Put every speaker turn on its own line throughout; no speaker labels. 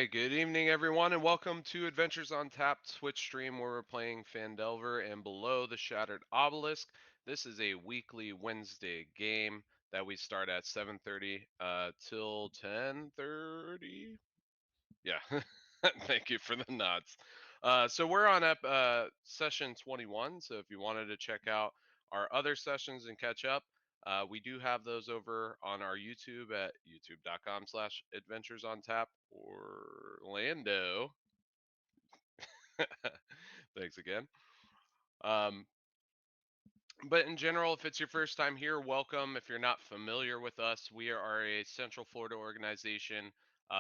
Hi, good evening, everyone, and welcome to Adventures on Tap Twitch stream where we're playing Phandelver and Below the Shattered Obelisk. This is a weekly Wednesday game that we start at 7:30 till 10:30. Yeah, thank you for the nods. So we're on session 21. So if you wanted to check out our other sessions and catch up, we do have those over on our YouTube at youtube.com/adventures on tap Orlando. Thanks again. Um, but in general, if it's your first time here, welcome. If you're not familiar with us, we are a Central Florida organization,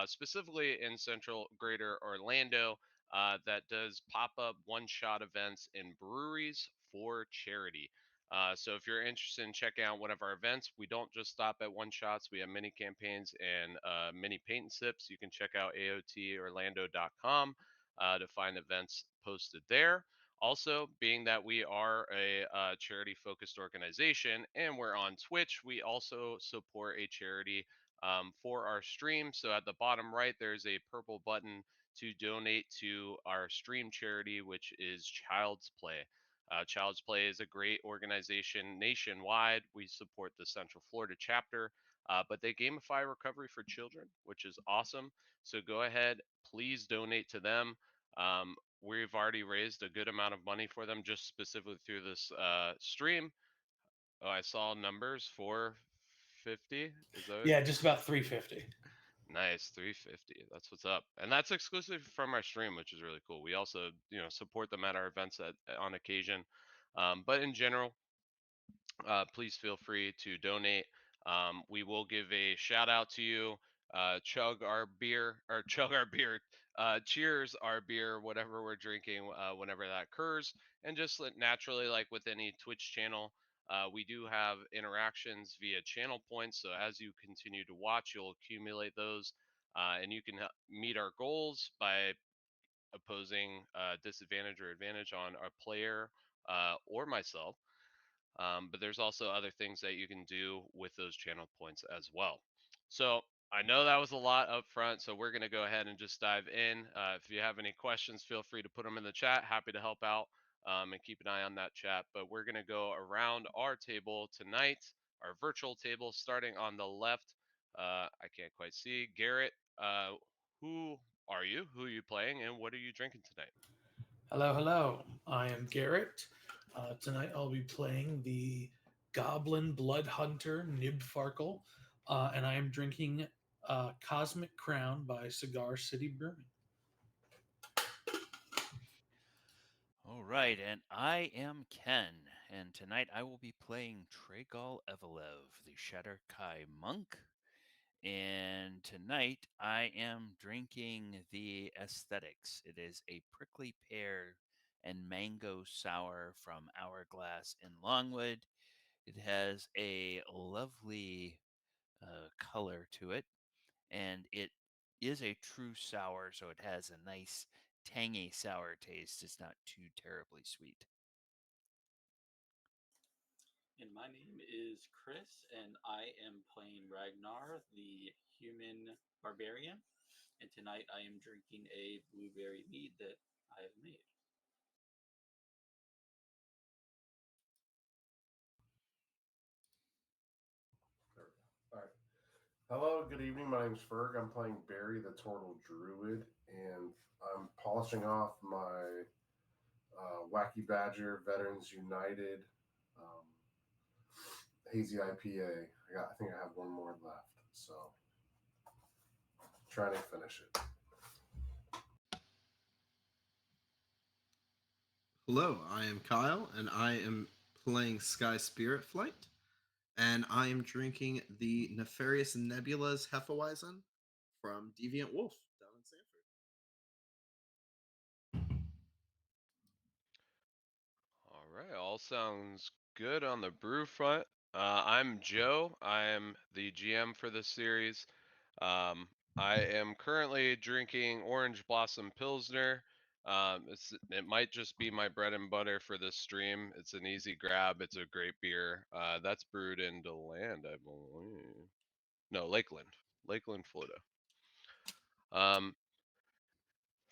specifically in Central Greater Orlando, that does pop up one shot events in breweries for charity. So if you're interested in checking out one of our events, we don't just stop at one shots. We have many campaigns and many paint and sips. You can check out aotorlando.com to find events posted there. Also, being that we are a charity focused organization and we're on Twitch, we also support a charity for our stream. So at the bottom right, there's a purple button to donate to our stream charity, which is Child's Play. Child's Play is a great organization nationwide. We support the Central Florida chapter, but they gamify recovery for children, which is awesome. So go ahead, please donate to them. We've already raised a good amount of money for them just specifically through this stream. Oh, I saw numbers 450. Is that
Yeah, just about 350.
nice? 350. That's what's up. And that's exclusive from our stream, which is really cool. We also, support them at our events on occasion. But in general, please feel free to donate. We will give a shout out to you. Chug our beer, or chug our beer. Cheers our beer, whatever we're drinking, whenever that occurs. And just naturally, like with any Twitch channel, we do have interactions via channel points. So as you continue to watch, you'll accumulate those, and you can meet our goals by opposing disadvantage or advantage on a player or myself. But there's also other things that you can do with those channel points as well. So I know that was a lot up front, so we're going to go ahead and just dive in. If you have any questions, feel free to put them in the chat. Happy to help out, and keep an eye on that chat. But we're going to go around our table tonight, our virtual table, starting on the left. I can't quite see. Garrett, who are you? Who are you playing? And what are you drinking tonight?
Hello, hello. I am Garrett. Tonight I'll be playing the Goblin Blood Hunter Nibfarkle, and I am drinking Cosmic Crown by Cigar City Brewing.
All right, and I am Ken, and tonight I will be playing Tragal Evelov, the Shatterkai monk. And tonight I am drinking the Aesthetics. It is a prickly pear and mango sour from Hourglass in Longwood. It has a lovely color to it, and it is a true sour, so it has a nice tangy sour taste. It's not too terribly sweet.
And my name is Chris, and I am playing Ragnar, the human barbarian. And tonight I am drinking a blueberry mead that I have made.
There we go. All right. Hello, good evening. My name's Ferg. I'm playing Barry the Turtle Druid, and I'm polishing off my Wacky Badger Veterans United um, Hazy IPA. I think I have one more left, so trying to finish it.
Hello, I am Kyle, and I am playing Sky Spirit Flight, and I am drinking the Nefarious Nebula's Hefeweizen from Deviant Wolf down in Sanford.
All right, all sounds good on the brew front. I'm Joe. I am the GM for this series. I am currently drinking Orange Blossom Pilsner. It might just be my bread and butter for this stream. It's an easy grab. It's a great beer. That's brewed in DeLand, I believe. No, Lakeland, Florida. Um,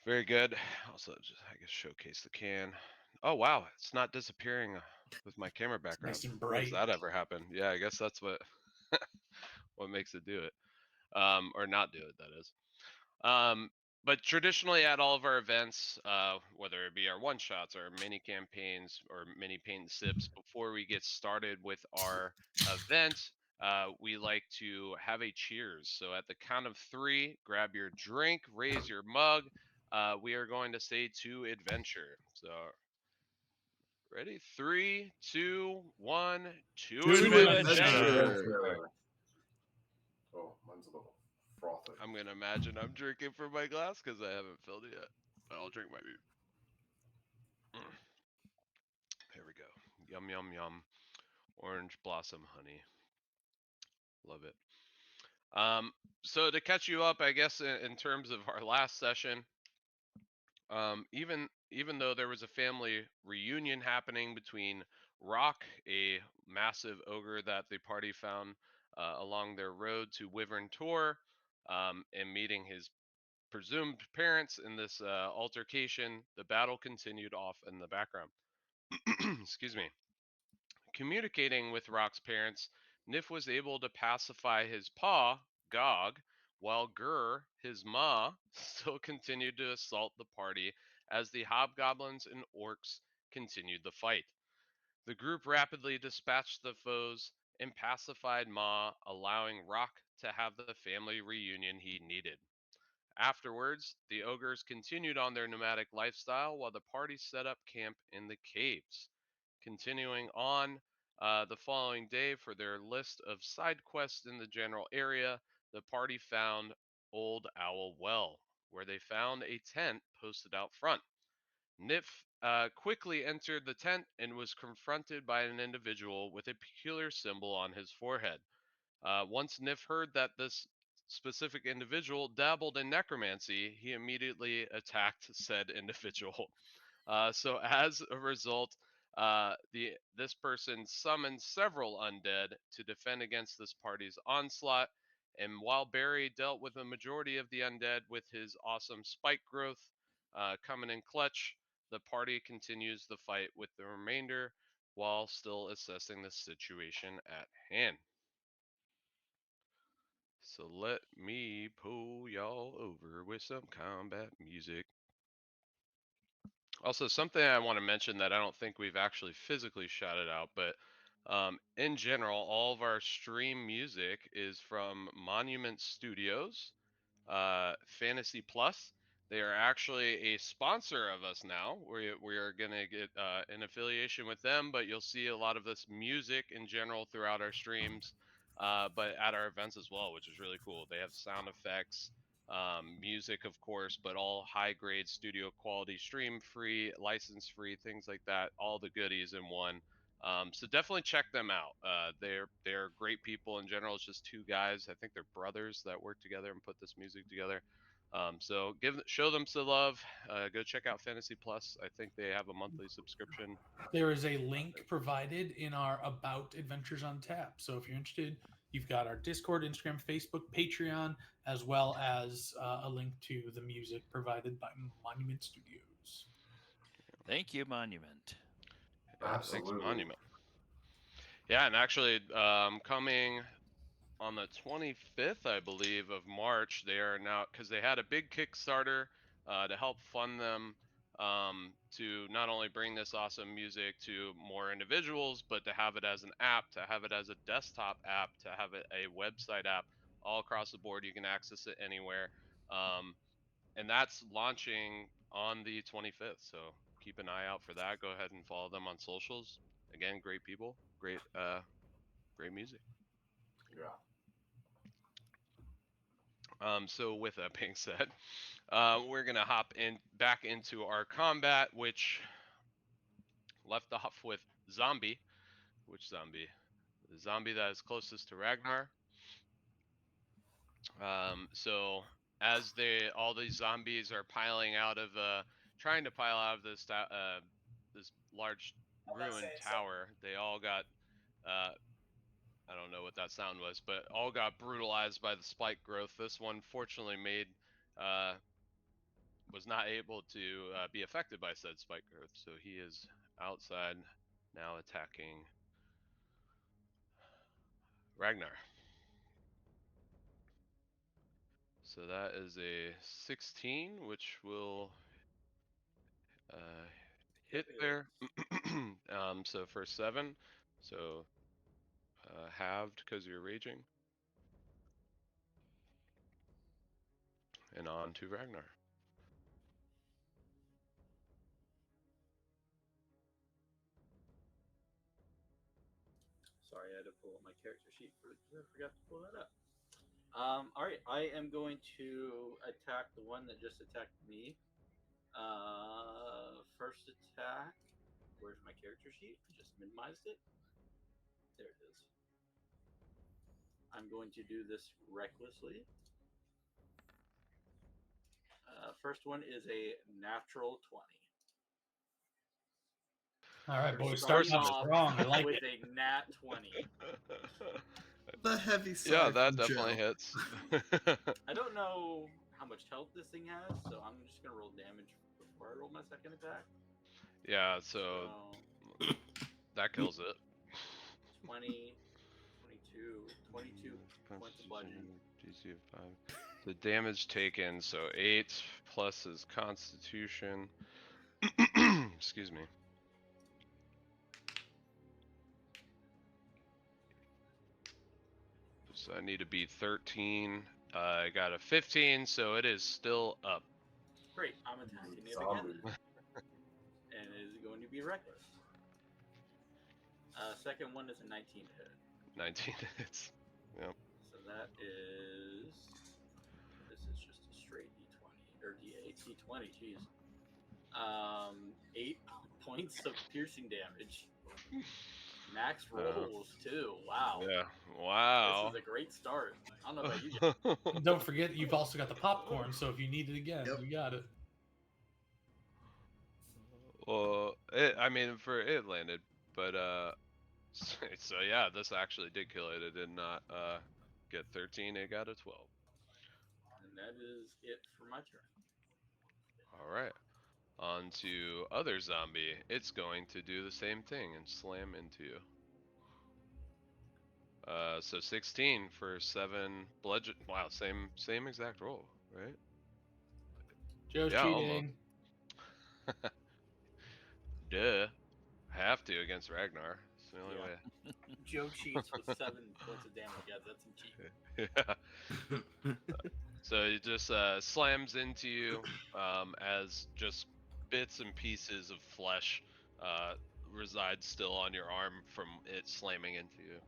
Very good. Also, just I guess showcase the can. Oh wow, it's not disappearing with my camera
It's
background.
nice and
When does
bright.
that ever happen? Yeah, I guess that's what what makes it do it, or not do it. That is. Um, but traditionally at all of our events, whether it be our one shots or mini campaigns or mini paint and sips, before we get started with our event, we like to have a cheers. So at the count of three, grab your drink, raise your mug. We are going to say to adventure. So ready? Three, two, one, to
To
To
adventure.
adventure.
adventure.
Oh, mine's a little frothy.
I'm gonna imagine I'm drinking from my glass because I haven't filled it yet. But I'll drink my beer. Here we go. Yum, yum, yum. Orange blossom honey. Love it. Um, so to catch you up, I guess in terms of our last session, even though there was a family reunion happening between Rock, a massive ogre that the party found along their road to Wyvern Tor, and meeting his presumed parents in this altercation, the battle continued off in the background. Excuse me. Communicating with Rock's parents, Niff was able to pacify his paw, Gog, while Gur, his ma, still continued to assault the party as the hobgoblins and orcs continued the fight. The group rapidly dispatched the foes and pacified Ma, allowing Rock to have the family reunion he needed. Afterwards, the ogres continued on their nomadic lifestyle while the party set up camp in the caves. Continuing on the following day for their list of side quests in the general area, the party found Old Owl Well, where they found a tent posted out front. Niff quickly entered the tent and was confronted by an individual with a peculiar symbol on his forehead. Once Niff heard that this specific individual dabbled in necromancy, he immediately attacked said individual. So as a result, this person summoned several undead to defend against this party's onslaught. And while Barry dealt with the majority of the undead with his awesome spike growth coming in clutch, the party continues the fight with the remainder while still assessing the situation at hand. So let me pull y'all over with some combat music. Also, something I want to mention that I don't think we've actually physically shouted out, but in general, all of our stream music is from Monument Studios, Fantasy Plus. They are actually a sponsor of us now. We are going to get an affiliation with them, but you'll see a lot of this music in general throughout our streams, but at our events as well, which is really cool. They have sound effects, music, of course, but all high grade studio quality, stream free, license free, things like that. All the goodies in one. So definitely check them out. They're great people in general. It's just two guys. I think they're brothers that work together and put this music together. So show them some love. Go check out Fantasy Plus. I think they have a monthly subscription.
There is a link provided in our About Adventures on Tap. So if you're interested, you've got our Discord, Instagram, Facebook, Patreon, as well as a link to the music provided by Monument Studios.
Thank you, Monument.
Yeah, thanks,
Absolutely.
Monument. Yeah, and actually, coming on the 25th, I believe, of March, they are now, because they had a big Kickstarter to help fund them to not only bring this awesome music to more individuals, but to have it as an app, to have it as a desktop app, to have it a website app all across the board. You can access it anywhere. Um, and that's launching on the 25th. So keep an eye out for that. Go ahead and follow them on socials. Again, great people, great music.
Yeah.
So with that being said, we're gonna hop in back into our combat, which left off with zombie. Which zombie? The zombie that is closest to Ragnar. So as all these zombies are piling out of, trying to pile out of this large ruined tower, they all got, I don't know what that sound was, but all got brutalized by the spike growth. This one fortunately made uh, was not able to be affected by said spike growth, so he is outside now attacking Ragnar. So that is a 16, which will hit there. So for 7, so halved because you're raging. And on to Ragnar.
Sorry, I had to pull up my character sheet because I forgot to pull that up. All right, I am going to attack the one that just attacked me. First attack. Where's my character sheet? I just minimized it. There it is. I'm going to do this recklessly. First one is a natural 20.
All right,
We're
boys, starting
starting
off
off
strong. I like
with
it.
a nat 20.
The heavy side.
Yeah, that
from
definitely
Joe.
hits.
I don't know how much health this thing has, so I'm just gonna roll damage before I roll my second attack.
Yeah, so that kills it.
20, 22 points of bludgeoning.
DC of 5. The damage taken, so 8 plus his constitution. Excuse me. So I need to beat 13. I got a 15, so it is still up.
Great, I'm attacking it
Zombie.
again. And it is going to be reckless. Second one is a 19 to hit.
19 hits. Yep.
So that is. This is just a straight d20 or d8, d20. Jeez. 8 points of piercing damage. Max rolls too. Wow.
Yeah. Wow.
This is a great start. I don't know about you guys.
And don't forget, you've also got the popcorn, so if you need it again,
Yep.
you got it.
Well, I mean, it landed, but so yeah, this actually did kill it. It did not get 13. It got a 12.
And that is it for my turn.
All right. On to other zombie. It's going to do the same thing and slam into you. So 16 for 7 bludgeon. Wow, same exact roll, right?
Joe's
Yeah,
cheating.
Duh. Have to against Ragnar. It's the only way.
Joe cheats with 7 points of damage. Yeah, that's some cheating.
Yeah. So it just slams into you as just bits and pieces of flesh reside still on your arm from it slamming into you.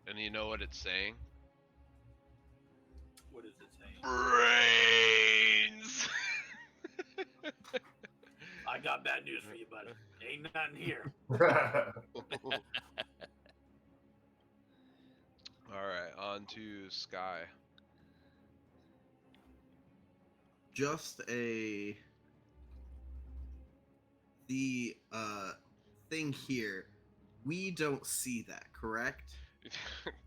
And you know what it's saying?
What is it saying?
Brains!
I got bad news for you, buddy. Ain't nothing here.
Alright, on to Sky.
Just the thing here. We don't see that, correct?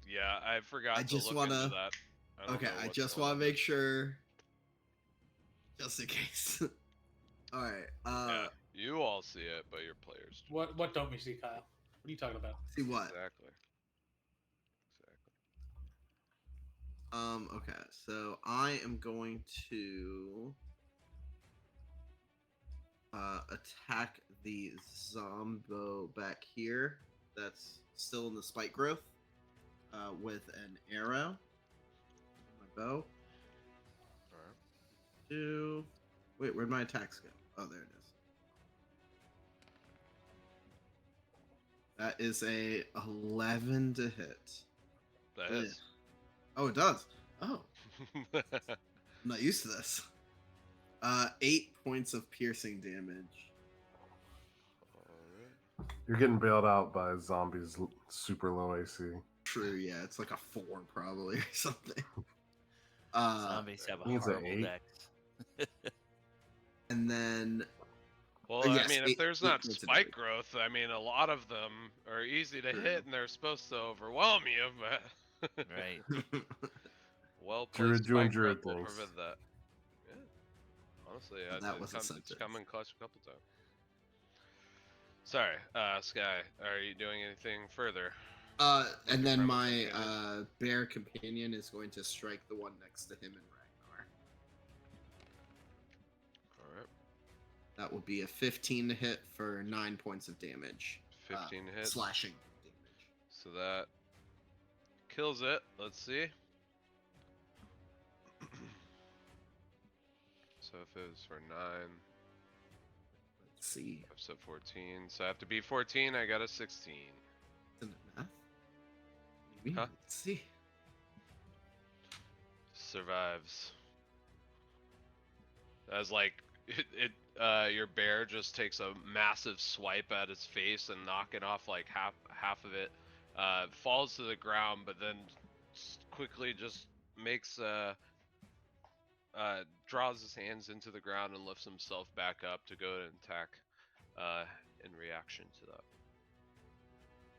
Yeah, I forgot
I
to
just
look
wanna-
into that.
Okay, I just want to make sure, just in case. All right.
Yeah, you all see it, but your players don't.
What don't we see, Kyle? What are you talking about?
See what?
Exactly.
Okay, so I am going to attack the zombo back here that's still in the spike growth with an arrow. My bow.
Alright.
Wait, where'd my attacks go? Oh, there it is. That is a 11 to hit.
That
Yeah.
is.
Oh, it does. Oh, I'm not used to this. 8 points of piercing damage.
Alright.
You're getting bailed out by zombies super low AC.
True, yeah, it's like a 4 probably or something.
Zombies have a
think it's an
horrible
8.
dex.
And then
Well,
yes,
I mean, if
eight-
there's
8
not
points of
spike
damage.
growth, I mean, a lot of them are easy to
True.
hit, and they're supposed to overwhelm you, but
Right.
well
Druid
placed
doing
spike
druid
growth to
things.
prevent that. Honestly,
That was a
it's
sentence.
come in clutch a couple times. Sorry, Sky, are you doing anything further?
And
Your
then
primal
my
companion?
bear companion is going to strike the one next to him in Ragnar.
All right,
That would be a 15 to hit for 9 points of damage.
15 hits.
Slashing damage.
So that kills it. Let's see. So if it was for 9,
Let's see.
I've said 14. So I have to be 14. I got a 16.
Isn't it math? Maybe.
Huh?
Let's see.
Survives. As like your bear just takes a massive swipe at his face and knocking off like half of it. Falls to the ground, but then quickly just makes draws his hands into the ground and lifts himself back up to go and attack in reaction to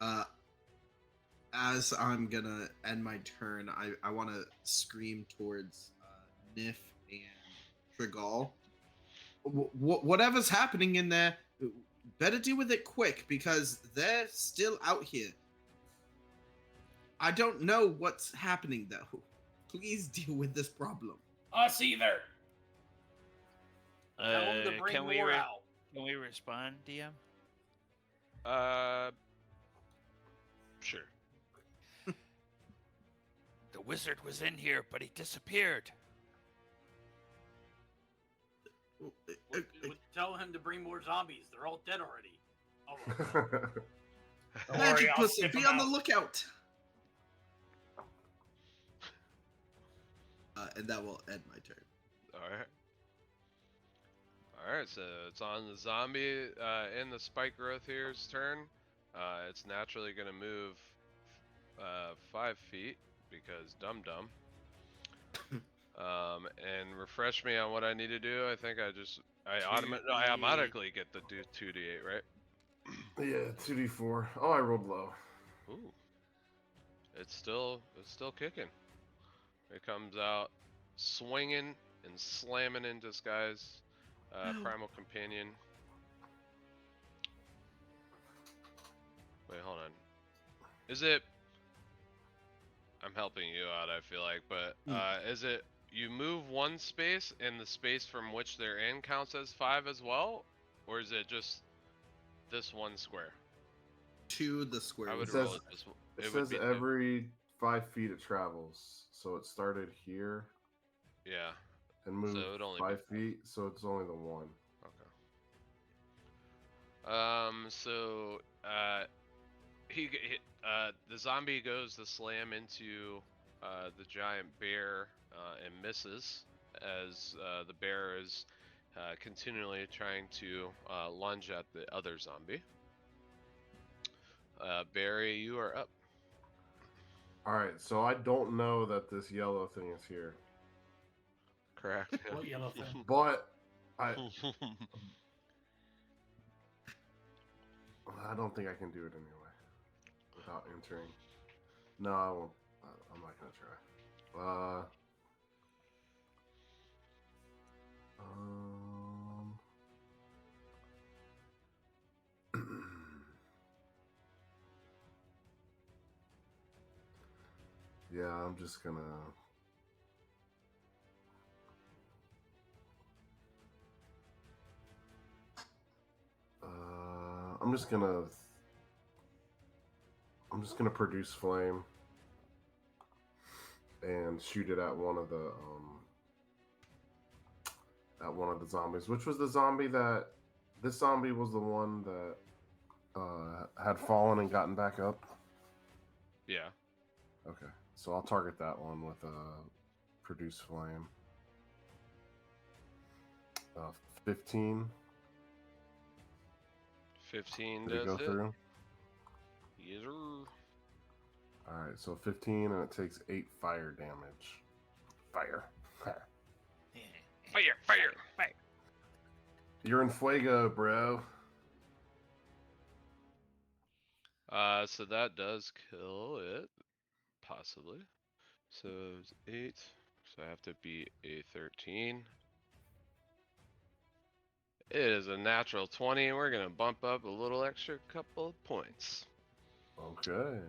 that.
As I'm gonna end my turn, I want to scream towards Niff and Trigal. Whatever's happening in there, better deal with it quick because they're still out here. I don't know what's happening though. Please deal with this problem.
Us either.
Tell him to bring
Can we
more out.
can we respond, DM?
Sure.
The wizard was in here, but he disappeared.
Tell him to bring more zombies. They're all dead already. Oh,
Don't
Magic
worry, I'll
Pussy,
sniff
be
them
on the
out.
lookout. And that will end my turn.
Alright. Alright, so it's on the zombie in the spike growth here's turn. It's naturally going to move 5 feet because dum. And refresh me on what I need to do. I think I automatically get the 2d8, right?
Yeah, 2d4. Oh, I rolled low.
Ooh. It's still kicking. It comes out swinging and slamming into this guy's primal companion. Wait, hold on. Is it? I'm helping you out, I feel like, but is it you move one space and the space from which they're in counts as 5 as well? Or is it just this one square?
To the square.
I would
says-
roll it this one.
It
would
says
be
every 5 feet it travels. So it started here
yeah.
and moved
So it would only
5 feet. So it's only the one.
Okay. So the zombie goes to slam into the giant bear and misses as the bear is continually trying to lunge at the other zombie. Barry, you are up.
Alright, so I don't know that this yellow thing is here.
Correct.
What yellow thing?
But I don't think I can do it anyway without entering. No, I won't. I'm not gonna try. Yeah, I'm just gonna. I'm just gonna produce flame and shoot it at one of the zombies. Which was the zombie that? This zombie was the one that had fallen and gotten back up.
Yeah.
Okay, so I'll target that one with produce flame. 15.
15
Did it
does
go
it.
through?
Yes, sir.
All right, so 15, and it takes 8 fire damage. Fire.
Fire.
You're in fuego, bro.
So that does kill it, possibly. So it's 8. So I have to beat a 13. It is a natural 20. We're gonna bump up a little extra couple of points.
Okay.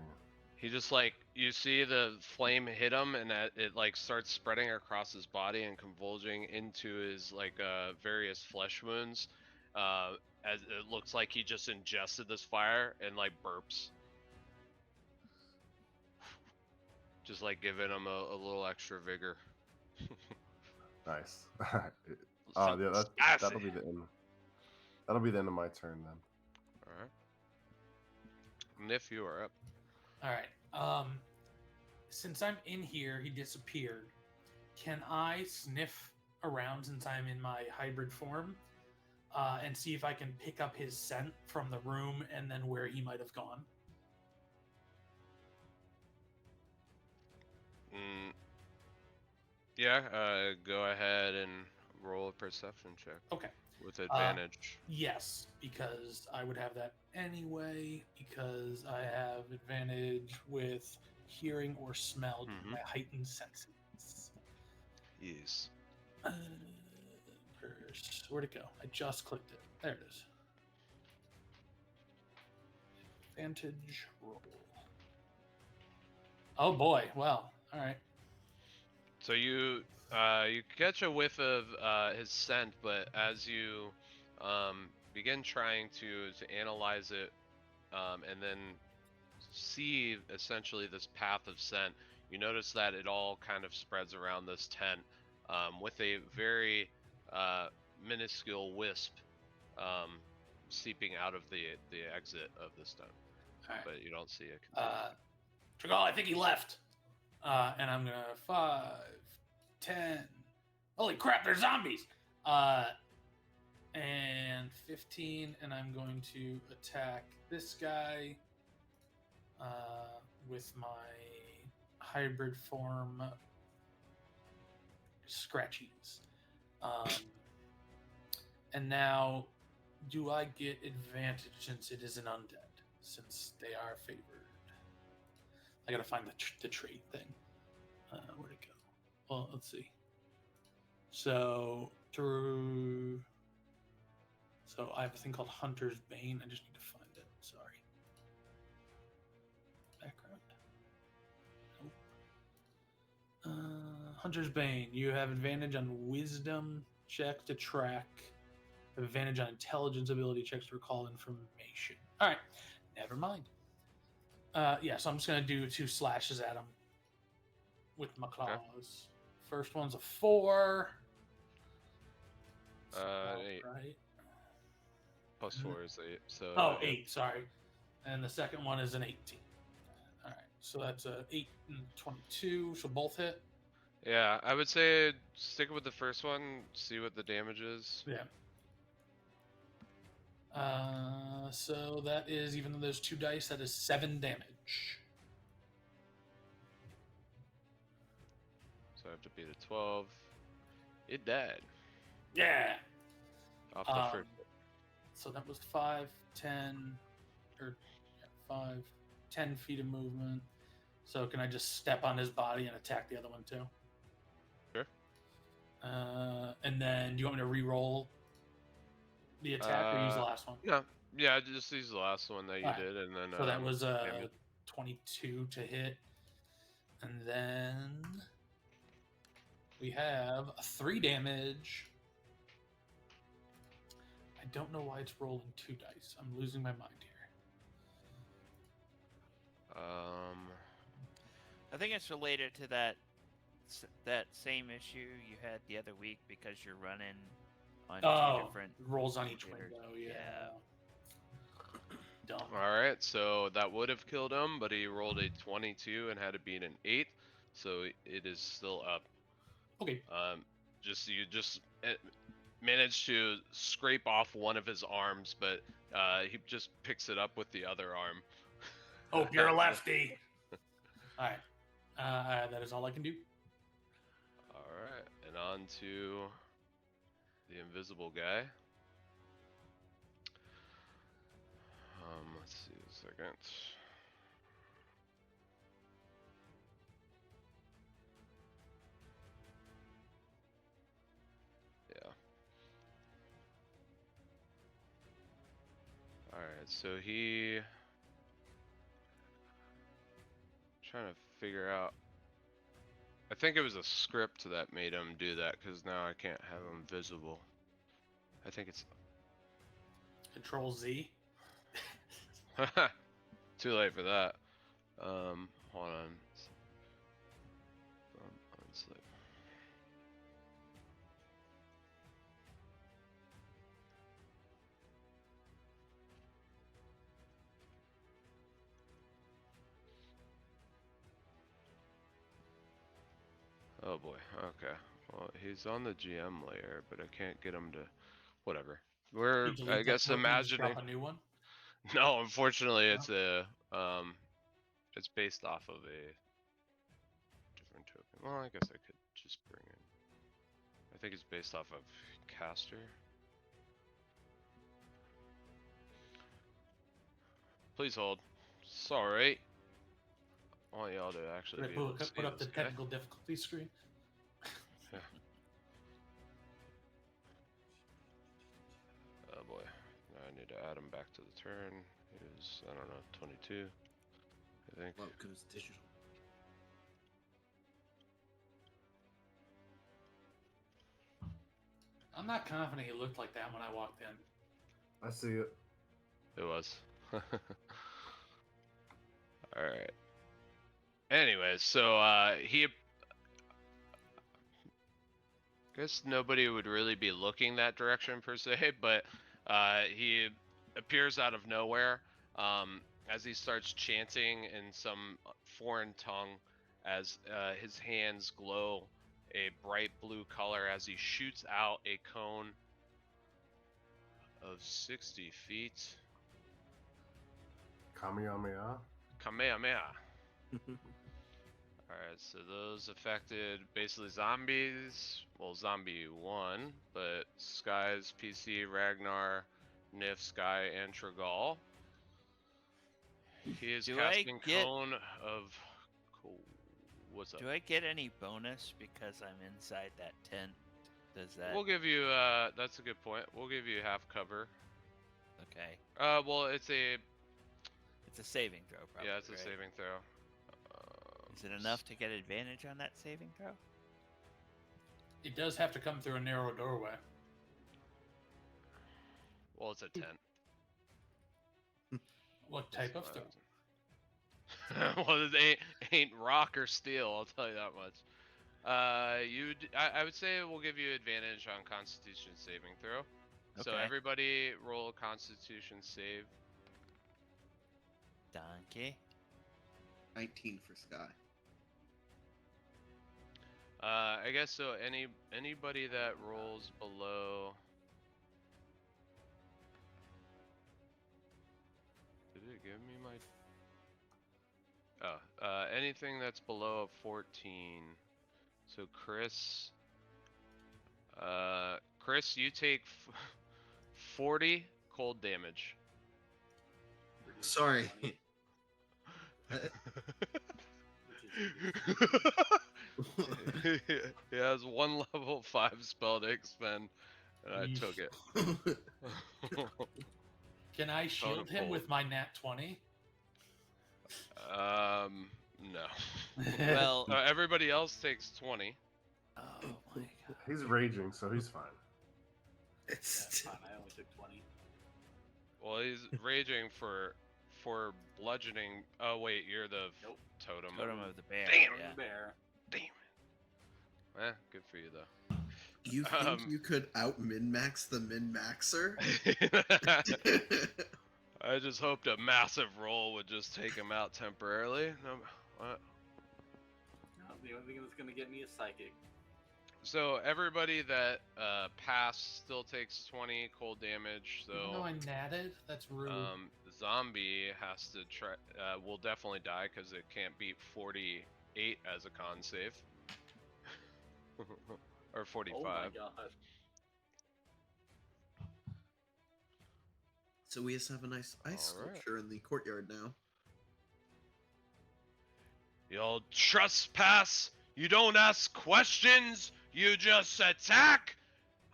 He just like you see the flame hit him, and it like starts spreading across his body and convulging into his like various flesh wounds. As it looks like he just ingested this fire and like burps, just like giving him a little extra vigor.
Nice.
Some
Yeah,
spicy.
that'll be the end. That'll be the end of my turn then.
All right, Niff, you are up.
All right. Since I'm in here, he disappeared. Can I sniff around since I'm in my hybrid form, and see if I can pick up his scent from the room and then where he might have gone?
Mm, yeah, go ahead and roll a perception check
Okay.
with advantage.
Yes, because I would have that anyway, because I have advantage with hearing or smell due to my heightened senses.
Yes.
Where'd it go? I just clicked it. There it is. Advantage roll. Oh boy. Well, all right.
So you catch a whiff of his scent, but as you begin trying to analyze it and then see essentially this path of scent, you notice that it all kind of spreads around this tent with a very minuscule wisp seeping out of the exit of this tent.
All right.
But you don't see it.
Trigal, I think he left. And I'm gonna 5, 10. Holy crap, they're zombies! And 15, and I'm going to attack this guy with my hybrid form scratchies. And now, do I get advantage since it is an undead? Since they are favored. I gotta find the trait thing. Where'd it go? Well, let's see. So I have a thing called Hunter's Bane. I just need to find it. Sorry. Background. Nope. Hunter's Bane. You have advantage on Wisdom check to track. Advantage on Intelligence ability checks to recall information. All right. Never mind. Yeah, so I'm just gonna do 2 slashes at him with my claws.
Okay.
First one's a 4.
8.
Right.
Plus 4 is 8. So
Oh, 8, sorry. And the second one is an 18. All right, so that's a 8 and 22. So both hit.
Yeah, I would say stick with the first one. See what the damage is.
Yeah. So that is, even though there's 2 dice, that is 7 damage.
So I have to beat a 12. It died.
Yeah.
Off the first.
So that was 5, 10, or 5, 10 feet of movement. So can I just step on his body and attack the other one too?
Sure.
And then do you want me to re-roll the attack or use the last one?
No. Yeah, just use the last one that you did, and then.
So that was 22 to hit, and then we have a 3 damage. I don't know why it's rolling 2 dice. I'm losing my mind here.
I think it's related to that same issue you had the other week because you're running on 2 different
rolls on each
computers.
window. Yeah. Dumb.
All right, so that would have killed him, but he rolled a 22 and had to beat an 8, so it is still up.
Okay.
You just managed to scrape off one of his arms, but he just picks it up with the other arm.
Hope you're a lefty. All right. That is all I can do.
All right, and on to the invisible guy. Let's see a second. Yeah. so he trying to figure out. I think it was a script that made him do that because now I can't have him visible. I think it's
Control Z.
too late for that. Hold on. Unslip. Oh boy. Okay. Well, he's on the GM layer, but I can't get him to. Whatever. We're,
You delete
I
that
guess,
token and just
imagining.
drop a new one.
No, unfortunately,
No?
it's a it's based off of a different token. Well, I guess I could just bring in. I think it's based off of caster. Please hold. Sorry. I want y'all to actually
Should I
be able to see
put up the
this guy.
technical difficulty screen?
Yeah. Oh boy. Now I need to add him back to the turn. He was, I don't know, 22, I think.
Well, goes digital.
I'm not confident he looked like that when I walked in.
I see it.
It was. Alright. Anyways, so he. I guess nobody would really be looking that direction per se, but he appears out of nowhere as he starts chanting in some foreign tongue as his hands glow a bright blue color as he shoots out a cone of 60 feet.
Kamehameha.
Kamehameha. Alright, so those affected basically zombies. Well, zombie 1, but Skies, PC, Ragnar, Niff, Sky, and Tragal. He is
Do I
casting
get-
Cone of. Cool. What's up?
Do I get any bonus because I'm inside that tent? Does that?
We'll give you. That's a good point. We'll give you half cover.
Okay.
Well, it's a.
It's a saving throw, probably.
Yeah, it's a
right?
saving throw.
Is it enough to get advantage on that saving throw?
It does have to come through a narrow doorway.
Well, it's a tent.
What type of throw?
Well, it ain't rock or steel. I'll tell you that much. I would say we'll give you advantage on Constitution saving throw. So
Okay.
everybody roll a Constitution save.
Donkey.
19 for Sky.
I guess so. Anybody that rolls below. Did it give me my? Oh, anything that's below a 14. So Chris. Chris, you take 40 cold damage.
Reduce
Sorry.
20, which is
He has one level 5 spell to expend, and I
Yeesh.
took it.
Can I shield
of
him
cold.
with my nat 20?
No.
Well.
Everybody else takes 20.
Oh my god.
He's raging, so he's fine.
yeah,
It's
fine. I only took 20.
Well, he's raging for bludgeoning. Oh wait, you're the
Nope.
totem.
Totem of the bear.
Damn.
Yeah.
Bear.
Damn. Good for you though.
you think
Um,
you could out min-max the min-maxer?
I just hoped a massive roll would just take him out temporarily. No, what?
No, the only thing that's gonna get me is psychic.
So everybody that passed still takes 20 cold damage.
Even though
So
I natted, that's rude.
zombie has to try. Will definitely die because it can't beat 48 as a con save. Or 45.
Oh my god.
So we just have a nice ice
All right.
sculpture in the courtyard now.
You'll trespass. You don't ask questions. You just attack.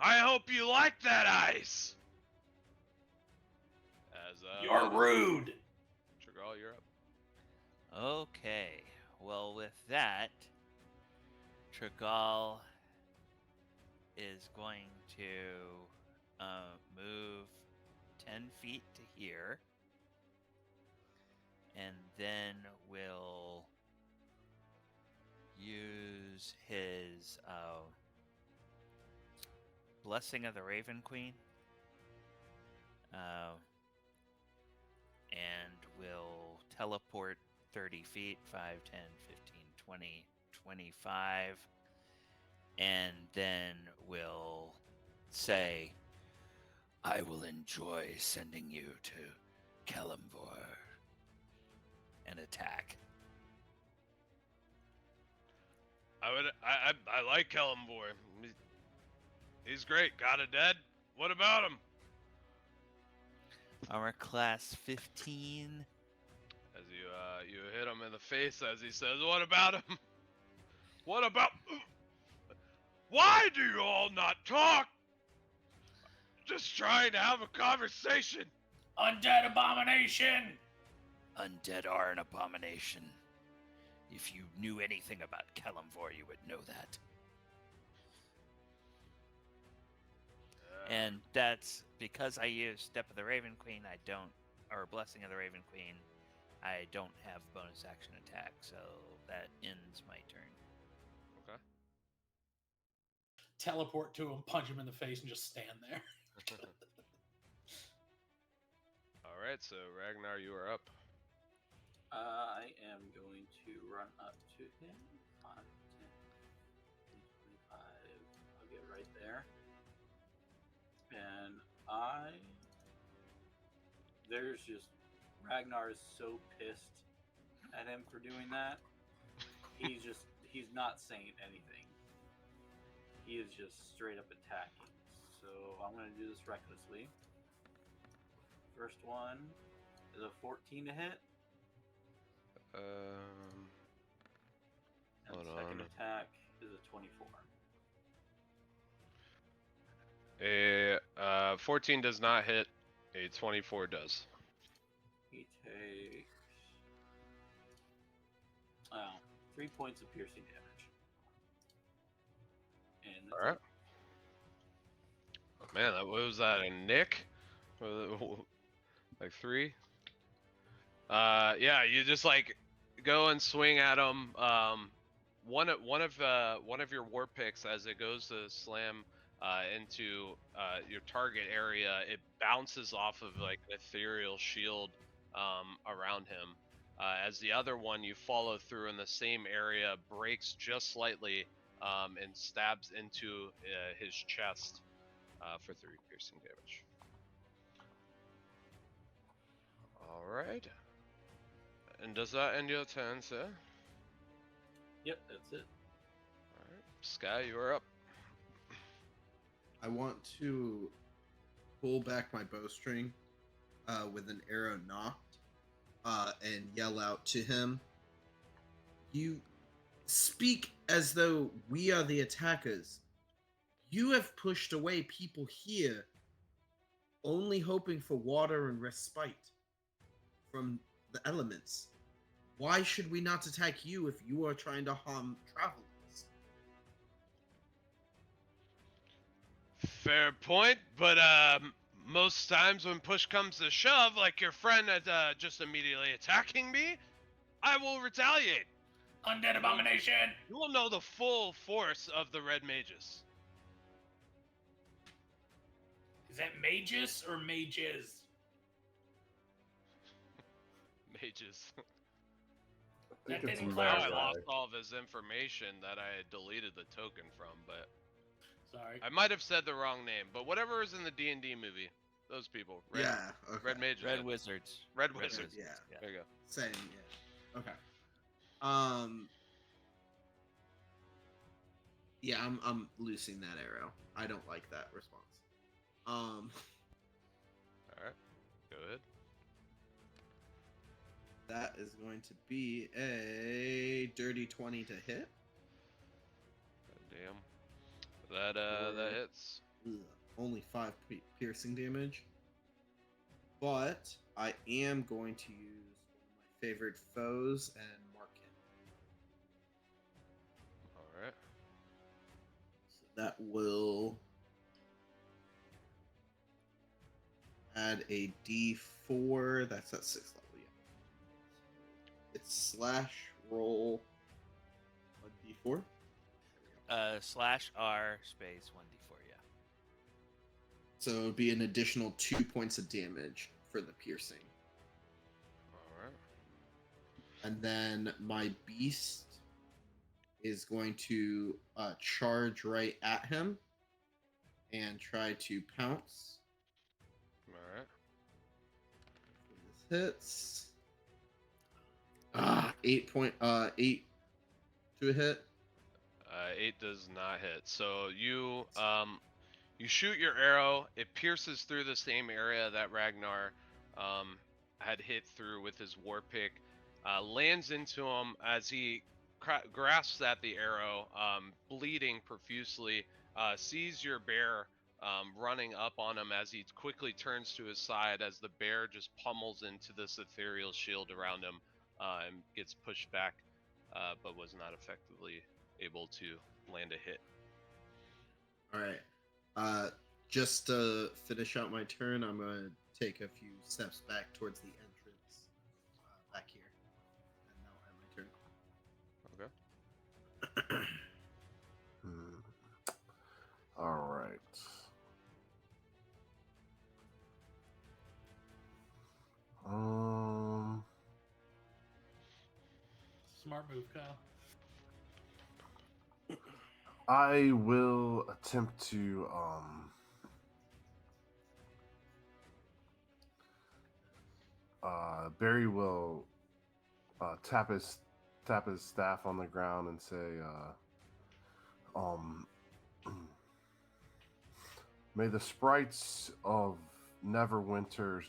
I hope you like that ice. As
You're rude.
Trigal, you're up.
Okay. Well, with that, Trigal is going to move 10 feet to here, and then will use his Blessing of the Raven Queen, and will teleport 30 feet, 5, 10, 15, 20, 25, and then will say, I will enjoy sending you to Kalimvor, and attack.
I like Kalimvor. He's great. Got a dead? What about him?
Armor class 15.
As you hit him in the face as he says, "What about him? What about? Why do you all not talk? Just trying to have a conversation."
Undead abomination.
Undead are an abomination. If you knew anything about Kalimvor, you would know that. And that's because I use Step of the Raven Queen, or Blessing of the Raven Queen, I don't have bonus action attack, so that ends my turn.
Okay.
Teleport to him, punch him in the face, and just stand there.
All right, so Ragnar, you are up.
I am going to run up to him. 5, 10, 25. I'll get right there. And there's just, Ragnar is so pissed at him for doing that. He's not saying anything. He is just straight up attacking. So I'm going to do this recklessly. First one is a 14 to hit. And
Hold
the second
on.
attack is a 24.
14 does not hit. A 24 does.
He takes 3 points of piercing damage. And that's
All right. Man, what was that? A Nick? Like 3? Yeah, you just like go and swing at him. One of your war picks, as it goes to slam into your target area, it bounces off of like an ethereal shield around him. As the other one, you follow through in the same area, breaks just slightly, and stabs into his chest for 3 piercing damage. All right. And does that end your turn, sir?
Yep, that's it.
All right. Sky, you are up.
I want to pull back my bowstring with an arrow knocked and yell out to him. You speak as though we are the attackers. You have pushed away people here only hoping for water and respite from the elements. Why should we not attack you if you are trying to harm travelers?
Fair point, but most times when push comes to shove, like your friend just immediately attacking me, I will retaliate.
Undead abomination.
You will know the full force of the red mages.
Is that magus or mages?
Mages.
I think
That
it's
didn't
Now I
clarify.
lost all of his information that I had deleted the token from, but
Sorry.
I might have said the wrong name. But whatever was in the D&D movie, those people, red,
Yeah, okay.
red mages,
Red Wizards.
red wizards.
Yeah.
There you go.
Same, yeah. Okay. Yeah, I'm loosing that arrow. I don't like that response.
All right, go ahead.
That is going to be a dirty 20 to hit.
Damn. That hits.
Ugh, only 5 piercing damage. But I am going to use one of my favorite foes and mark him.
All right.
So that will add a D4. That's at 6th level, yeah. It's slash roll 1d4.
/R space 1d4, yeah.
So it would be an additional 2 points of damage for the piercing.
All right.
And then my beast is going to charge right at him and try to pounce.
All right.
This hits. 8 to a hit.
8 does not hit. So you shoot your arrow. It pierces through the same area that Ragnar had hit through with his war pick. Lands into him as he grasps at the arrow, bleeding profusely. Sees your bear running up on him as he quickly turns to his side as the bear just pummels into this ethereal shield around him and gets pushed back, but was not effectively able to land a hit.
All right. Just to finish out my turn, I'm going to take a few steps back towards the entrance back here. And now I have my turn.
Okay.
All right.
Smart move, Kyle.
I will attempt to Barry will tap his staff on the ground and say, may the sprites of Neverwinter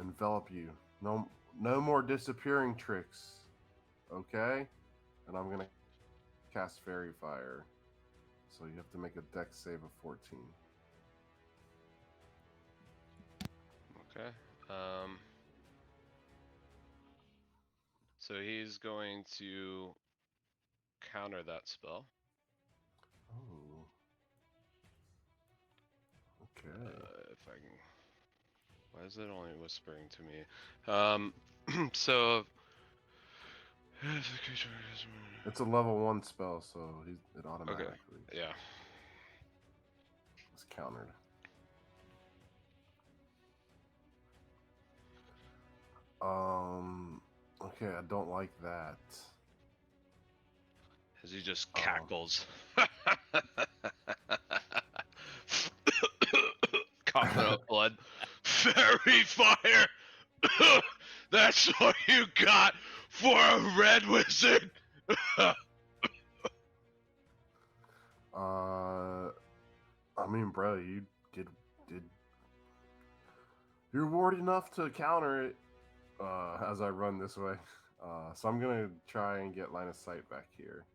envelop you. No more disappearing tricks. Okay? And I'm gonna cast Fairy Fire. So you have to make a dex save of 14.
Okay. So he's going to counter that spell.
Oh. Okay.
If I can. Why is it only whispering to me? So.
It's a level 1 spell, so it automatically
Yeah.
is countered. Okay, I don't like that.
As he just cackles. Coughing up blood. Fairy fire! That's what you got for a red wizard!
I mean, bro, you did you're ward enough to counter it as I run this way. So I'm gonna try and get line of sight back here.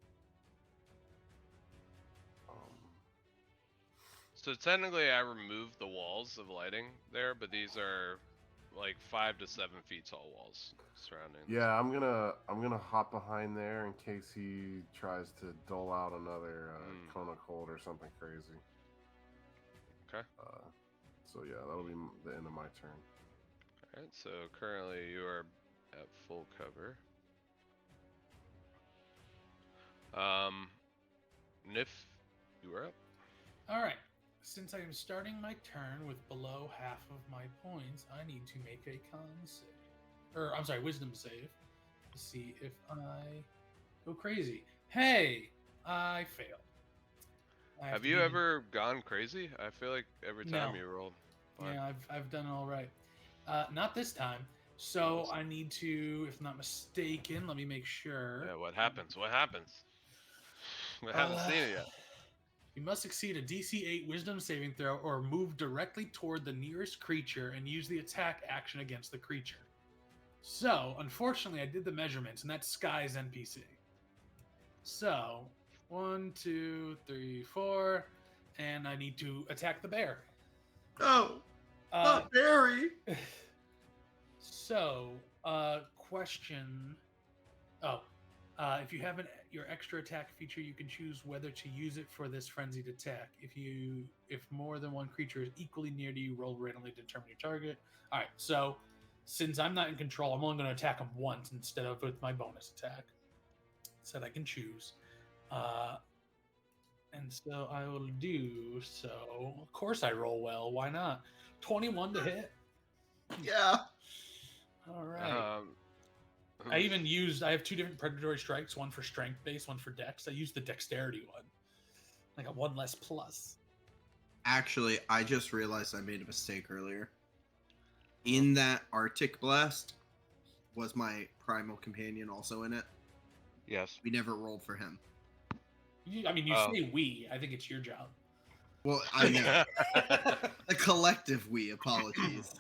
So technically I removed the walls of lighting there, but these are like 5 to 7 feet tall walls surrounding.
Yeah, I'm gonna hop behind there in case he tries to dole out another cone of cold or something crazy.
Okay.
So yeah, that'll be the end of my turn.
All right. So currently you are at full cover. Niff, you are up.
All right. Since I am starting my turn with below half of my points, I need to make a con save. Or, I'm sorry, wisdom save. To see if I go crazy. Hey! I failed.
Have you ever gone crazy? I feel like every time you roll. Fine.
Yeah, I've done all right. Not this time. So I need to, if not mistaken, let me make sure.
Yeah, what happens? What happens? We haven't seen it yet.
You must succeed a DC 8 wisdom saving throw or move directly toward the nearest creature and use the attack action against the creature. So, unfortunately, I did the measurements, and that's Sky's NPC. So, 1, 2, 3, 4, and I need to attack the bear.
Oh, not Barry.
So, question. Oh, if you have your extra attack feature, you can choose whether to use it for this frenzied attack. If more than one creature is equally near to you, roll randomly to determine your target. All right. So, since I'm not in control, I'm only going to attack him once instead of with my bonus attack. Said I can choose. And so I will do so. Of course, I roll well. Why not? 21 to hit.
Yeah.
All right.
Um,
I have two different predatory strikes, one for strength base, one for dex. I used the dexterity one. Like a one less plus.
Actually, I just realized I made a mistake earlier. In that Arctic Blast, was my primal companion also in it?
yes.
We never rolled for him.
You say we. I think it's your job.
Well, I know. The collective we, apologies.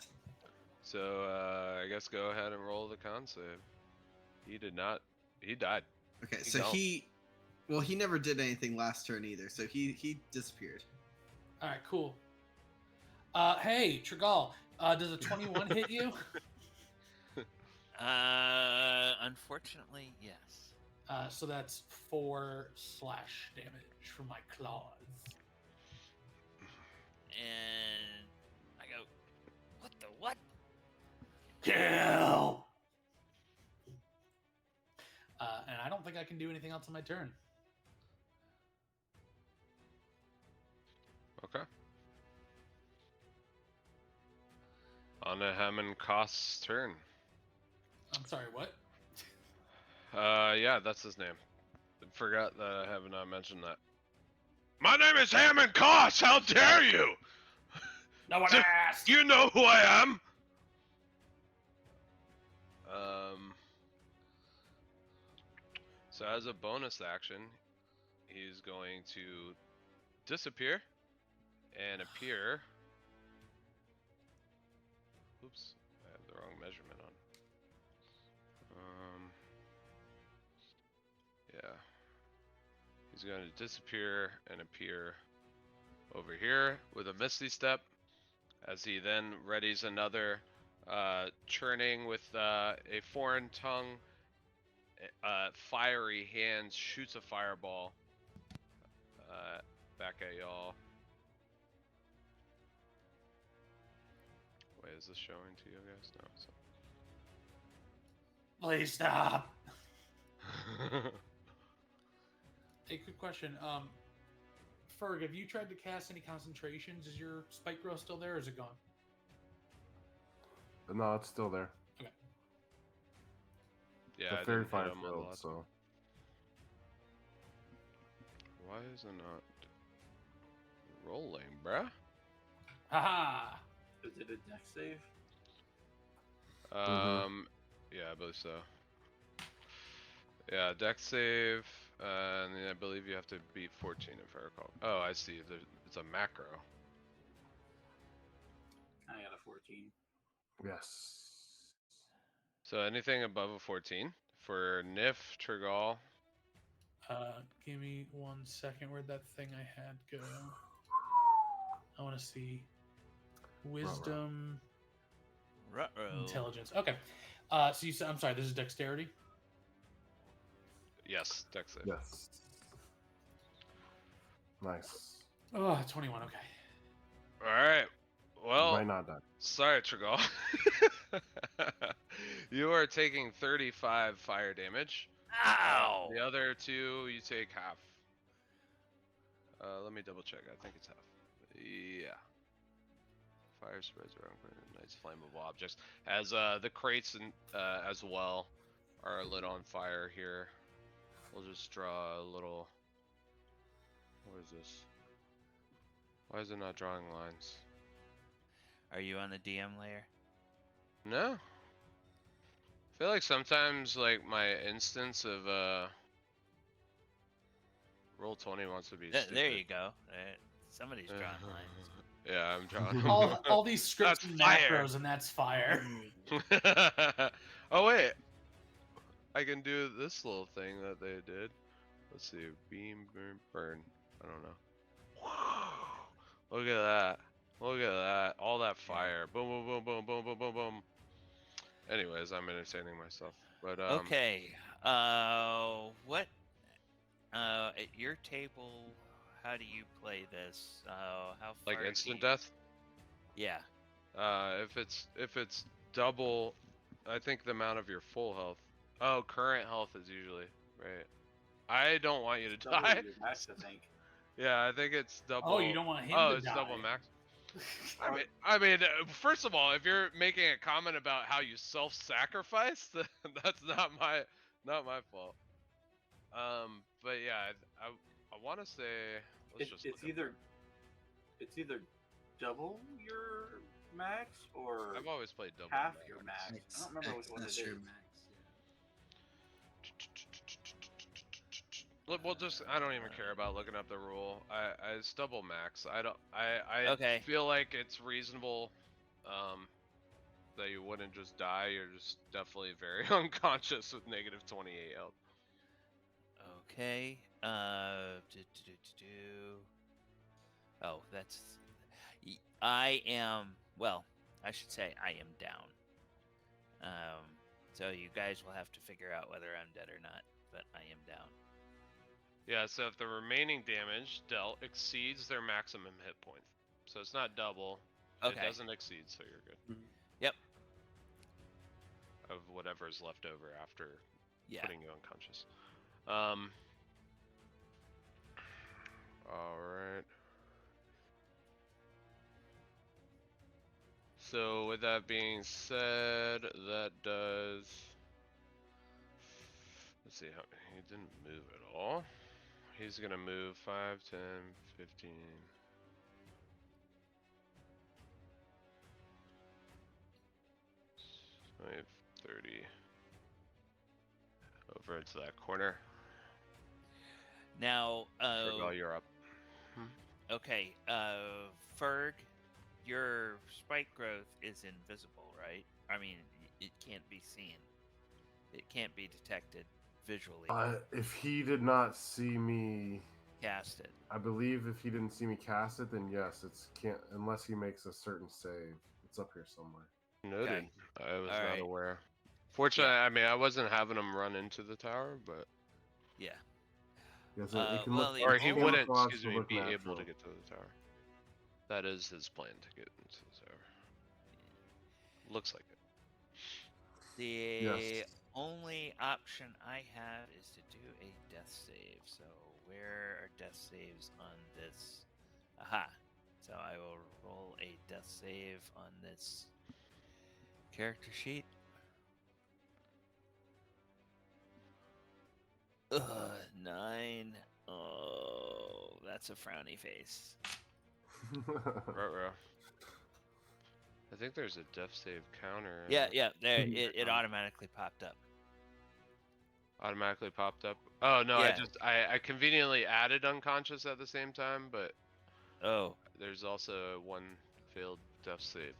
So I guess go ahead and roll the con save. He did not. He died.
Okay, so
don't.
he never did anything last turn either, so he disappeared.
All right, cool. Hey, Trigal, does a 21 hit you?
Unfortunately, yes.
So that's 4 slash damage from my claws.
And I go, what the what?
Kill! And I don't think I can do anything else on my turn.
Okay. On to Hammond Kost's turn.
I'm sorry, what?
Yeah, that's his name. I forgot that I have not mentioned that. My name is Hammond Kost! How dare you!
No one asked!
You know who I am! So as a bonus action, he's going to disappear and appear. Oops, I have the wrong measurement on. Yeah. He's going to disappear and appear over here with a Misty Step, as he then readies another churning with a foreign tongue, fiery hands, shoots a fireball back at y'all. Wait, is this showing to you guys? No, it's not.
Please stop. Hey, quick question. Ferg, have you tried to cast any concentrations? Is your spike growth still there, or is it gone?
No, it's still there.
Okay.
Yeah,
The
I
fairy
didn't hit
fire
him on the
failed,
last one.
so
Why is it not rolling, bruh?
Haha!
Is it a dex save?
Yeah, I believe so. Yeah, dex save, and then I believe you have to beat 14 if I recall. Oh, I see. It's a macro.
I got a 14.
yes.
So anything above a 14 for Niff, Trigal.
Give me 1 second. Where'd that thing I had go? I want to see. Wisdom,
Ruh-roh.
intelligence. Okay. So you said, I'm sorry, this is dexterity?
Yes, dex save.
Yes. Nice.
Oh, 21, okay.
All right. Well,
Might not die.
sorry, Trigal. You are taking 35 fire damage.
Ow!
The other two, you take half. Let me double check. I think it's half. Yeah. Fire spreads around nice flammable objects. As the crates and as well are lit on fire here. We'll just draw a little. What is this? Why is it not drawing lines?
Are you on the DM layer?
No. I feel like sometimes like my instance of Roll20 wants to be stupid.
There you go. Somebody's drawing lines.
Yeah, I'm drawing.
All these scripts
That's
and
fire.
macros, and that's fire.
Oh wait, I can do this little thing that they did. Let's see, beam, burn. I don't know. Look at that. Look at that. All that fire. Boom, boom, boom, boom, boom, boom, boom, boom. Anyways, I'm entertaining myself. But
Okay. What? At your table, how do you play this? How
like
far do
instant
you?
death.
Yeah.
If it's double, I think the amount of your full health. Oh, current health is usually right. I don't want you to
Double
die.
your max, I think.
Yeah, I think it's double.
Oh, you don't want him
Oh,
to
it's
die.
double max.
Or-
I mean, first of all, if you're making a comment about how you self-sacrifice, that's not my fault. But yeah, I want to say, let's just
it's
look up.
either double your max or
I've always played double
half
max.
your max. I don't remember which one it
That's your
is.
max.
We'll just, I don't even care about looking up the rule. It's double max. I
Okay.
feel like it's reasonable, that you wouldn't just die. You're just definitely very unconscious with negative 28 health.
Okay. Oh, that's. I am. Well, I should say I am down. So you guys will have to figure out whether I'm dead or not. But I am down.
Yeah, so if the remaining damage dealt exceeds their maximum hit point, so it's not double,
Okay.
it doesn't exceed, so you're good.
Yep.
Of whatever is left over after
Yeah.
putting you unconscious. Alright. So with that being said, that does... Let's see, how he didn't move at all. He's gonna move 5, 10, 15... 30 over into that corner.
Now,
Trigal, you're up.
okay, Ferg, your spike growth is invisible, right? I mean, it can't be seen. It can't be detected visually.
If he did not see me
Cast it.
I believe if he didn't see me cast it, then yes, it's can't unless he makes a certain save. It's up here somewhere.
Noted.
Okay.
I was
All
not
right.
aware. Fortunately, I mean, I wasn't having him run into the tower, but
Yeah.
Yes, it can
well,
look,
the
or
it
he
can
only-
wouldn't,
camouflage
excuse
to
me,
look
be able
natural.
to get to the tower. That is his plan to get into the tower. Looks like it.
The
Yes.
only option I have is to do a death save. So where are death saves on this? Aha. So I will roll a death save on this character sheet. Ugh, 9. Oh, that's a frowny face.
Ruh-roh. I think there's a death save counter.
Yeah, there it automatically popped up.
Automatically popped up. Oh no,
Yeah.
I conveniently added unconscious at the same time, but
Oh.
there's also one failed death save.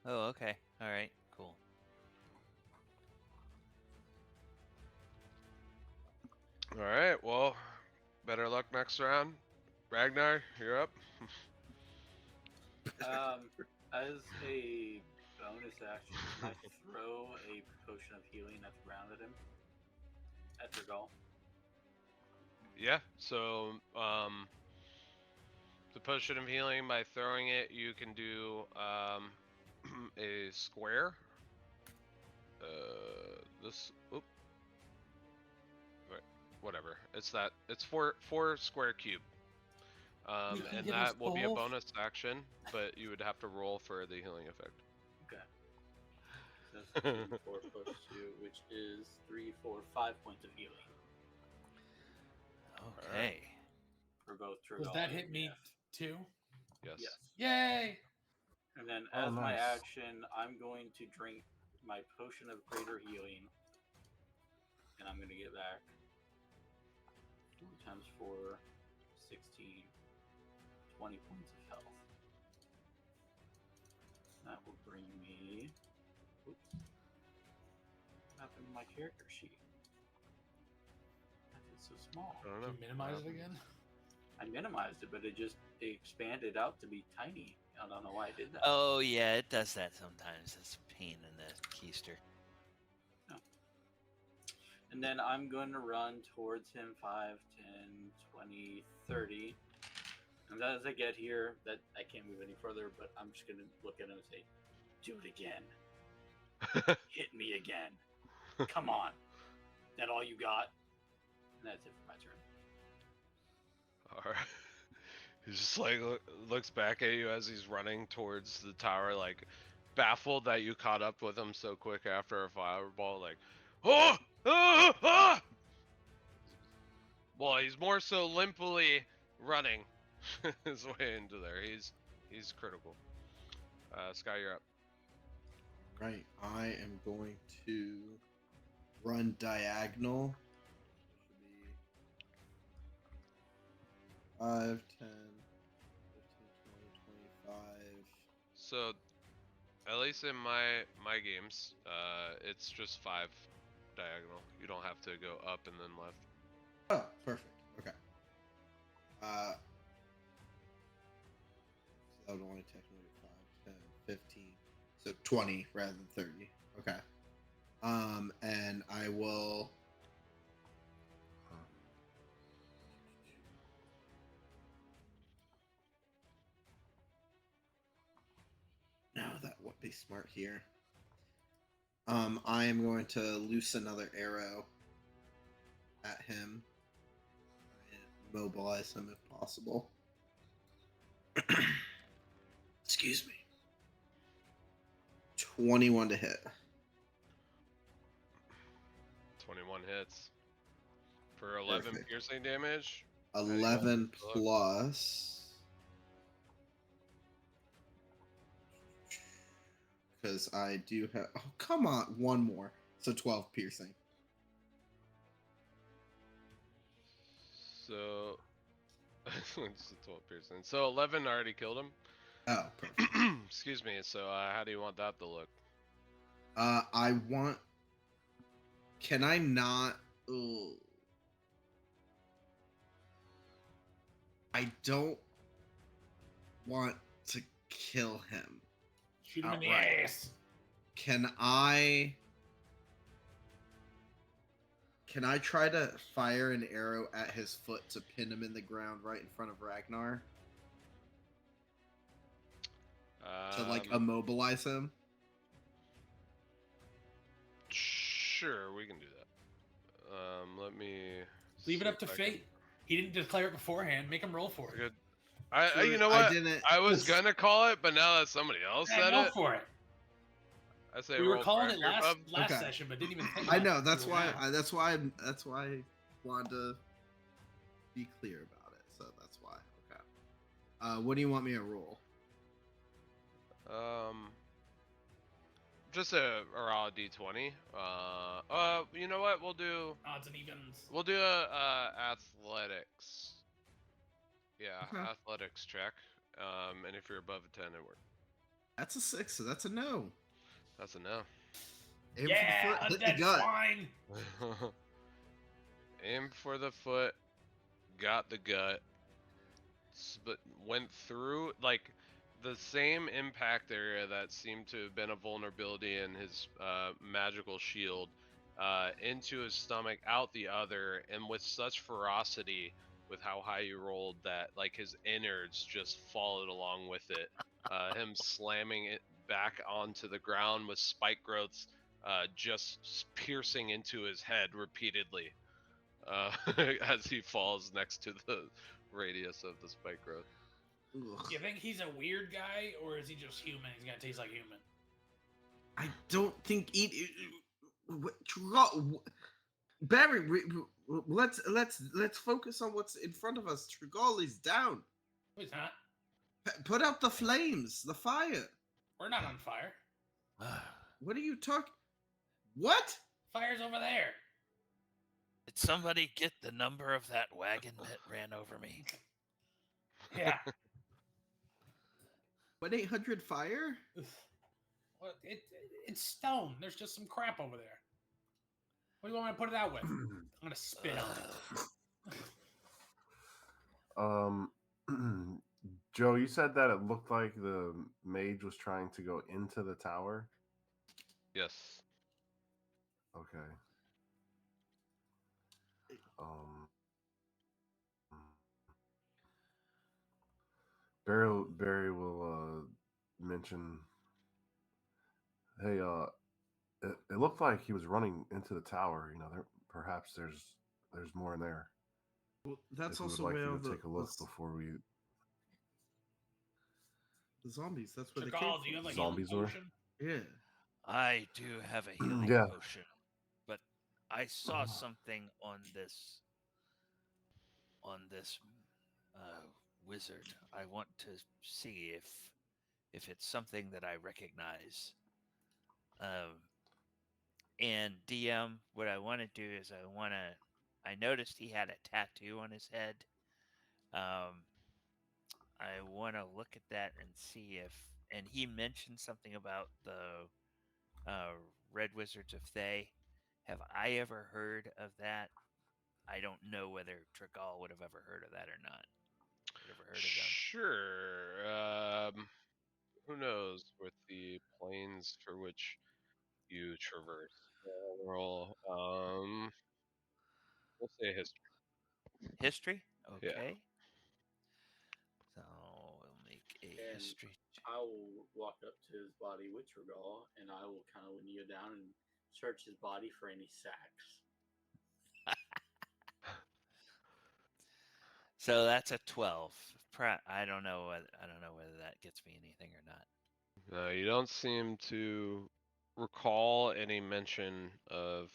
Oh, okay. All right. Cool.
All right. Well, better luck next round. Ragnar, you're up.
As a bonus action, can I throw a potion of healing at the ground at him? At their goal?
Yeah. So, the potion of healing, by throwing it, you can do a square. This. Oop. Right, whatever. It's that. It's four square cube.
You can
And
give us
that will be a
both?
bonus action, but you would have to roll for the healing effect.
Okay. So that's 2, 4 plus 2, which is 3, 4, 5 points of healing
Okay.
for both Trigal
Does that
and
hit me
Niff.
too?
Yes.
Yes.
Yay!
And then
Oh,
as my
nice.
action, I'm going to drink my potion of greater healing. And I'm going to get back 4 times 4, 16, 20 points of health. That will bring me. Oops. What happened to my character sheet? That is so small.
I don't know.
Can you minimize it again?
I minimized it, but it expanded out to be tiny. I don't know why I did that.
Oh yeah, it does that sometimes. It's a pain in the keister.
And then I'm going to run towards him 5, 10, 20, 30. And as I get here, that I can't move any further, but I'm just going to look at him and say, do it again. Hit me again. Come on. That all you got? And that's it for my turn.
All right. He just like looks back at you as he's running towards the tower, like baffled that you caught up with him so quick after a fireball. Like, oh, ah, ah! Well, he's more so limply running his way into there. He's critical. Sky, you're up.
Right. I am going to run diagonal. Should be 5, 10, 15, 20, 25.
So, at least in my games, it's just 5 diagonal. You don't have to go up and then left.
Oh, perfect. Okay. So that would only technically be 5, 10, 15. So 20 rather than 30. Okay. And I will. No, that would be smart here. I am going to loose another arrow at him and mobilize him if possible. Excuse me. 21 to hit.
21 hits for 11
Perfect.
piercing damage.
11 plus. Because I do have. Oh, come on. One more. So 12 piercing.
So, it's a 12 piercing. So 11 already killed him.
Oh, perfect.
Excuse me. So how do you want that to look?
I want. Can I not? Ugh. I don't want to kill him.
Shoot him in the
Outright.
ass.
Can I try to fire an arrow at his foot to pin him in the ground right in front of Ragnar? To like immobilize him?
Sure, we can do that. Let me
Leave it
see
up to
if I
fate. He didn't declare it beforehand. Make him roll for it.
Good. You know
I
what?
didn't.
I was gonna call it, but now that somebody else
Yeah,
said
go
it,
for it.
I say
We were
roll
calling
for
it
here,
last
bub.
Okay.
session, but didn't even think
I
about
know.
it.
That's why.
Yeah.
That's why I wanted to be clear about it. So that's why. Okay. What do you want me to roll?
Just a raw d20. You know what? We'll do
Odds and evens.
a athletics. Yeah,
Okay.
athletics check. And if you're above a 10, it works.
That's a 6, so that's a no.
That's a no.
Aim
Yeah,
for the foot, hit
undead
the gut.
swine.
Aim for the foot, got the gut, but went through like the same impact area that seemed to have been a vulnerability in his magical shield into his stomach, out the other, and with such ferocity with how high you rolled that like his innards just followed along with it. Him slamming it back onto the ground with spike growths just piercing into his head repeatedly as he falls next to the radius of the spike growth.
Ugh.
You think he's a weird guy, or is he just human? He's gonna taste like human.
I don't think Barry, let's focus on what's in front of us. Trigali's down.
No, he's not.
Put out the flames, the fire.
We're not on fire.
What are you talking? What?
Fire's over there.
Did somebody get the number of that wagon that ran over me?
Yeah.
1-800 fire?
Well, it's stone. There's just some crap over there. What do you want me to put it out with? I'm gonna spit on it.
Um, Joe, you said that it looked like the mage was trying to go into the tower.
Yes.
Okay. Um, Barry will mention, hey, it looked like he was running into the tower. Perhaps there's more in there.
Well, that's
If we would
also
like
where
you to take a look before we
the zombies. That's where they came
Chakal, do you
from.
have a
zombies
healing
were.
potion?
Yeah.
I do have a healing
Yeah.
potion, but I saw something on this wizard. I want to see if it's something that I recognize. And DM, what I want to do is I noticed he had a tattoo on his head. I want to look at that and see and he mentioned something about the Red Wizards of Thay. Have I ever heard of that? I don't know whether Trigal would have ever heard of that or not. Would ever heard of them?
Sure. Who knows with the planes for which you traverse? Roll. We'll say history.
History?
Yeah.
Okay. So we'll make a
And
history.
I will walk up to his body with Regal, and I will kind of kneel down and search his body for any sacks.
So that's a 12. I don't know whether that gets me anything or not.
You don't seem to recall any mention of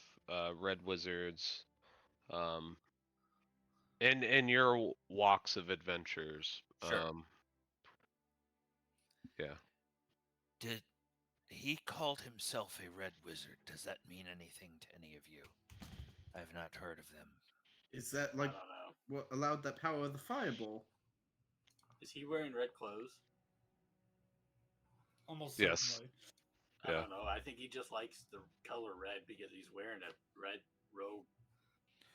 red wizards in your walks of adventures.
Sure.
Yeah.
Did he called himself a red wizard? Does that mean anything to any of you? I've not heard of them.
Is that
I
like
don't know.
what allowed that power of the fireball?
Is he wearing red clothes?
Almost
Yes.
certainly.
I
Yeah.
don't know. I think he just likes the color red because he's wearing a red robe.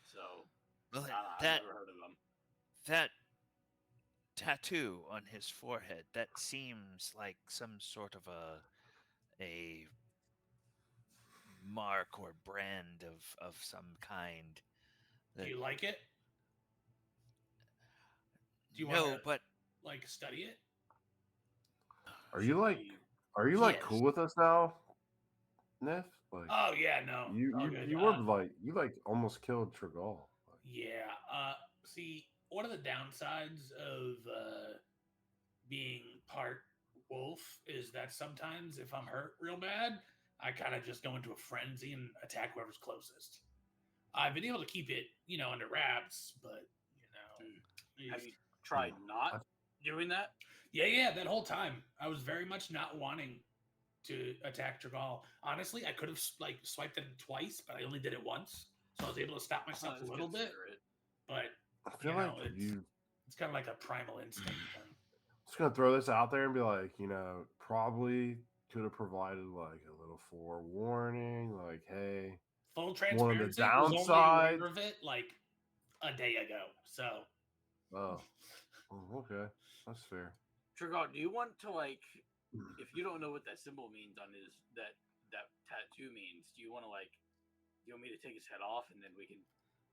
So,
Well,
I've
that
never heard of him.
that tattoo on his forehead, that seems like some sort of a mark or brand of some kind.
Do you like it? Do you
No,
want to
but
like study it?
Are
Should
you like
we?
like
yes.
cool with us now, Niff? Like
Oh yeah, no. All good.
you were like you like almost killed Trigal. Like,
Yeah. See, one of the downsides of being part wolf is that sometimes if I'm hurt real bad, I kind of just go into a frenzy and attack whoever's closest. I've been able to keep it, under wraps, but
Have you tried not doing that?
Yeah, that whole time I was very much not wanting to attack Dragal. Honestly, I could have swiped at him twice, but I only did it once, so I was able to stop myself a
That's
little bit.
considerate.
But
I feel like
it's kind of like a primal instinct thing.
just gonna throw this out there and be like, probably could have provided like a little forewarning, like, hey,
Full
one of the
transparency, was only
downsides.
aware of it like a day ago. So,
Oh, okay, that's fair.
Trigal, do you want to if you don't know what that symbol means on his that tattoo means, do you want me to take his head off and then we can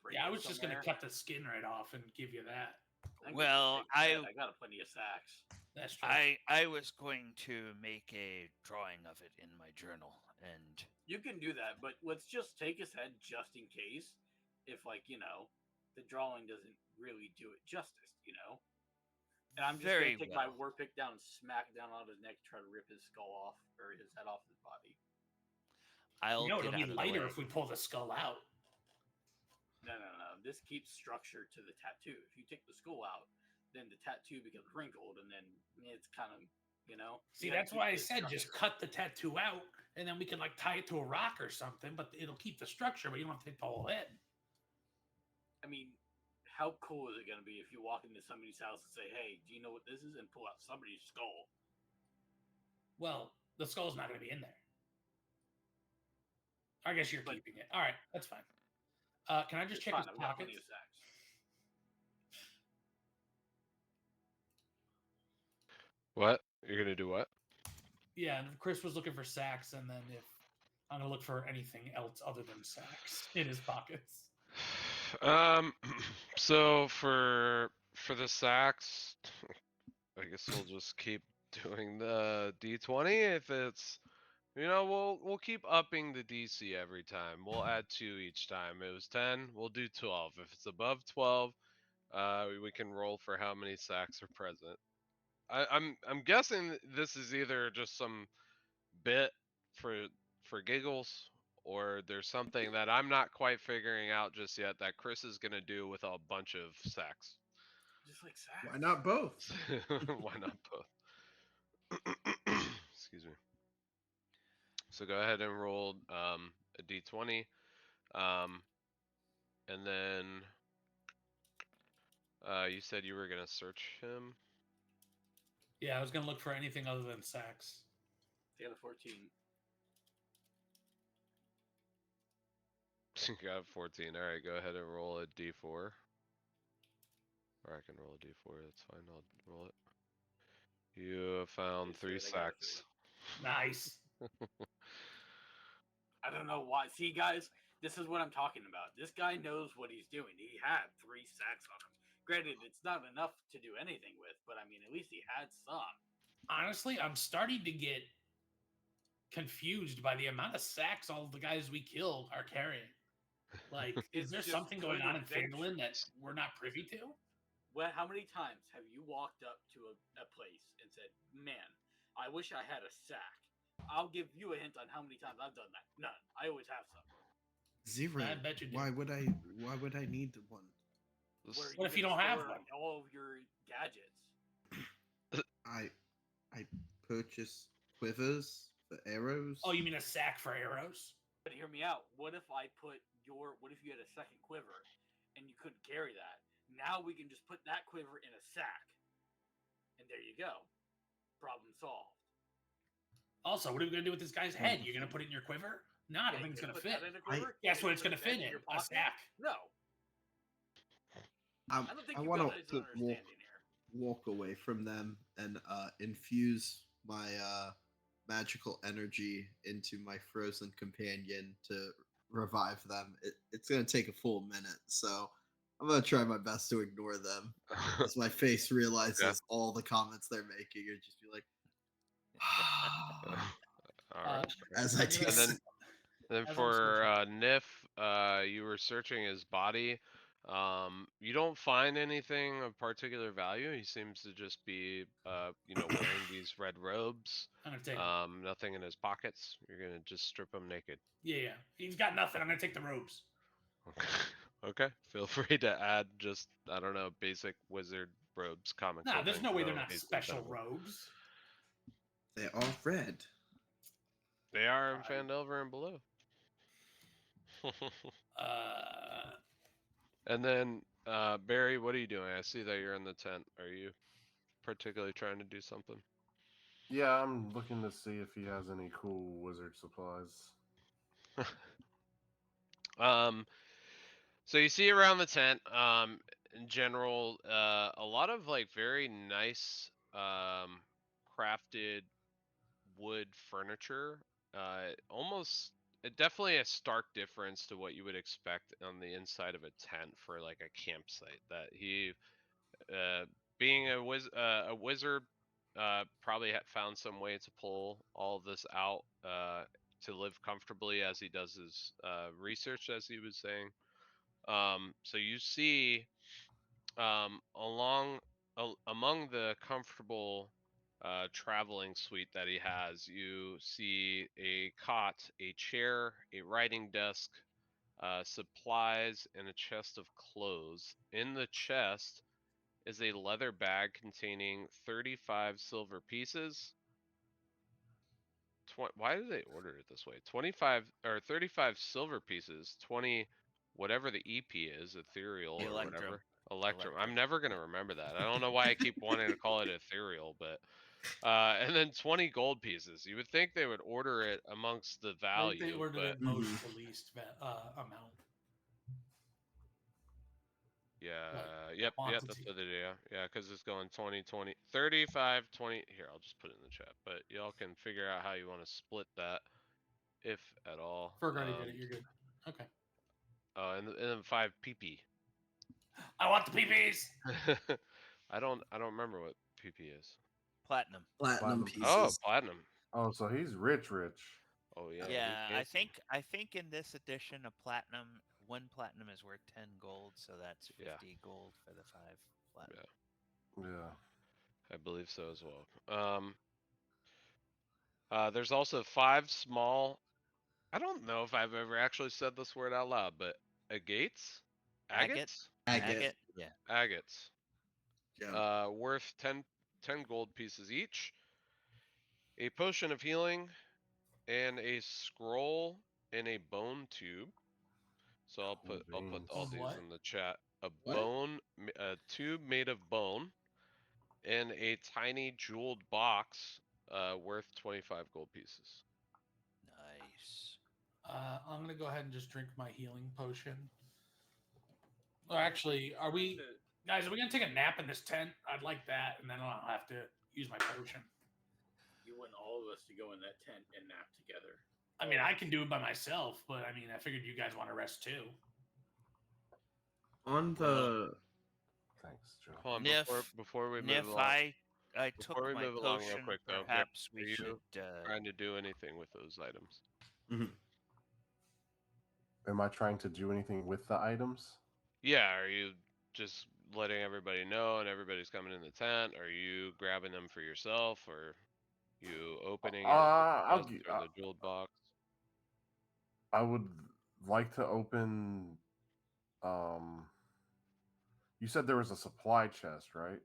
bring
yeah, I
it
was just gonna
somewhere?
cut the skin right off and give you that.
I'm
Well,
gonna take his head. I got plenty of sacks.
That's true.
I was going to make a drawing of it in my journal, and
You can do that, but let's just take his head just in case. If the drawing doesn't really do it justice, And I'm just
very
gonna take my war pick down and smack it down on his neck to try to rip his skull off or his head off his body.
I'll get
it'll
out
be
of the
lighter
way.
if we pull the skull out.
No. This keeps structure to the tattoo. If you take the skull out, then the tattoo becomes wrinkled, and then it's kind of,
See, that's why I said just cut the tattoo out, and then we can tie it to a rock or something. But it'll keep the structure, but you don't have to take the whole head.
I mean, how cool is it going to be if you walk into somebody's house and say, "Hey, do you know what this is?" and pull out somebody's skull?
Well, the skull's not going to be in there. I guess you're keeping it. All right, that's fine. Can I just check his
I've got plenty
pockets?
of sacks.
What? You're gonna do what?
Yeah, and Chris was looking for sacks, and then if I'm gonna look for anything else other than sacks in his pockets.
Um, so for the sacks, I guess we'll just keep doing the D20 if it's. We'll keep upping the DC every time. We'll add 2 each time. It was 10, we'll do 12. If it's above 12, we can roll for how many sacks are present. I'm guessing this is either just some bit for giggles, or there's something that I'm not quite figuring out just yet that Chris is gonna do with a bunch of sacks.
Just like sacks.
Why not both?
Why not both? Excuse me. So go ahead and roll a d20, and then you said you were gonna search him.
Yeah, I was gonna look for anything other than sacks.
They got a 14.
You got a 14. All right, go ahead and roll a d4. Or I can roll a d4. That's fine. I'll roll it. You found
Just
3
do it, I got a
sacks.
Nice.
I don't know why. See, guys, this is what I'm talking about. This guy knows what he's doing. He had 3 sacks on him. Granted, it's not enough to do anything with, but I mean, at least he had some.
Honestly, I'm starting to get confused by the amount of sacks all the guys we killed are carrying. Like, is
It's
there
just
something going
good
on in Phandelin that
adventure.
we're not privy to?
Well, how many times have you walked up to a place and said, "Man, I wish I had a sack"? I'll give you a hint on how many times I've done that. None. I always have some.
0.
I bet you do.
Why would I? Why would I need one?
Where
What if you
can
don't have
store
one?
all of your gadgets.
I purchase quivers for arrows.
Oh, you mean a sack for arrows?
But hear me out. What if what if you had a second quiver and you couldn't carry that? Now we can just put that quiver in a sack. And there you go. Problem solved.
Also, what are we gonna do with this guy's head? You're gonna put it in your quiver? No, I don't think it's gonna
put
fit.
that in a quiver?
Guess
You're
what it's gonna
put that
fit in?
your
A
pocket?
sack.
No.
I
I don't think
I
you
want
guys
to
understanding here.
walk away from them and infuse my magical energy into my frozen companion to revive them. It's going to take a full minute, so I'm going to try my best to ignore them as my face realizes all the comments they're making and just be like,
All right.
as I do.
And then
As I'm
for
searching.
Niff, you were searching his body. You don't find anything of particular value. He seems to just be, wearing these red robes.
I'm gonna take him.
Nothing in his pockets. You're gonna just strip him naked.
Yeah. He's got nothing. I'm gonna take the robes.
Okay. Feel free to add just, I don't know, basic wizard robes, comic
Nah, there's
clothing,
no way they're
so
not
basic
special
benefit.
robes.
They are red.
They are in
I-
Phandelver and Below.
Uh,
And then, Barry, what are you doing? I see that you're in the tent. Are you particularly trying to do something?
Yeah, I'm looking to see if he has any cool wizard supplies.
So you see around the tent, in general, a lot of like very nice, crafted wood furniture. Almost, definitely a stark difference to what you would expect on the inside of a tent for like a campsite. That he, uh, being a wizard, probably found some way to pull all of this out, to live comfortably as he does his research, as he was saying. So you see, among the comfortable traveling suite that he has, you see a cot, a chair, a writing desk, supplies, and a chest of clothes. In the chest is a leather bag containing 35 silver pieces. Why did they order it this way? 25 or 35 silver pieces, 20 whatever the EP is, ethereal or
Electrum.
whatever. Electrum. I'm
Electrum.
never gonna remember that. I don't know why I keep wanting to call it ethereal, but and then 20 gold pieces. You would think they would order it amongst the
I think they
value,
ordered
but
it most to least amount.
Yeah. Yep. That's
quantity.
what it is. Yeah, because it's going 20, 20, 35, 20. Here, I'll just put it in the chat. But y'all can figure out how you want to split that, if at all.
Ferg already did it. You're good. Okay.
And then 5 PP.
I want the PPs.
I don't remember what PP is.
Platinum.
Platinum
Platinum.
pieces.
Oh, platinum.
Oh, so he's rich.
Oh yeah.
Yeah,
he
I
fancy.
think in this edition, one platinum is worth 10 gold, so that's 50 gold for the 5 platinum.
Yeah.
I believe so as well. There's also 5 small. I don't know if I've ever actually said this word out loud, but agates, agates,
Agate.
Yeah.
agates.
Yeah.
Worth 10 gold pieces each. A potion of healing, and a scroll in a bone tube. So I'll put all
Of
these
what?
in the chat.
What?
A tube made of bone, and a tiny jeweled box, worth 25 gold pieces.
Nice.
I'm gonna go ahead and just drink my healing potion. Or actually, are we guys? Are we gonna take a nap in this tent? I'd like that, and then I'll have to use my potion.
You want all of us to go in that tent and nap together.
I mean, I can do it by myself, but I mean, I figured you guys want to rest too.
On the
Thanks, Joe.
Hold on,
Niff,
before we move
Niff,
along.
I
Before
took
we
my
move along real
potion.
quick, though,
Perhaps
are
we
you
should.
trying to do anything with those items?
Am I trying to do anything with the items?
Yeah, are you just letting everybody know and everybody's coming in the tent? Are you grabbing them for yourself, or you opening it
I'll
or the jeweled box?
I would like to open. You said there was a supply chest, right?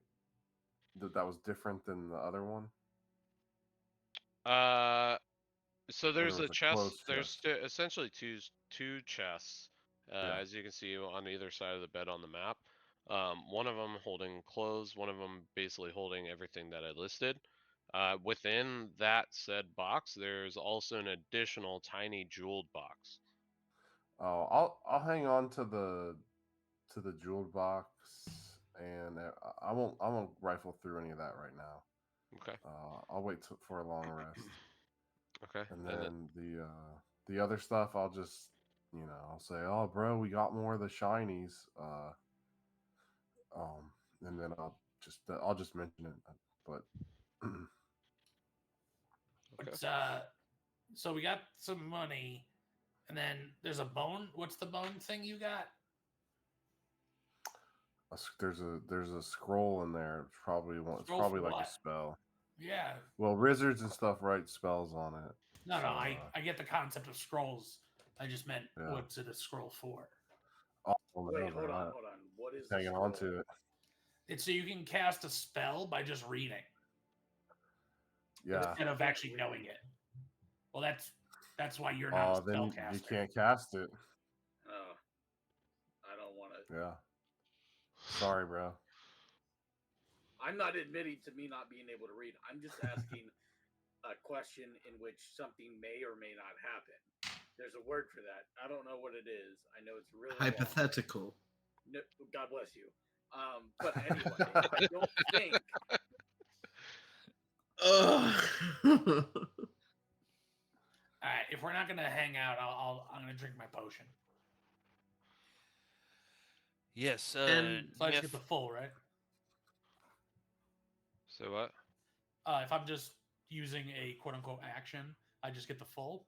That was different than the other one.
So
Or there
there's
was
a
a
chest.
closed
There's
chest.
essentially two chests,
Yeah.
as you can see on either side of the bed on the map. One of them holding clothes, one of them basically holding everything that I listed. Within that said box, there's also an additional tiny jeweled box.
Oh, I'll hang on to the jeweled box, and I won't rifle through any of that right now.
Okay.
I'll wait for a long rest.
Okay.
And then the other stuff, I'll just I'll say, "Oh, bro, we got more of the shinies." And then I'll just mention it. But
okay.
So we got some money, and then there's a bone. What's the bone thing you got?
there's a scroll in there. It's probably
Scroll for
like a
what?
spell.
Yeah.
Well, wizards and stuff write spells on it.
No,
So,
I get the concept of scrolls. I just meant
Yeah.
what's it a scroll for?
Wait, hold on. What is
Hanging on to it.
It's so you can cast a spell by just reading.
Yeah.
Instead of actually knowing it. Well, that's why you're not a
Then
spellcaster.
you can't cast it.
Oh, I don't want to.
Yeah. Sorry, bro.
I'm not admitting to me not being able to read. I'm just asking a question in which something may or may not happen. There's a word for that. I don't know what it is. I know it's really
hypothetical.
No, God bless you. But anyway, I don't think.
All right, if we're not gonna hang out, I'm gonna drink my potion.
Yes.
So I just get
Niff,
the full, right?
So what?
If I'm just using a quote unquote action, I just get the full.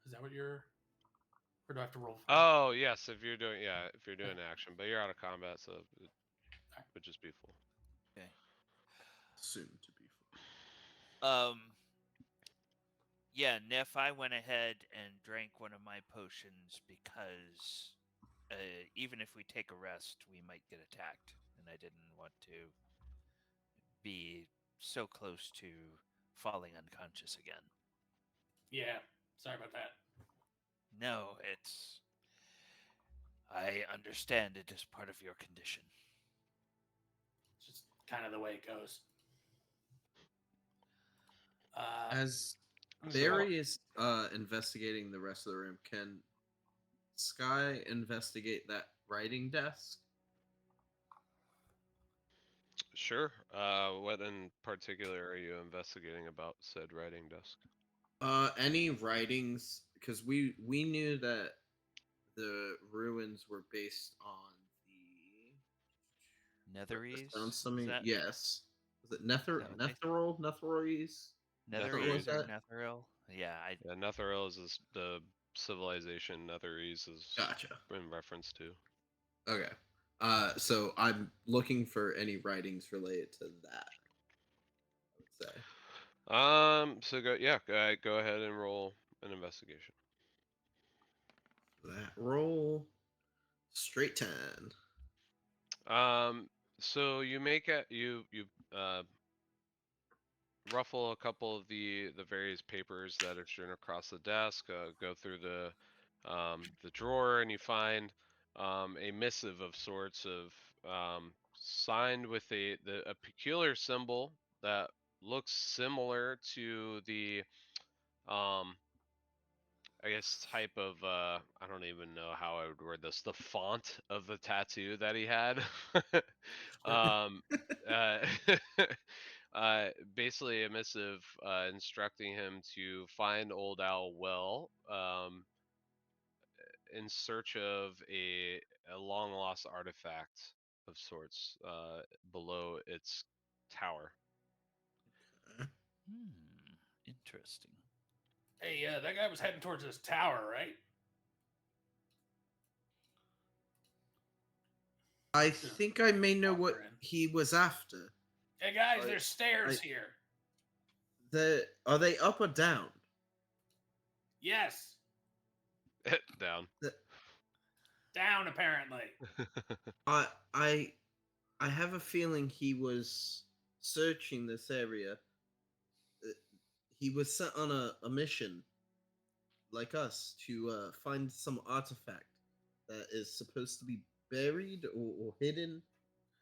Is that what you're? Or do I have to roll for?
Oh yes, if you're doing action, but you're out of combat, so it would just be full.
okay.
Soon to be full.
Yeah, Niff, I went ahead and drank one of my potions because even if we take a rest, we might get attacked, and I didn't want to be so close to falling unconscious again.
Yeah, sorry about that.
No, I understand it is part of your condition.
It's just kind of the way it goes.
As Barry is investigating the rest of the room, can Sky investigate that writing desk?
Sure. What in particular are you investigating about said writing desk?
Any writings? Because we knew that the ruins were based on the sound
Netheries? Is
summing.
that
Yes, was it
is that what they
Netheroes? Something like
Netheries or
Netherese.
that.
Netheril? Yeah, I
Yeah, Netheril is the civilization Netherese is
Gotcha.
in reference to.
Okay. So I'm looking for any writings related to that. I would say
So go ahead and roll an investigation.
that roll straight 10.
So you make it you ruffle a couple of the various papers that are strewn across the desk. Go through the drawer, and you find a missive of sorts of signed with a peculiar symbol that looks similar to the um, I guess type of I don't even know how I would word this. The font of the tattoo that he had. um, uh, basically a missive instructing him to find Old Owl Well in search of a long lost artifact of sorts below its tower.
interesting.
Hey, that guy was heading towards this tower, right?
I
Yeah.
think I may know what
Offer in.
he was after.
Hey guys,
I-
there's stairs
I-
here.
Are they up or down?
Yes,
Down.
The,
down apparently.
I I I have a feeling he was searching this area. Uh, He was sent on a mission like us to find some artifact that is supposed to be buried or hidden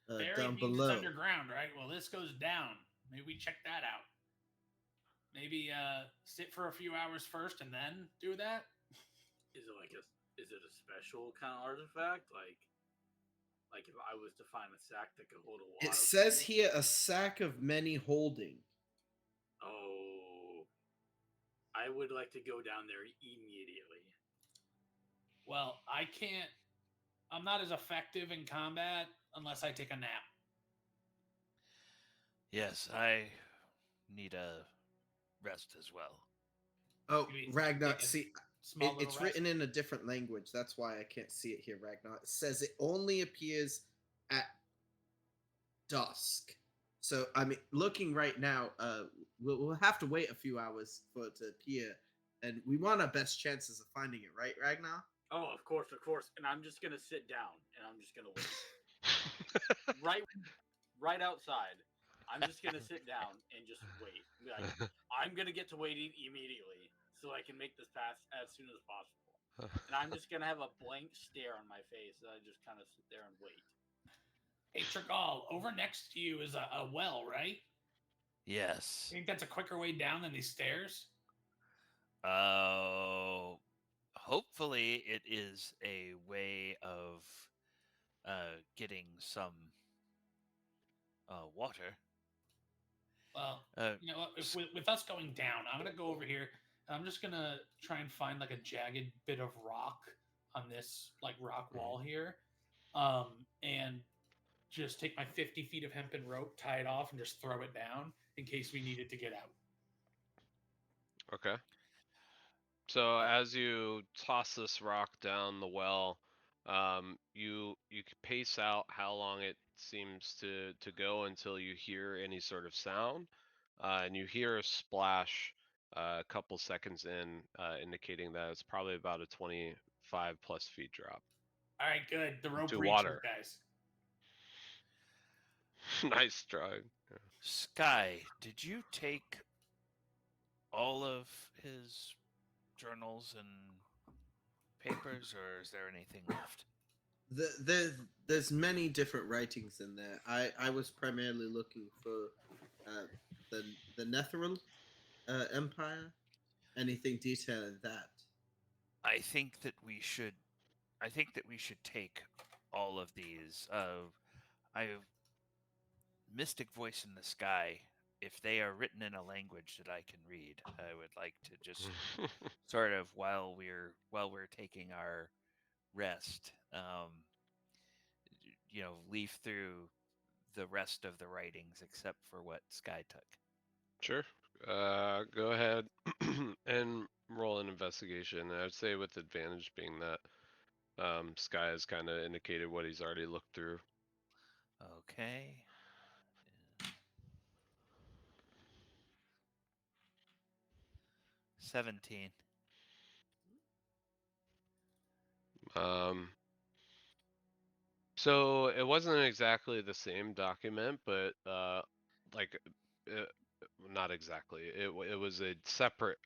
down
Buried means it's
below.
underground, right? Well, this goes down. Maybe we check that out. Maybe sit for a few hours first and then do that.
Is it like a? Is it a special kind of artifact? Like if I was to find a sack that could hold a lot
It
of
says
things?
here a sack of many holding.
Oh, I would like to go down there immediately.
Well, I can't. I'm not as effective in combat unless I take a nap.
Yes, I need a rest as well.
Oh,
Maybe
Ragnar,
take a
see,
small little
it's
rest.
written in a different language. That's why I can't see it here, Ragnar. It says it only appears at dusk. So, I mean, looking right now, we'll have to wait a few hours for it to appear, and we want our best chances of finding it, right, Ragnar?
Oh, of course, of course. And I'm just gonna sit down and I'm just gonna wait. right, right outside. I'm just gonna sit down and just wait. Be like, I'm gonna get to waiting immediately so I can make this pass as soon as possible. And I'm just gonna have a blank stare on my face, and I just kind of sit there and wait.
Hey, Trigal, over next to you is a well, right?
Yes.
You think that's a quicker way down than these stairs?
Oh, hopefully it is a way of getting some water.
Well,
Uh,
you know what? If
s-
with us going down, I'm gonna go over here. And I'm just gonna try and find like a jagged bit of rock on this like rock wall here, and just take my 50 feet of hempen rope, tie it off, and just throw it down in case we needed to get out.
Okay. So as you toss this rock down the well, you can pace out how long it seems to go until you hear any sort of sound, and you hear a splash a couple seconds in, indicating that it's probably about a 25 plus feet drop
All right, good. The rope
to
reaches,
water.
guys.
Nice try.
Sky, did you take all of his journals and papers, or is there anything left?
There's many different writings in there. I was primarily looking for uh, the Netheril Empire. Anything detailing that.
I think that we should. I think that we should take all of these. I Mystic Voice in the Sky, if they are written in a language that I can read, I would like to just sort of while we're taking our rest, leaf through the rest of the writings except for what Sky took.
Sure. Go ahead and roll an investigation. I'd say with advantage being that Sky has kind of indicated what he's already looked through.
Okay. 17.
Um, so it wasn't exactly the same document, but like, uh, not exactly. It was a separate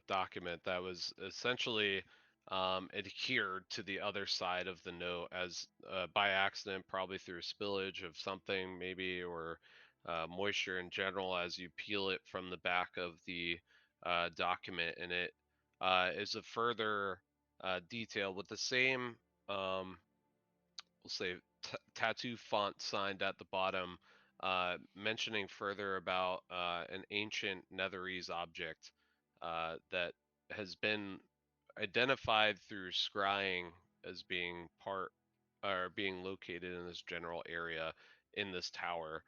document that was essentially adhered to the other side of the note as by accident, probably through spillage of something, maybe, or moisture in general, as you peel it from the back of the document, and it is a further detail with the same. We'll say tattoo font signed at the bottom, mentioning further about an ancient Netherese object that has been identified through scrying as being part or being located in this general area in this tower.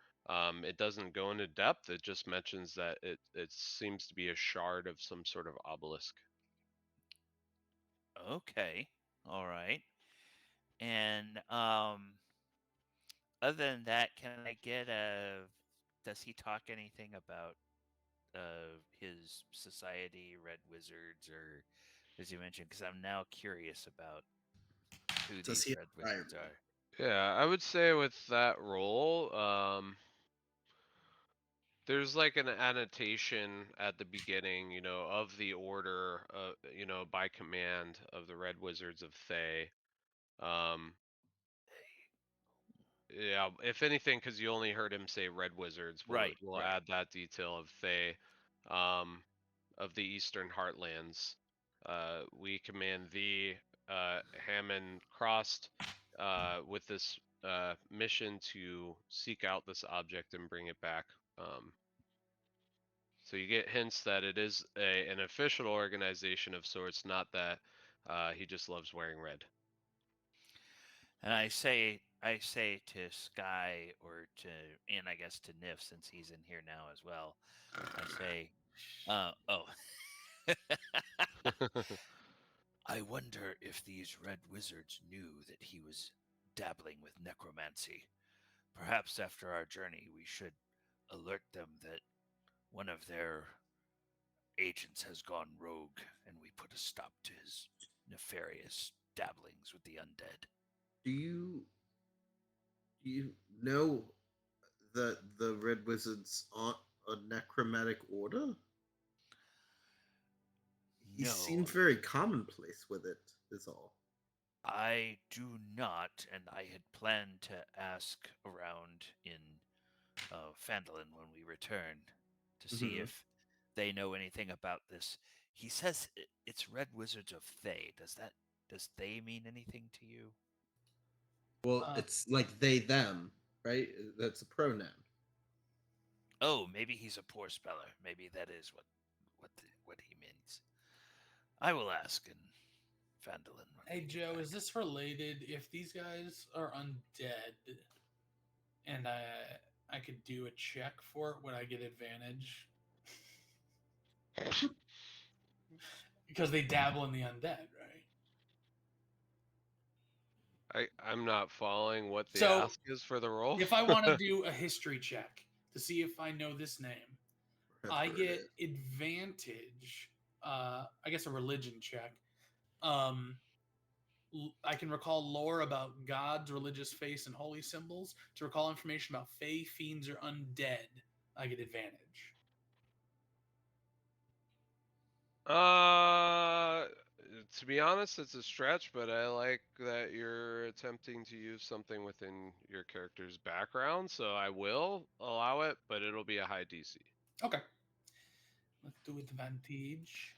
It doesn't go into depth. It just mentions that it seems to be a shard of some sort of obelisk.
Okay. All right. And other than that, can I get a? Does he talk anything about his society, Red Wizards, or as you mentioned? Because I'm now curious about who
Does
these
he have
Red
a diary
Wizards are.
Yeah, I would say with that role, there's like an annotation at the beginning, of the order, by command of the Red Wizards of Thay. Um, yeah, if anything, because you only heard him say Red Wizards, we'll
Right.
we'll
Right.
add that detail of Thay, um, of the Eastern Heartlands. We command thee, Hammond Crossed, with this mission to seek out this object and bring it back. So you get hints that it is an official organization of sorts, not that he just loves wearing red.
And I say to Sky or to, and I guess to Niff since he's in here now as well. I say, oh, I wonder if these Red Wizards knew that he was dabbling with necromancy. Perhaps after our journey, we should alert them that one of their agents has gone rogue and we put a stop to his nefarious dabblings with the undead.
Do you know that the Red Wizards aren't a necromantic order? He
No,
seemed very commonplace with it, is all.
I do not, and I had planned to ask around in Phandelin when we return to see
Hmm.
if they know anything about this. He says it's Red Wizards of Thay. Does they mean anything to you?
Well,
Uh,
it's like they, them, right? That's a pronoun.
Oh, maybe he's a poor speller. Maybe that is what he means. I will ask in Phandelin when
hey
we get
Joe,
back.
is this related? If these guys are undead, and I could do a check for it, would I get advantage? Because they dabble in the undead, right?
I'm not following what the
So
ask is for the role.
if I want to do a history check to see if I know this name,
Have
I
heard
get
it.
advantage. I guess a religion check. Um, I can recall lore about gods, religious faiths, and holy symbols. To recall information about fae, fiends, or undead, I get advantage.
uh, to be honest, it's a stretch, but I like that you're attempting to use something within your character's background, so I will allow it, but it'll be a high DC.
Okay, let's do advantage.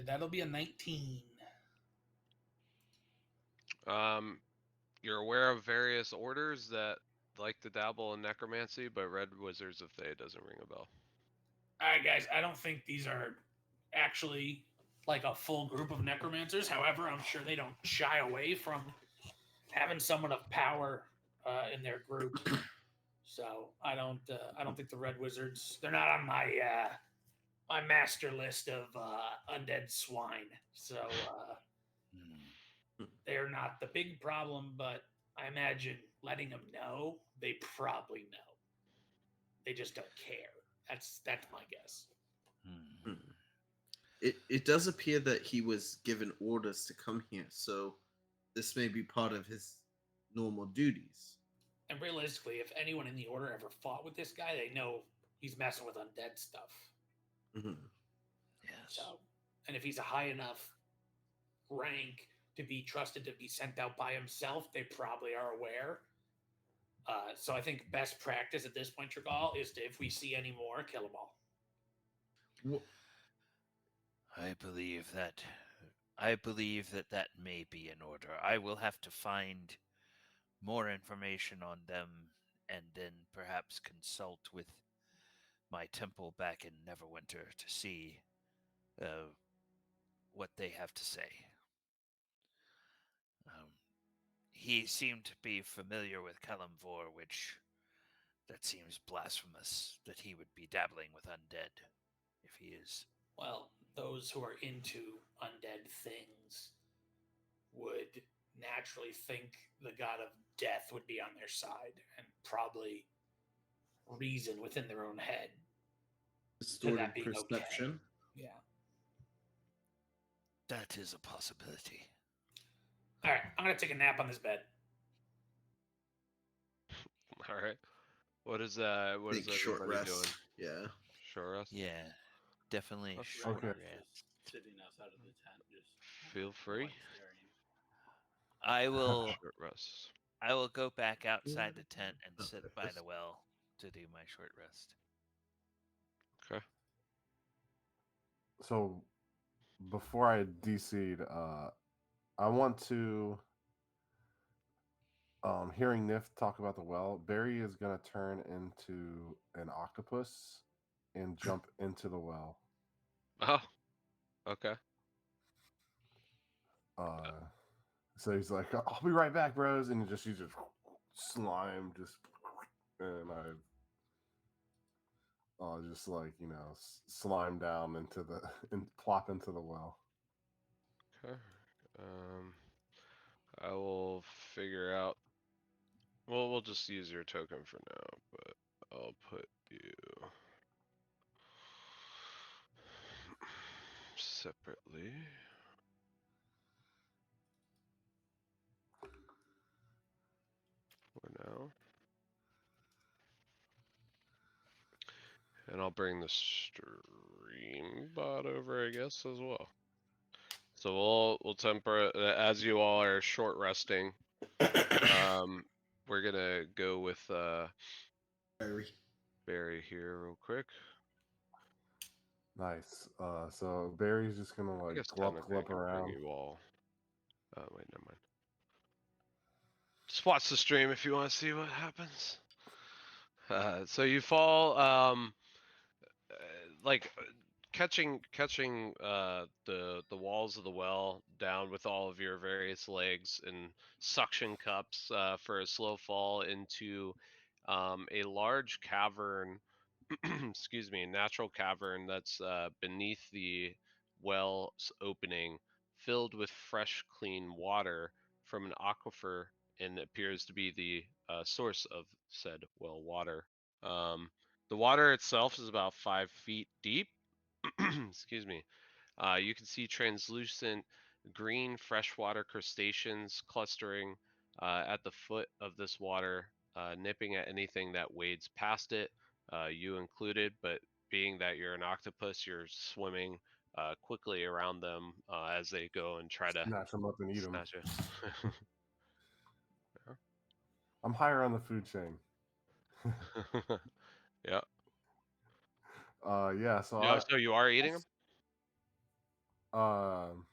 That'll be a 19.
Um, You're aware of various orders that like to dabble in necromancy, but Red Wizards of Thay doesn't ring a bell.
All right, guys. I don't think these are actually like a full group of necromancers. However, I'm sure they don't shy away from having someone of power in their group. So I don't think the Red Wizards. They're not on my master list of undead swine. So
Hmm.
they're not the big problem, but I imagine letting them know they probably know. They just don't care. That's my guess.
Hmm.
It does appear that he was given orders to come here, so this may be part of his normal duties.
And realistically, if anyone in the order ever fought with this guy, they know he's messing with undead stuff.
Mhm.
Yes.
So, and if he's a high enough rank to be trusted to be sent out by himself, they probably are aware. So I think best practice at this point, Trigal, is to if we see any more, kill them all.
Wh-
I believe that. I believe that that may be in order. I will have to find more information on them and then perhaps consult with my temple back in Neverwinter to see uh, what they have to say. Um, he seemed to be familiar with Kalimvor, which that seems blasphemous that he would be dabbling with undead if he is.
Well, those who are into undead things would naturally think the god of death would be on their side and probably reason within their own head to that
Distorted
being okay.
perception.
Yeah.
That is a possibility.
All right, I'm gonna take a nap on this bed.
All right. What is
Think short
everybody
rest.
doing?
Yeah.
Short rest?
Yeah, definitely
Okay.
short
Okay.
rest.
Just sitting outside of the tent, just
Feel free.
staring.
I will.
Short rest.
I will go back outside the tent and
Oh,
sit
there
by
it
the
is.
well to do my short rest.
Okay.
So before I DC'd, I want to hearing Niff talk about the well, Barry is gonna turn into an octopus and jump into the well.
Oh. Okay.
So he's like, "I'll be right back, bros," and he just slime, and I just like slime down into the and plop into the well.
Okay. I will figure out. Well, we'll just use your token for now, but I'll put you separately. For now. And I'll bring the stream bot over, I guess, as well. So we'll temper as you all are short resting. We're gonna go with
Barry.
Barry here real quick.
Nice. So Barry's just gonna
I
like
guess
glop
technically I
glop
can bring
around.
you all. Oh wait, never mind. Just watch the stream if you want to see what happens. So you fall, like catching the walls of the well down with all of your various legs and suction cups for a slow fall into a large cavern. Excuse me, a natural cavern that's beneath the well's opening, filled with fresh, clean water from an aquifer, and appears to be the source of said well water. Um, the water itself is about 5 feet deep. Excuse me. You can see translucent green freshwater crustaceans clustering at the foot of this water, nipping at anything that wades past it, you included. But being that you're an octopus, you're swimming quickly around them as they go and try to
Snatch them up and eat them.
snatch it.
I'm higher on the food chain.
Yeah.
Yeah. So
Yeah. So you are eating them?
Um,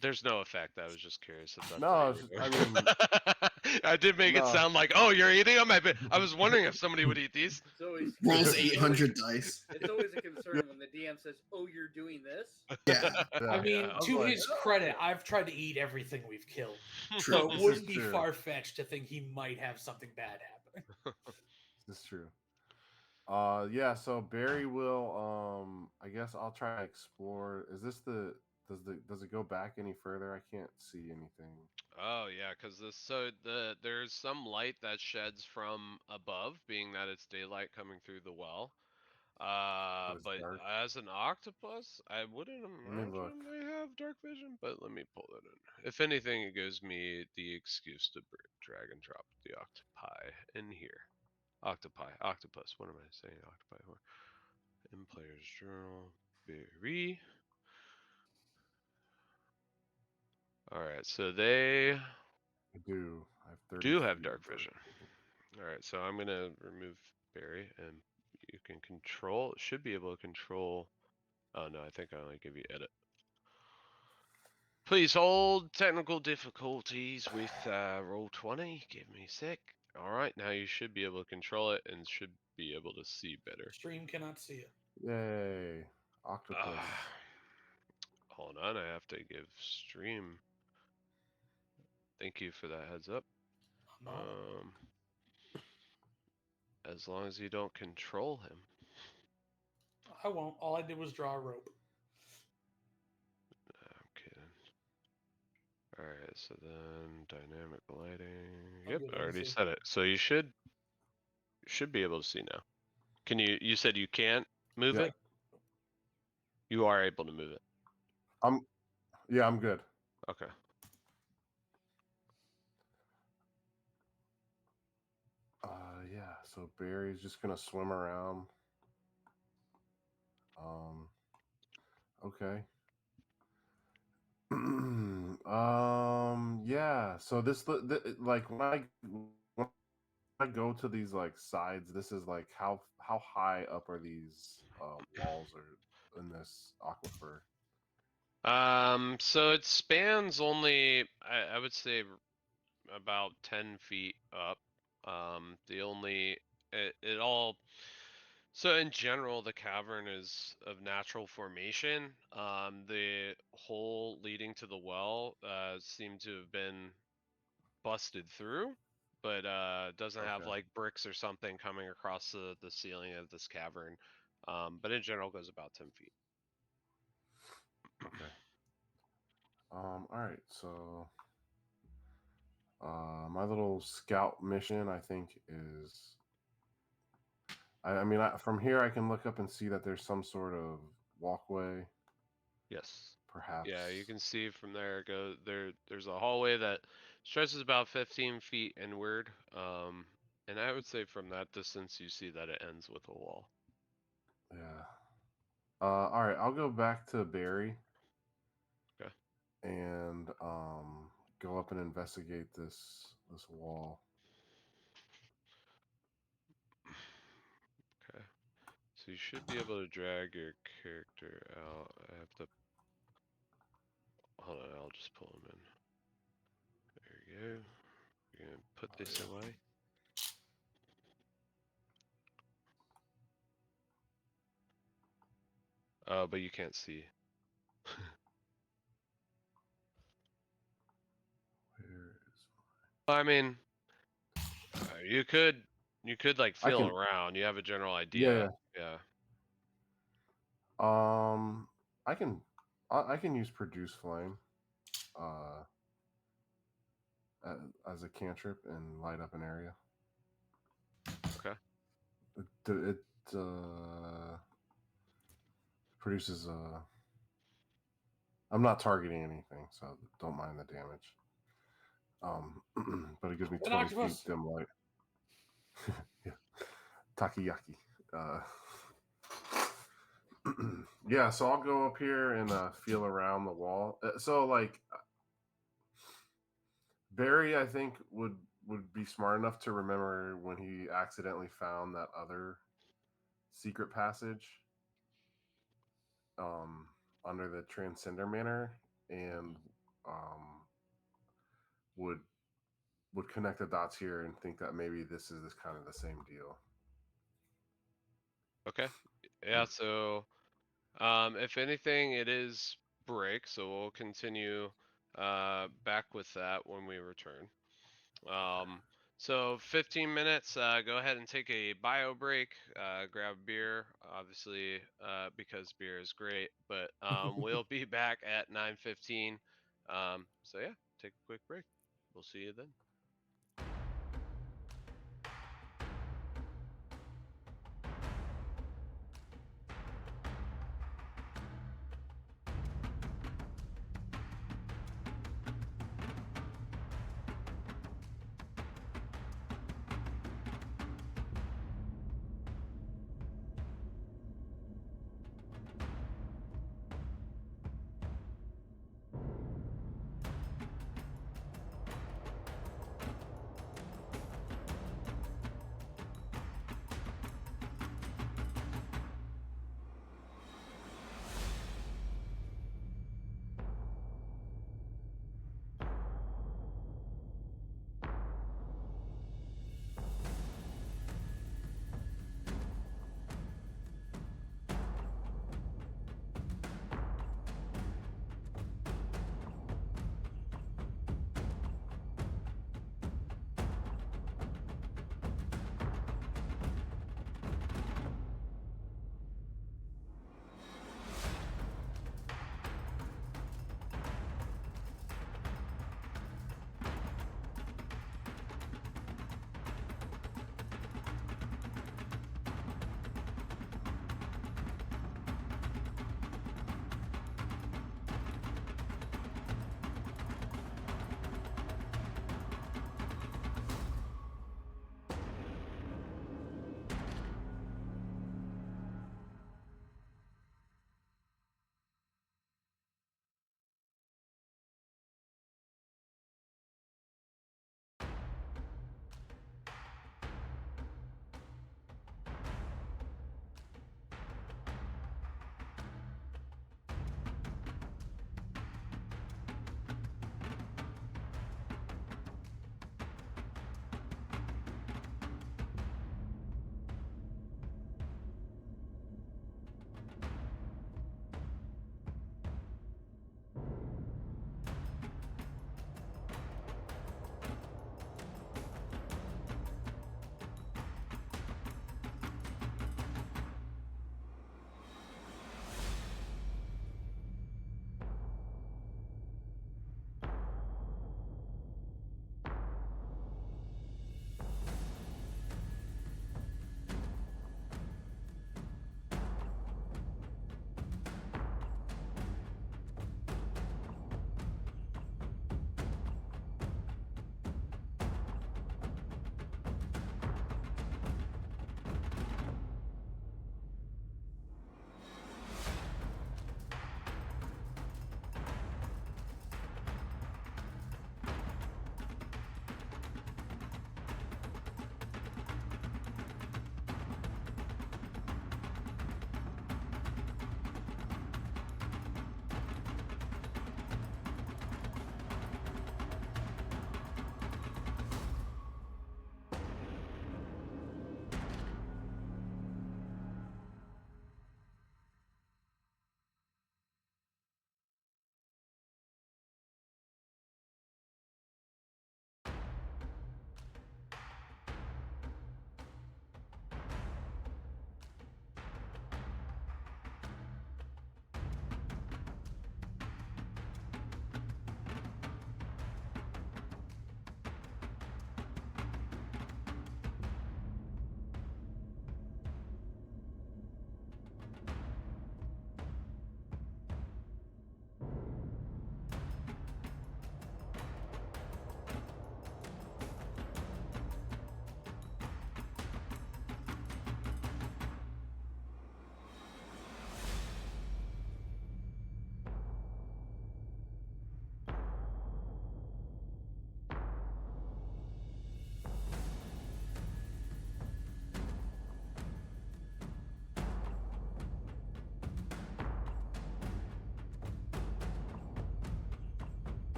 There's no effect. I was just curious if that's what
No,
you
it's
were
just,
doing.
I mean,
I did make it
no.
sound like, oh, you're eating them. I was wondering if somebody would eat these.
It's always
Rolls
it's
800
always,
dice.
it's always a concern when the DM says, "Oh, you're doing this."
Yeah,
Yeah.
I mean,
Yeah.
was
to
like,
his credit, I've tried to eat everything we've killed,
true.
so it
This
wouldn't
is
be
true.
far fetched to think he might have something bad happening.
This is true. Yeah. So Barry will. I guess I'll try to explore. Is this the? Does it go back any further? I can't see anything.
Oh yeah, because there's some light that sheds from above, being that it's daylight coming through the well.
But it's
But
dark.
as an octopus, I wouldn't
Let me look.
imagine they have dark vision. But let me pull it in. If anything, it gives me the excuse to drag and drop the octopi in here. Octopi, octopus. What am I saying? Octopi. In player's journal. Berry. All right, so they
I do. I have 30
do have
feet
dark
of
vision. All right, so I'm gonna remove Barry, and you can control. Should be able to control. Oh no, I think I only give you edit. Please hold technical difficulties with roll 20. Give me a sec. All right, now you should be able to control it and should be able to see better.
Stream cannot see it.
Yay! Octopus.
Hold on, I have to give stream. Thank you for that heads up.
I'm on it.
As long as you don't control him.
I won't. All I did was draw a rope.
I'm kidding. Alright, so then dynamic lighting.
I'll
Yep,
get
I already
easy.
said it. So you should be able to see now. Can you said you can't move
Yeah.
it? You are able to move it.
Yeah, I'm good.
Okay.
Yeah. So Barry's just gonna swim around. Okay. Yeah. So like when I go to these like sides, this is like how high up are these walls or in this aquifer?
So it spans only I would say about 10 feet up. The only it all So in general, the cavern is of natural formation. The hole leading to the well seemed to have been busted through, but doesn't have
Okay.
like bricks or something coming across the ceiling of this cavern. But in general, goes about 10 feet.
Okay. All right. So my little scout mission, I think, is I mean, from here I can look up and see that there's some sort of walkway,
Yes.
perhaps.
Yeah, you can see from there there's a hallway that stretches about 15 feet inward. And I would say from that distance you see that it ends with a wall.
Yeah. All right, I'll go back to Barry.
Okay.
And go up and investigate this wall.
Okay. So you should be able to drag your character out. I have to hold on, I'll just pull him in. There you go. You're gonna put this away. Oh, but you can't see.
Where is
I mean, you could like
I
feel
can
around. You have a general
yeah,
idea. Yeah.
yeah. I can I can use produce flame uh as a cantrip and light up an area.
Okay.
It produces I'm not targeting anything, so don't mind the damage. But it gives me
An
20 feet
octopus.
dim light. Yeah. Takiyaki. Yeah, so I'll go up here and feel around the wall. So like Barry, I think would be smart enough to remember when he accidentally found that other secret passage under the Transcender Manor, and
um, would connect the dots here and think that maybe this is kind of the same deal.
Okay. Yeah. So, if anything, it is break. So we'll continue back with that when we return. So 15 minutes. Go ahead and take a bio break. Grab a beer, obviously, because beer is great. But we'll be back at 9:15. So yeah, take a quick break. We'll see you then.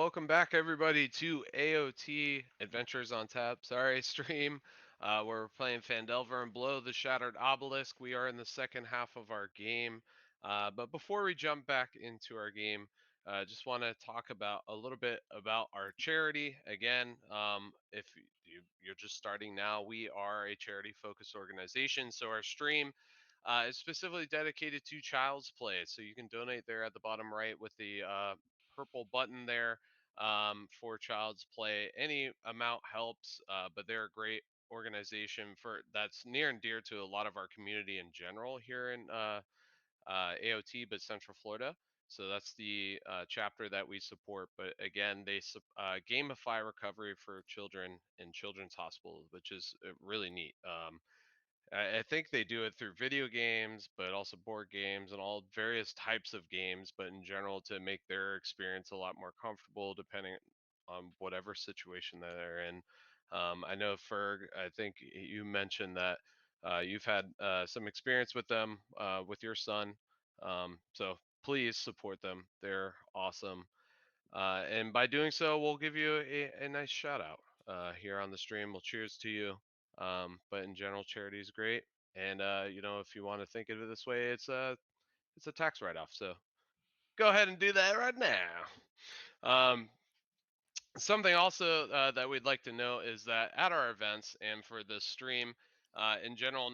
welcome back everybody to AOT Adventures on Tap. Sorry, stream. We're playing Phandelver and Below the Shattered Obelisk. We are in the second half of our game. But before we jump back into our game, just want to talk about a little bit about our charity. Again, if you're just starting now, we are a charity-focused organization. So our stream is specifically dedicated to Child's Play. So you can donate there at the bottom right with the purple button there for Child's Play. Any amount helps, but they're a great organization for that's near and dear to a lot of our community in general here in AOT, but Central Florida. So that's the chapter that we support. But again, they gamify recovery for children in children's hospitals, which is really neat. I think they do it through video games, but also board games and all various types of games, but in general to make their experience a lot more comfortable depending on whatever situation that they're in. I know Ferg, I think you mentioned that you've had some experience with them with your son. So please support them. They're awesome. And by doing so, we'll give you a nice shout out here on the stream. We'll cheers to you. But in general, charity is great. And if you want to think of it this way, it's a tax write-off. So go ahead and do that right now. Um, Something also that we'd like to know is that at our events and for the stream, in general,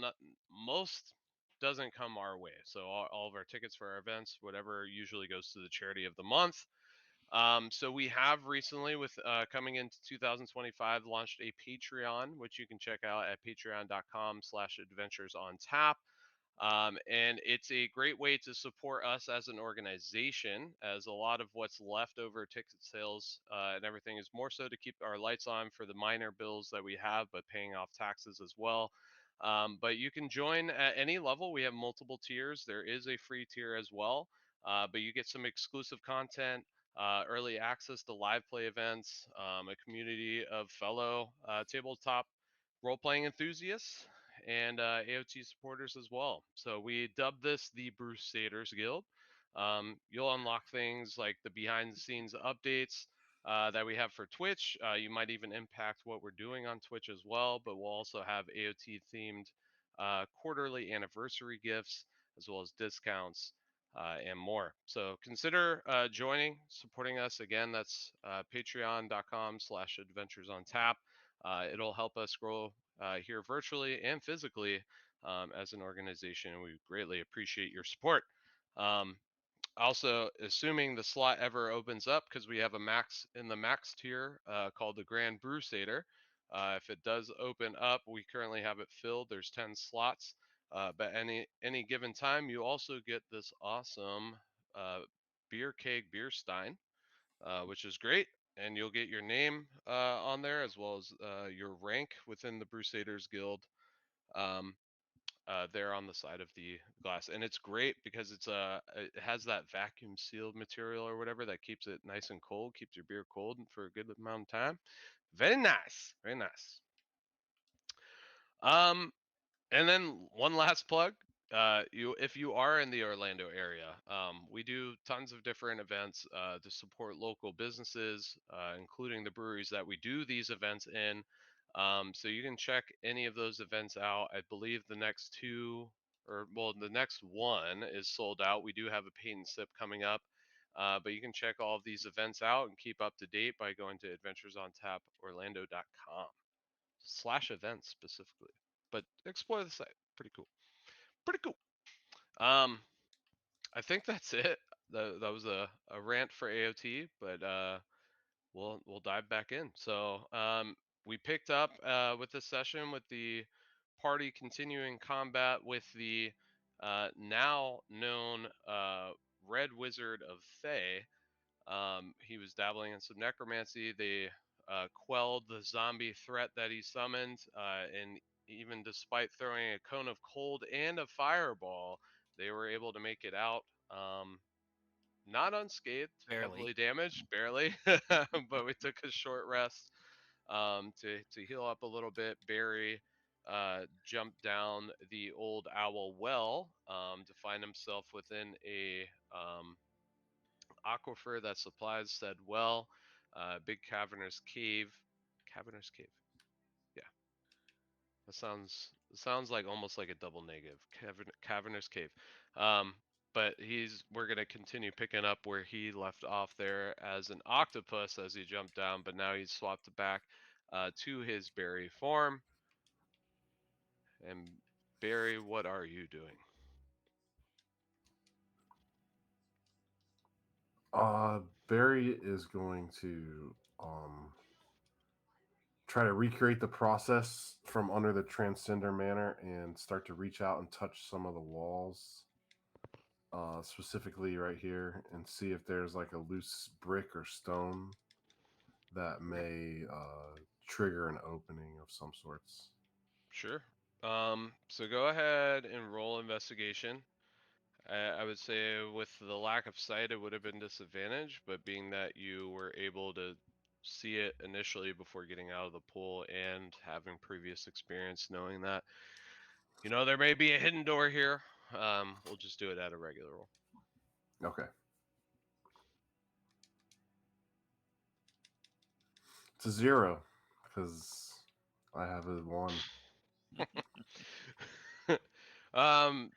most doesn't come our way. So all of our tickets for our events, whatever, usually goes to the charity of the month. So we have recently, with coming into 2025, launched a Patreon, which you can check out at patreon.com/adventures on tap. And it's a great way to support us as an organization, as a lot of what's left over ticket sales and everything is more so to keep our lights on for the minor bills that we have, but paying off taxes as well. But you can join at any level. We have multiple tiers. There is a free tier as well, but you get some exclusive content, early access to live play events, a community of fellow tabletop role playing enthusiasts, and AOT supporters as well. So we dubbed this the Brusaders Guild. You'll unlock things like the behind the scenes updates that we have for Twitch. You might even impact what we're doing on Twitch as well, but we'll also have AOT themed quarterly anniversary gifts as well as discounts and more. So consider joining, supporting us. Again, that's patreon.com/adventures on tap. It'll help us grow here virtually and physically as an organization, and we greatly appreciate your support. Um, Also, assuming the slot ever opens up, because we have a max in the max tier called the Grand Brusader. If it does open up, we currently have it filled. There's 10 slots, but any given time, you also get this awesome uh, beer keg beer stein, which is great. And you'll get your name on there as well as your rank within the Brusaders Guild. Um, there on the side of the glass, and it's great because it has that vacuum sealed material or whatever that keeps it nice and cold, keeps your beer cold for a good amount of time. Very nice, very nice. Um, and then one last plug. If you are in the Orlando area, we do tons of different events to support local businesses, including the breweries that we do these events in. So you can check any of those events out. I believe the next two, or well, the next one is sold out. We do have a paint and sip coming up, but you can check all of these events out and keep up to date by going to adventuresontap.orlando.com/events specifically. But explore the site. Pretty cool. Pretty cool. Um, I think that's it. That was a rant for AOT, but we'll dive back in. So we picked up with this session with the party continuing combat with the now known Red Wizard of Thay. He was dabbling in some necromancy. They quelled the zombie threat that he summoned, and even despite throwing a cone of cold and a fireball, they were able to make it out. Not unscathed,
Barely.
heavily damaged, barely, but we took a short rest to heal up a little bit. Barry jumped down the old owl well to find himself within a aquifer that supplies said well. big cavernous cave. Cavernous cave. Yeah, that sounds like almost like a double negative. Cavernous cave. Um, but we're gonna continue picking up where he left off there as an octopus as he jumped down, but now he's swapped back to his berry form. And Barry, what are you doing?
Barry is going to try to recreate the process from under the Transcender Manor and start to reach out and touch some of the walls, specifically right here, and see if there's like a loose brick or stone that may trigger an opening of some sorts.
Sure. So go ahead and roll investigation. I would say with the lack of sight, it would have been disadvantage, but being that you were able to see it initially before getting out of the pool and having previous experience knowing that, there may be a hidden door here, we'll just do it at a regular roll.
Okay. It's a 0 because I have a 1.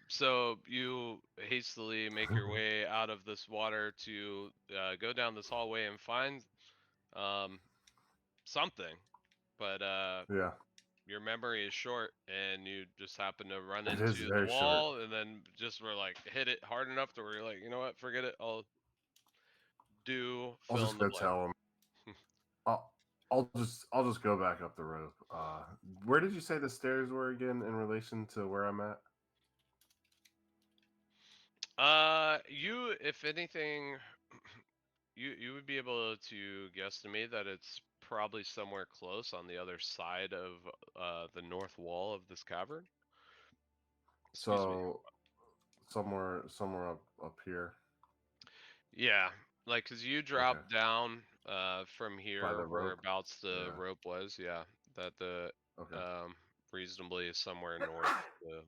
So you hastily make your way out of this water to go down this hallway and find something, but
Yeah,
your memory is short and you just happen to run
it is
into the
very short.
wall and then just were like hit it hard enough to where you're like, you know what, forget it, I'll do
I'll
fill
just
in the
go
blank.
tell him. I'll, I'll just go back up the rope. Where did you say the stairs were again in relation to where I'm at?
You, if anything, you would be able to guesstimate that it's probably somewhere close on the other side of the north wall of this cavern. Excuse me.
So somewhere up here
Yeah, like cause you
Okay.
dropped down from
By
here
the rope.
whereabouts the
Yeah.
rope was. Yeah, that the
Okay.
reasonably somewhere north the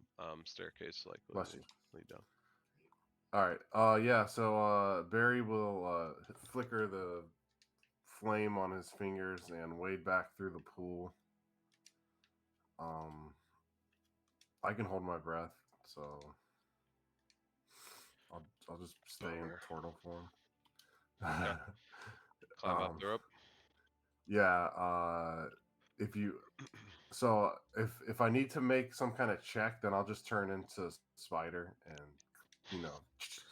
staircase likely
Bless you.
lead down.
All right. Yeah. So Barry will flicker the flame on his fingers and wade back through the pool. I can hold my breath, so I'll just stay in
Bummer.
turtle form.
Okay. Climb up the rope.
Yeah. If you so if I need to make some kind of check, then I'll just turn into spider and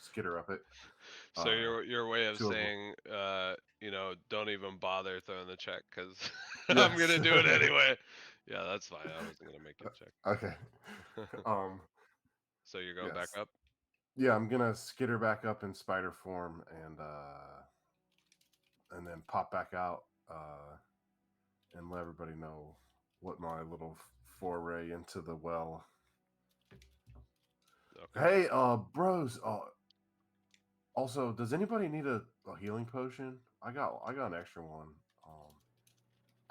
skitter up it.
So your way of
Two of them.
saying don't even bother throwing the check because I'm
Yes.
gonna do it anyway. Yeah, that's fine. I wasn't gonna make you check.
Okay.
So you're going back
Yes.
up?
Yeah, I'm gonna skitter back up in spider form and then pop back out and let everybody know what my little foray into the well.
Okay.
Hey, bros. Also, does anybody need a healing potion? I got an extra one.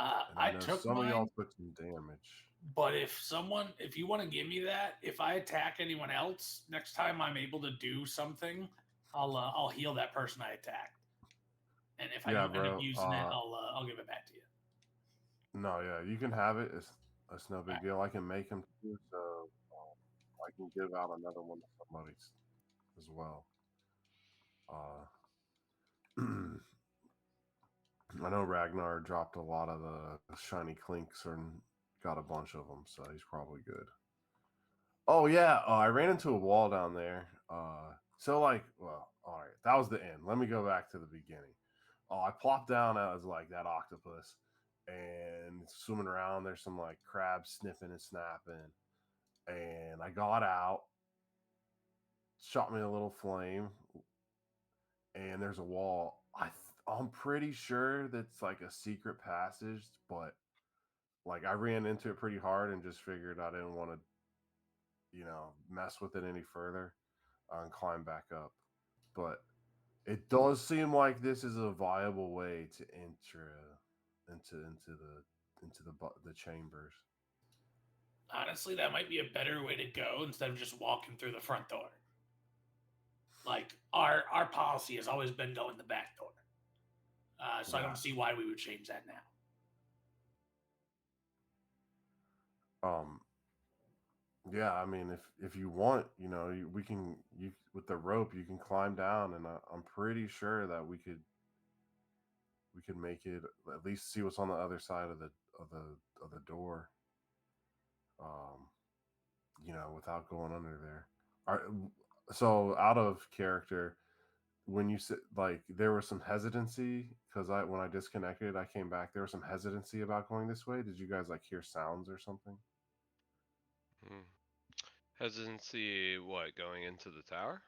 And I
I
know
took
some of y'all
mine,
took some damage.
but if you want to give me that, if I attack anyone else, next time I'm able to do something, I'll heal that person I attacked. And if I
Yeah,
don't end up
bro.
using it, I'll give it back to you.
No, yeah, you can have it. It's no big
Right.
deal. I can make them too, so I can give out another one to somebody as well. I know Ragnar dropped a lot of the shiny clinks and got a bunch of them, so he's probably good. Oh yeah, I ran into a wall down there. So well, all right, that was the end. Let me go back to the beginning. I plopped down as like that octopus and swimming around. There's some like crabs sniffing and snapping, and I got out, shot me a little flame, and there's a wall. I'm pretty sure that's like a secret passage, but like I ran into it pretty hard and just figured I didn't want to, mess with it any further and climb back up. But it does seem like this is a viable way to enter into the chambers.
Honestly, that might be a better way to go instead of just walking through the front door. Like our policy has always been going the back door. So I
Yeah.
don't see why we would change that now.
Yeah, I mean, if you want, we can with the rope you can climb down, and I'm pretty sure that we could make it at least see what's on the other side of the door. Um, without going under there. So out of character, when you said like there was some hesitancy because when I disconnected, I came back. There was some hesitancy about going this way. Did you guys like hear sounds or something?
Hmm. Hesitancy, what, going into the tower?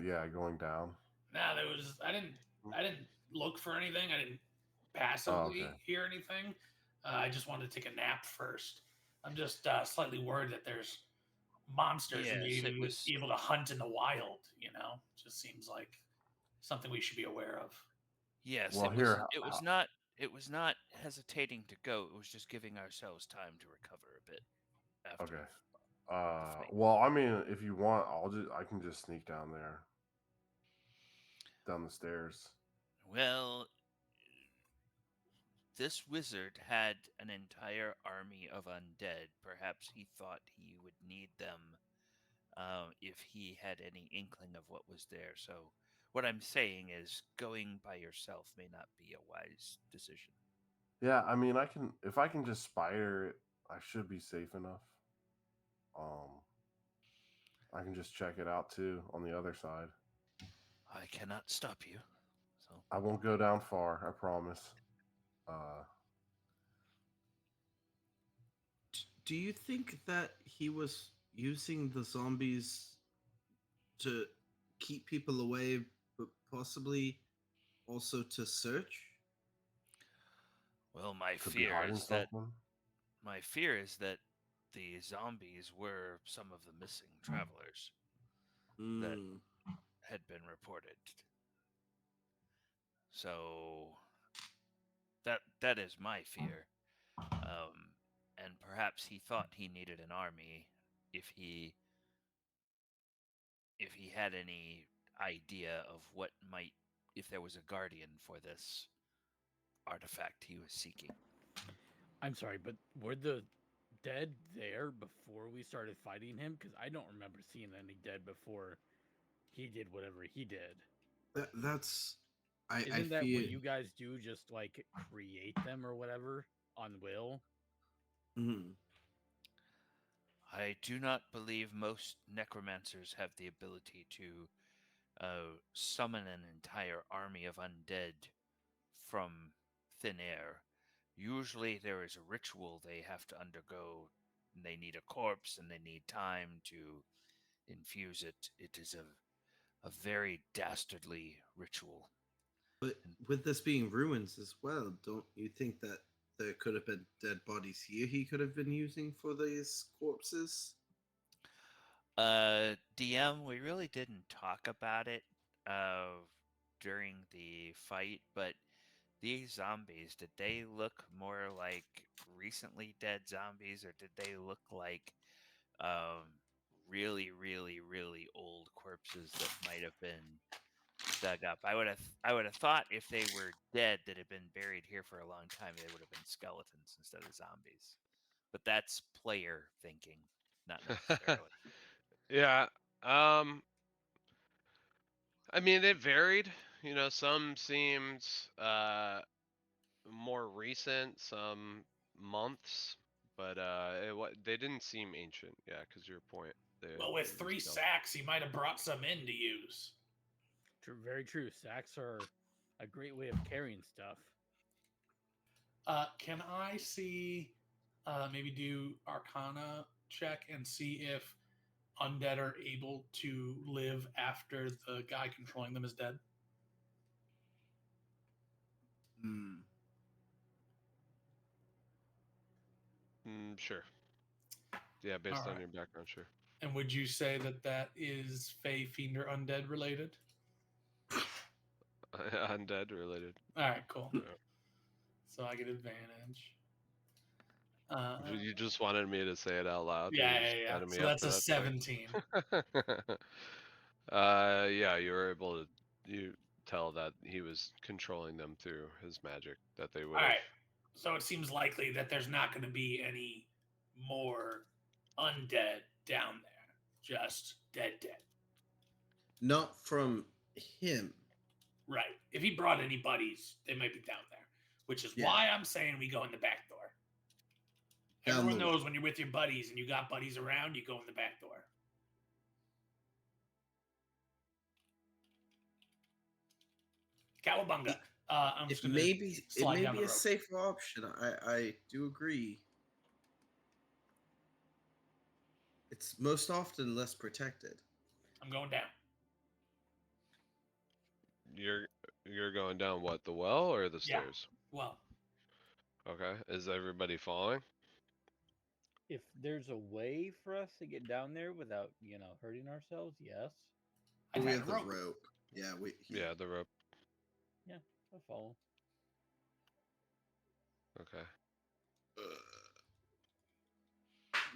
Yeah, going down.
Nah, there was. I didn't look for anything. I didn't
Oh, okay.
passively hear anything. I just wanted to take a nap first. I'm just slightly worried that there's monsters who may
Yes, it
be
was.
able to hunt in the wild. Just seems like something we should be aware of.
Yes,
Well,
it was.
here,
It was not. It was not hesitating to go. It was just giving ourselves time to recover a bit after
okay.
the fight.
Well, I mean, if you want, I can just sneak down the stairs.
Well, this wizard had an entire army of undead. Perhaps he thought he would need them if he had any inkling of what was there. So, what I'm saying is, going by yourself may not be a wise decision.
Yeah, I mean, if I can just spider it, I should be safe enough. I can just check it out too on the other side.
I cannot stop you. So,
I won't go down far, I promise. Uh,
Do you think that he was using the zombies to keep people away, but possibly also to search?
well, my
could be
fear
hiding
is that
something.
the zombies were some of the missing travelers that
Hmm.
had been reported. So that is my fear. And perhaps he thought he needed an army if he had any idea of what might if there was a guardian for this artifact he was seeking.
I'm sorry, but were the dead there before we started fighting him? Because I don't remember seeing any dead before he did whatever he did.
That's I
Isn't that
fear.
what you guys do? Just like create them or whatever on will?
Mhm.
I do not believe most necromancers have the ability to summon an entire army of undead from thin air. Usually, there is a ritual they have to undergo. They need a corpse and they need time to infuse it. It is a very dastardly ritual.
But
And
with this being ruins as well, don't you think that there could have been dead bodies here he could have been using for these corpses?
DM, we really didn't talk about it uh, during the fight, but these zombies, did they look more like recently dead zombies, or did they look like um, really, really, really old corpses that might have been dug up? I would have thought if they were dead that had been buried here for a long time, they would have been skeletons instead of zombies. But that's player thinking, not necessarily.
Yeah. Um, I mean, it varied. Some seemed more recent, some months, but they didn't seem ancient. Yeah, because your point,
Well,
they
with
were
3
still.
sacks, he might have brought some in to use.
True, very true. Sacks are a great way of carrying stuff.
Can I see, maybe do Arcana check and see if undead are able to live after the guy controlling them is dead?
Hmm.
Sure. Yeah,
All
based on
right.
your background, sure.
And would you say that that is Fey, Fiend, or Undead related?
Undead related.
All right, cool.
Yeah.
So I get advantage.
You just wanted me to say it out loud.
Yeah,
You're
yeah,
just
yeah.
setting me
So
up
that's
for
a
that
17.
trick. Yeah, you were able to. tell that he was controlling them through his magic, that they would
All
have.
right. So it seems likely that there's not going to be any more undead down there. Just dead.
Not from him.
Right. If he brought any buddies, they might be down there. Which is
Yeah.
why I'm saying we go in the back door.
Down
Everyone
the
knows when you're with your buddies and you got buddies around, you go in the back door. Cowabunga. I'm just
It
going to
may be
slide down the
a
rope.
safer option. I do agree. It's most often less protected.
I'm going down.
You're going down what, the well or the
Yeah.
stairs?
Well,
Okay. Is everybody following?
If there's a way for us to get down there without, hurting ourselves, yes.
I
We
tied a
have the
rope.
rope. Yeah,
Yeah, the rope.
I'll follow.
Okay.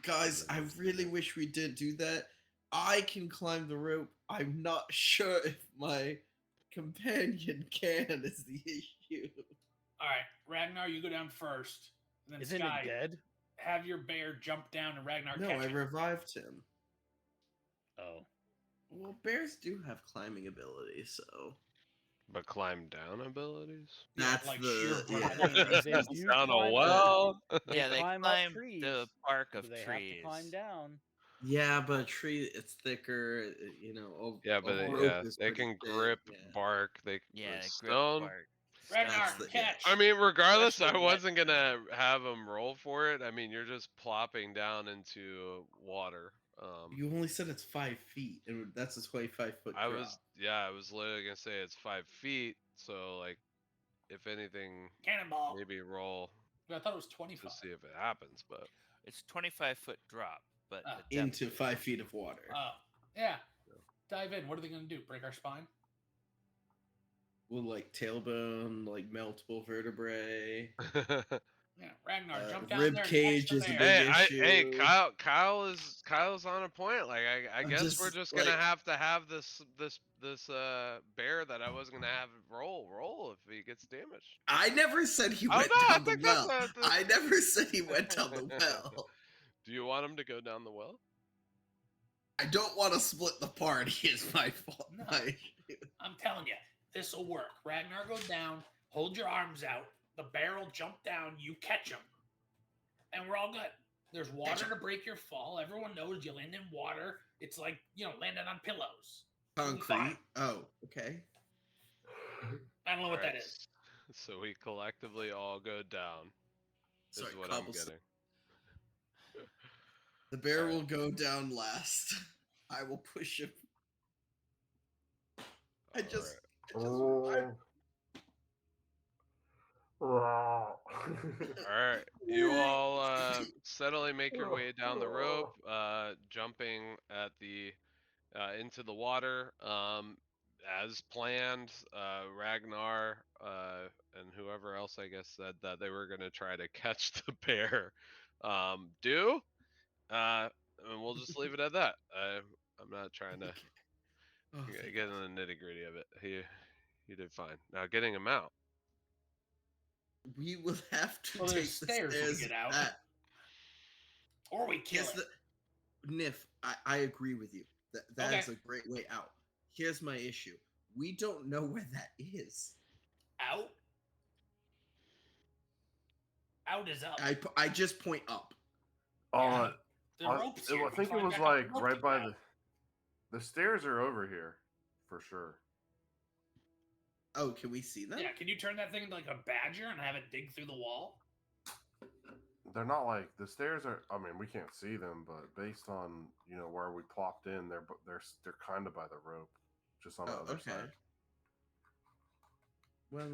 Guys, I really wish we did do that. I can climb the rope. I'm not sure if my companion can is the issue.
All right, Ragnar, you go down first. And then
Isn't
Sky,
it dead?
have your bear jump down and Ragnar
No,
catch
I
it.
revived him.
Oh.
Well, bears do have climbing abilities, so
But climb down abilities?
Yeah,
that's
like
the
sheer
yeah.
They do
Down a
climb
well?
Yeah, they
climb
climb
up trees.
the bark of
but they
trees.
have to climb down.
Yeah, but a tree it's thicker.
Yeah, but
a rope
yeah,
is
they
pretty
can
thin,
grip
yeah.
bark. They
Yeah,
with
they grip
stone.
bark.
Ragnar,
That's the- yeah.
catch.
I mean, regardless, I
Especially wet.
wasn't gonna have them roll for it. I mean, you're just plopping down into water.
You only said it's 5 feet, and that's a 25-foot drop.
I was literally gonna say it's 5 feet. So like, if anything,
Cannonball.
maybe roll
I thought it was
to
25.
see if it happens. But
It's 25-foot drop, but
Ah.
the depth
into
is-
5 feet of water.
Yeah. Dive in. What are they going to do? Break our spine?
With like tailbone, like multiple vertebrae.
Yeah, Ragnar, jump down
rib
there and
cage
catch
is
the
a
bear.
big
hey,
issue.
Kyle's on a point. Like I
I'm
guess we're
just,
just gonna
like-
have to have this bear that I wasn't gonna have roll if he gets damaged.
I never said he
Oh,
went
no, I
down the
think that's
well. I never said he went down the well.
Do you want him to go down the well?
I don't want to split the party. Is my fault.
No.
My-
I'm telling you, this will work. Ragnar, go down, hold your arms out. The bear will jump down, you catch him. And we're all good. There's water to break your fall. Everyone knows you land in water. It's like, landing on pillows.
Concrete. Oh, okay.
I don't know what that
Alright,
is.
So we collectively all go down.
Sorry,
is what I'm
cobblestone.
getting.
The bear
Alright.
will go down last. I will push him. I just
All right, you all steadily make your way down the rope, jumping at the into the water. As planned, Ragnar and whoever else I guess said that they were going to try to catch the bear. And we'll just leave it at that. I'm not trying to
Oh,
get in the nitty gritty of it. He did fine. Now getting him out.
we will have to
Well,
take
there's
the
stairs
stairs
to get out.
back.
Or we kill
Yes,
it.
Niff, I agree with you. That is
Okay.
a great way out. Here's my issue. We don't know where that is.
Out? Out is up.
I just point up.
Oh,
The rope's here.
I
We
think it
climb
was
back up
like
the rope
right
to
by
get out.
the stairs are over here for sure.
Oh, can we see them?
Yeah, can you turn that thing into like a badger and have it dig through the wall?
They're not like the stairs are. I mean, we can't see them, but based on where we plopped in, they're kind of by the rope, just on the other side.
Well,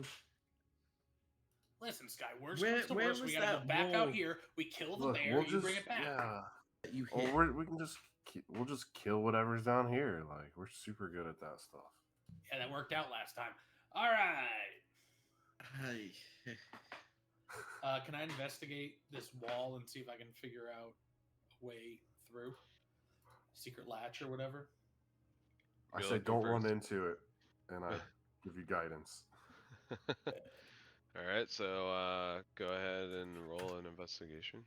Listen, Sky, worst
Where-
comes to
where
worst, we
was
gotta go
that
back out
wolf?
here, we kill the
Look,
bear,
we'll
you
just
bring it back.
you
Or
hit.
we can just kill whatever's down here. Like we're super good at that stuff.
Yeah, that worked out last time. All right.
Hi.
Can I investigate this wall and see if I can figure out a way through? Secret latch or whatever?
I
You're
say
looking
don't
for
run
s-
into it, and I Give you guidance.
All right, so go ahead and roll an investigation.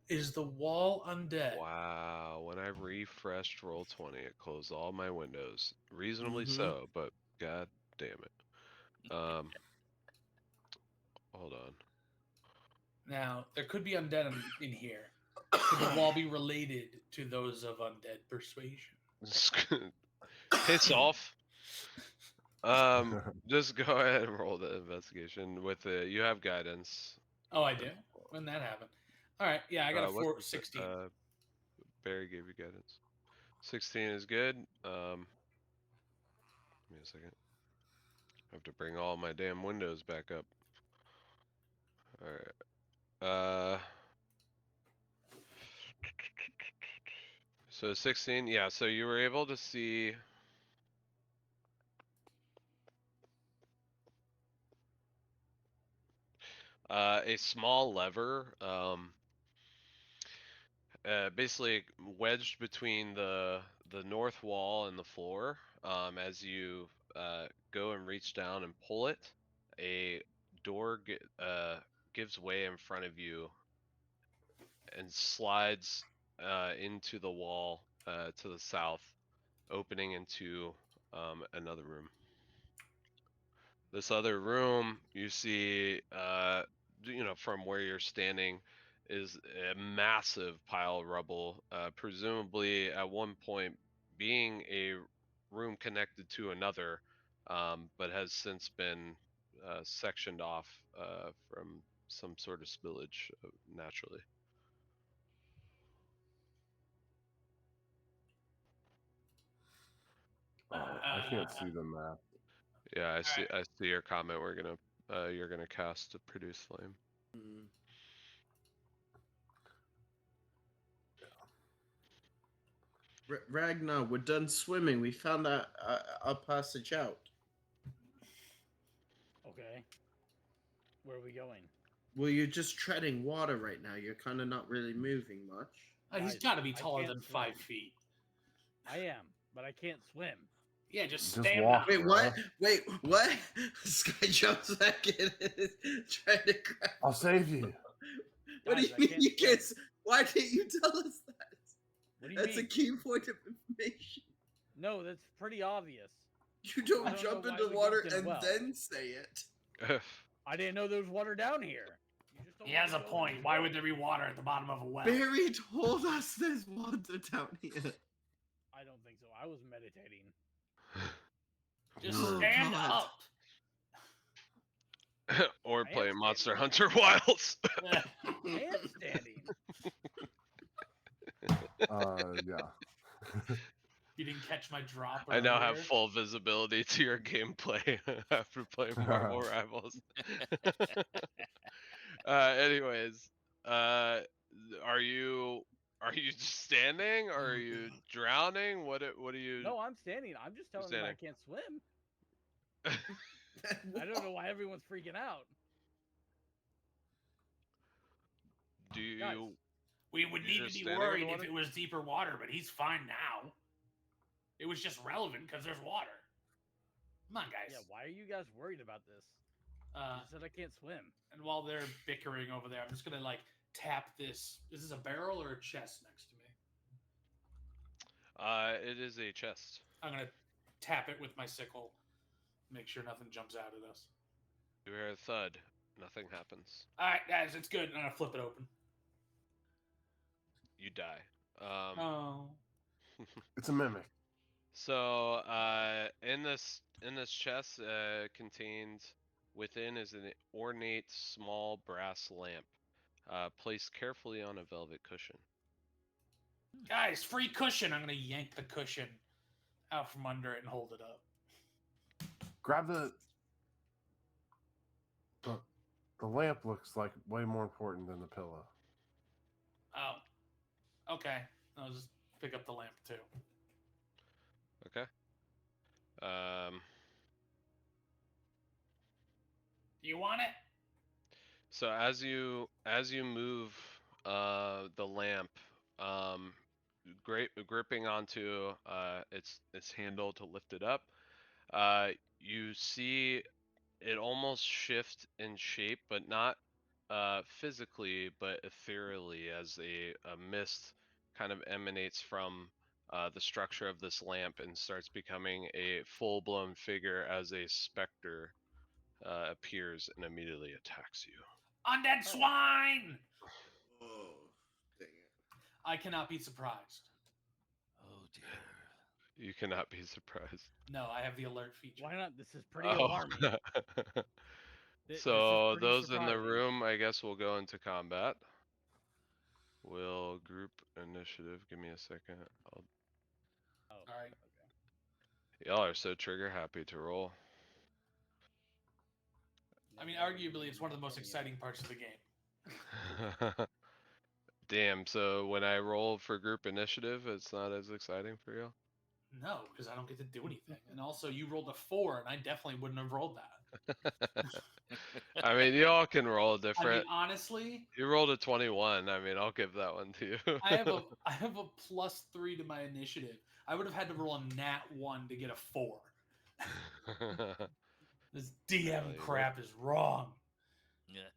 Is the wall undead?
Wow, when I refreshed Roll20, it closed all my windows. Reasonably
Mhm.
so, but god damn it. Hold on.
Now, there could be undead in here. Could the wall be related to those of undead persuasion?
Piss off. Just go ahead and roll the investigation with it. You have guidance.
Oh, I do? When that happened. All right, yeah, I got a
What's
16.
Barry gave you guidance. 16 is good. Give me a second. I have to bring all my damn windows back up. All right. So 16, yeah, so you were able to see a small lever basically wedged between the north wall and the floor. As you go and reach down and pull it, a door gives way in front of you and slides into the wall to the south, opening into another room. This other room, you see, from where you're standing, is a massive pile of rubble, presumably at one point being a room connected to another, but has since been sectioned off from some sort of spillage naturally.
I can't see the map.
Yeah, I see.
right.
I see your comment. You're gonna cast to produce flame.
Mm. Ragnar, we're done swimming. We found our passage out.
Okay. Where are we going?
Well, you're just treading water right now. You're kind of not really moving much.
He's
Guys,
got to be
I
taller
can't
than
swim.
5 feet.
I am, but I can't swim.
Yeah, just
Just
stand
walk.
up.
Wait, what?
Bruh.
Wait, what? Sky jumps back in, trying to grab.
I'll save you.
What do
Guys,
you
I
mean
can't
you
swim.
can't? Why didn't you tell us that?
What do you
That's a
mean?
key point of information.
No, that's pretty obvious.
You
I
don't
don't
jump
know why
into
we
water
jumped in a
and
well.
then say it.
I didn't know there was water down here. You just told
He
me
has
to
a
go
point.
and
Why
swim.
would there be water at the bottom of a well?
Barry told us there's water down here.
I don't think so. I was meditating.
Just
Oh,
stand
God.
up.
Or
I am
playing Monster
standing.
Hunter Wilds.
I am standing.
Yeah.
You didn't catch my drop.
I now have
earlier?
full visibility to your gameplay after playing Marvel Rivals. Anyways, are you just standing? Or are you drowning? What are you?
No, I'm standing. I'm just telling them I
standing.
can't swim. I don't know why everyone's freaking out.
Do you?
Guys,
We would
You
need to
just
be
standing in the
worried if
water?
it was deeper water, but he's fine now. It was just relevant because there's water. Come on, guys.
yeah, why are you guys worried about this?
Uh,
You said I can't swim.
and while they're bickering over there, I'm just gonna tap this. Is this a barrel or a chest next to me?
It is a chest.
I'm gonna tap it with my sickle. Make sure nothing jumps out at us.
You hear a thud. Nothing happens.
All right, guys, it's good. I'm gonna flip it open.
You die.
Oh.
It's a mimic.
So, in this chest, contained within is an ornate small brass lamp, placed carefully on a velvet cushion.
Guys, free cushion. I'm gonna yank the cushion out from under it and hold it up.
Grab the lamp. Looks like way more important than the pillow.
Oh. Okay. I'll just pick up the lamp too.
Okay.
You want it?
So as you move the lamp, gripping onto its handle to lift it up. You see it almost shift in shape, but not physically, but ethereally, as a mist kind of emanates from the structure of this lamp and starts becoming a full-blown figure as a specter appears and immediately attacks you.
Undead swine!
Oh, dang it.
I cannot be surprised.
Oh dear.
You cannot be surprised.
No, I have the alert feature.
Why not? This is pretty
Oh.
alarming. This is
So
pretty
those in the
surprising.
room, I guess, will go into combat. We'll group initiative. Give me a second.
Oh,
All right.
okay.
Y'all are so trigger happy to roll.
I mean, arguably, it's one of the most exciting parts of the game.
Damn, so when I roll for group initiative, it's not as exciting for you?
No, because I don't get to do anything. And also, you rolled a 4, and I definitely wouldn't have rolled that.
I mean, you all can roll
I mean,
different.
honestly,
You rolled a 21. I mean, I'll give that one to you.
I have a +3 to my initiative. I would have had to roll a nat 1 to get a 4. This DM
you
crap is wrong.
Yeah.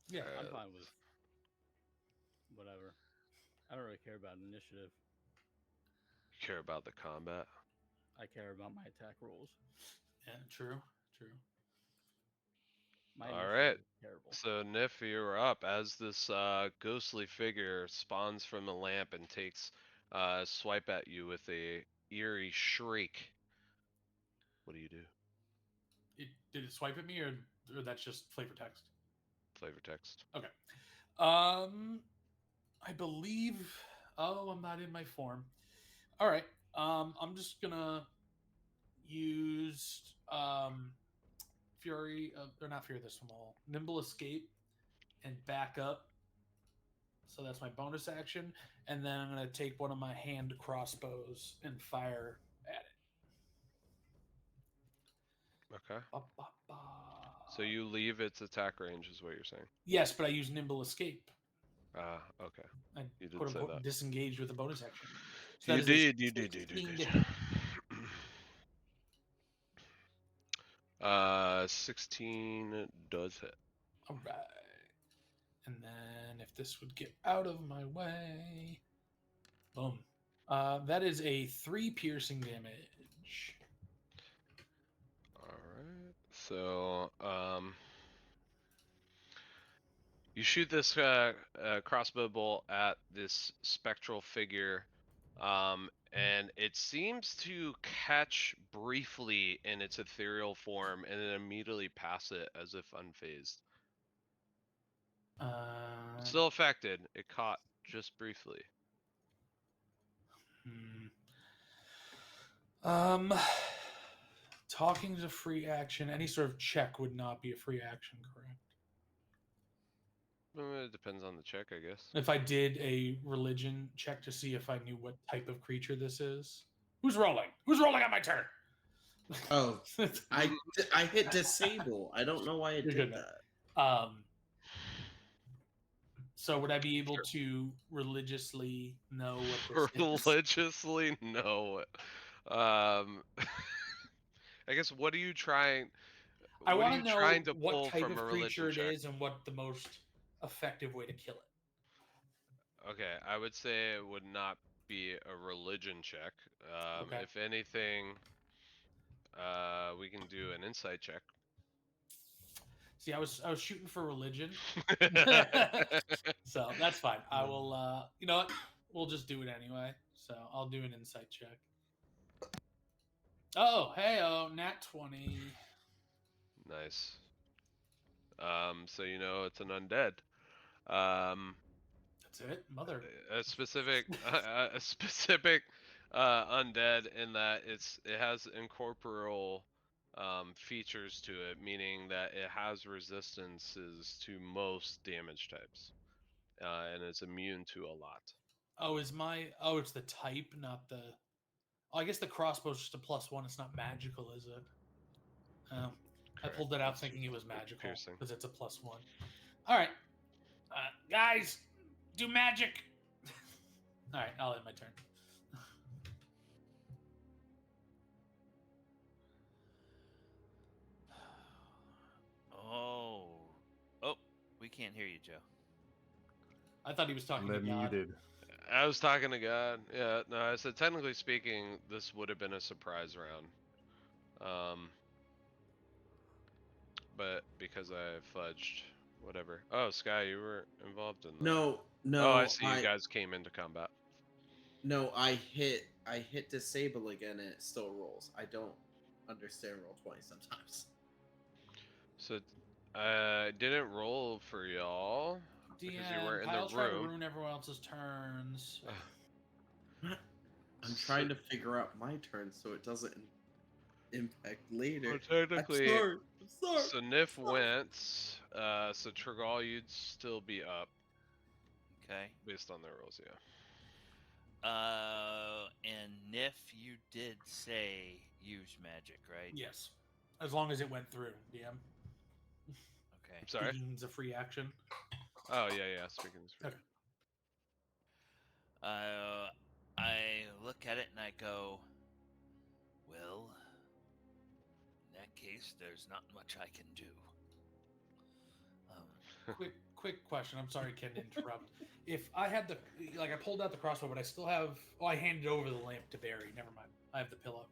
Yeah.
I'm fine with whatever. I don't really care about initiative.
Care about the combat.
I care about my attack rolls.
Yeah, true.
My
All
initiative
right.
is terrible.
So Niff, you're up as this ghostly figure spawns from the lamp and takes a swipe at you with a eerie shriek. What do you do?
Did it swipe at me, or that's just flavor text?
Flavor text.
Okay. I believe. Oh, I'm not in my form. All right. I'm just gonna use Fury. Or not Fury this one all. Nimble Escape and back up. So that's my bonus action, and then I'm gonna take one of my hand crossbows and fire at it.
Okay.
Ba, ba, ba.
So you leave its attack range, is what you're saying?
Yes, but I use Nimble Escape.
Okay.
I
You did
quote
say
unquote
that.
disengage with a bonus action. So
You
that is a
did.
16 to hit.
16 does hit.
All right. And then if this would get out of my way, boom. That is a 3 piercing damage.
All right. So, you shoot this crossbow bolt at this spectral figure, and it seems to catch briefly in its ethereal form and then immediately pass it as if unfazed. Still affected. It caught just briefly.
Talking is a free action. Any sort of check would not be a free action, correct?
It depends on the check, I guess.
If I did a religion check to see if I knew what type of creature this is. Who's rolling? Who's rolling on my turn?
Oh, I hit disable. I don't know why it
You're
did
good,
that.
So would I be able to religiously know what this is?
Religiously, no. I guess what are you trying?
I
What are
want
you
to know
trying to
what
pull
type
from
of
a
creature
religion
it
check?
is and what the most effective way to kill it.
Okay, I would say it would not be a religion check.
Okay.
If anything, we can do an insight check.
See, I was shooting for religion, so that's fine. I will. You know what? We'll just do it anyway. So I'll do an insight check. Oh, hey, nat 20.
Nice. So you know it's an undead.
That's it, mother.
A specific undead in that it has incorporeal features to it, meaning that it has resistances to most damage types, and it's immune to a lot.
Oh, it's the type, not the. Oh, I guess the crossbow's just a +1. It's not magical, is it? Oh, I pulled that out
It's
thinking it was magical
piercing.
because it's a +1. All right, guys, do magic. All right, I'll end my turn.
Oh. Oh, we can't hear you, Joe.
I thought he was talking to
They're
God.
muted.
I was talking to God. Yeah, no, I said technically speaking, this would have been a surprise round. But because I fudged, whatever. Oh, Sky, you were involved in the.
No,
Oh, I
no,
see. You guys came into combat.
no, I hit disable again and it still rolls. I don't understand roll 20 sometimes.
So, I didn't roll for y'all because you
DM,
weren't in the
Kyle's trying to
room.
ruin everyone else's turns.
I'm
So-
trying to figure out my turn so it doesn't impact later.
Well, technically,
I'm sorry.
so Niff went. So Trigal, you'd still be up
Okay.
based on their rolls, yeah.
And Niff, you did say use magic, right?
Yes, as long as it went through. DM.
Okay.
I'm sorry.
Speaking is a free action.
Oh yeah. Speaking is free.
Okay.
I look at it and I go, well, in that case, there's not much I can do.
Quick question. I'm sorry, Ken, to interrupt. If I had I pulled out the crossbow, but I still have. Oh, I handed over the lamp to Barry. Never mind. I have the pillow.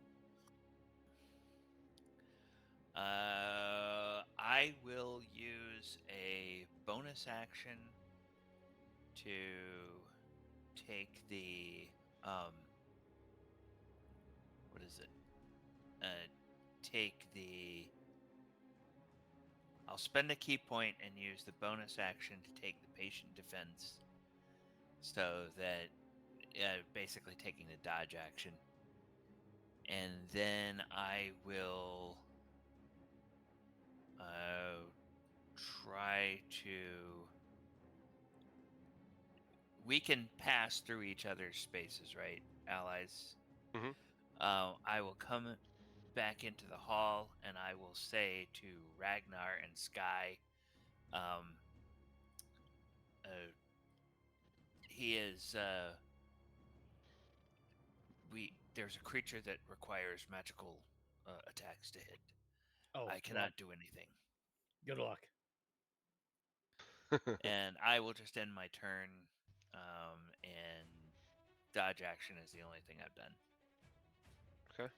I will use a bonus action to take the what is it? Take the. I'll spend a key point and use the bonus action to take the patient defense, so that basically taking the dodge action, and then I will try to. We can pass through each other's spaces, right, allies?
Mhm.
I will come back into the hall and I will say to Ragnar and Sky, he is. There's a creature that requires magical attacks to hit.
Oh,
I cannot do anything.
Good luck.
And I will just end my turn, and dodge action is the only thing I've done.
Okay.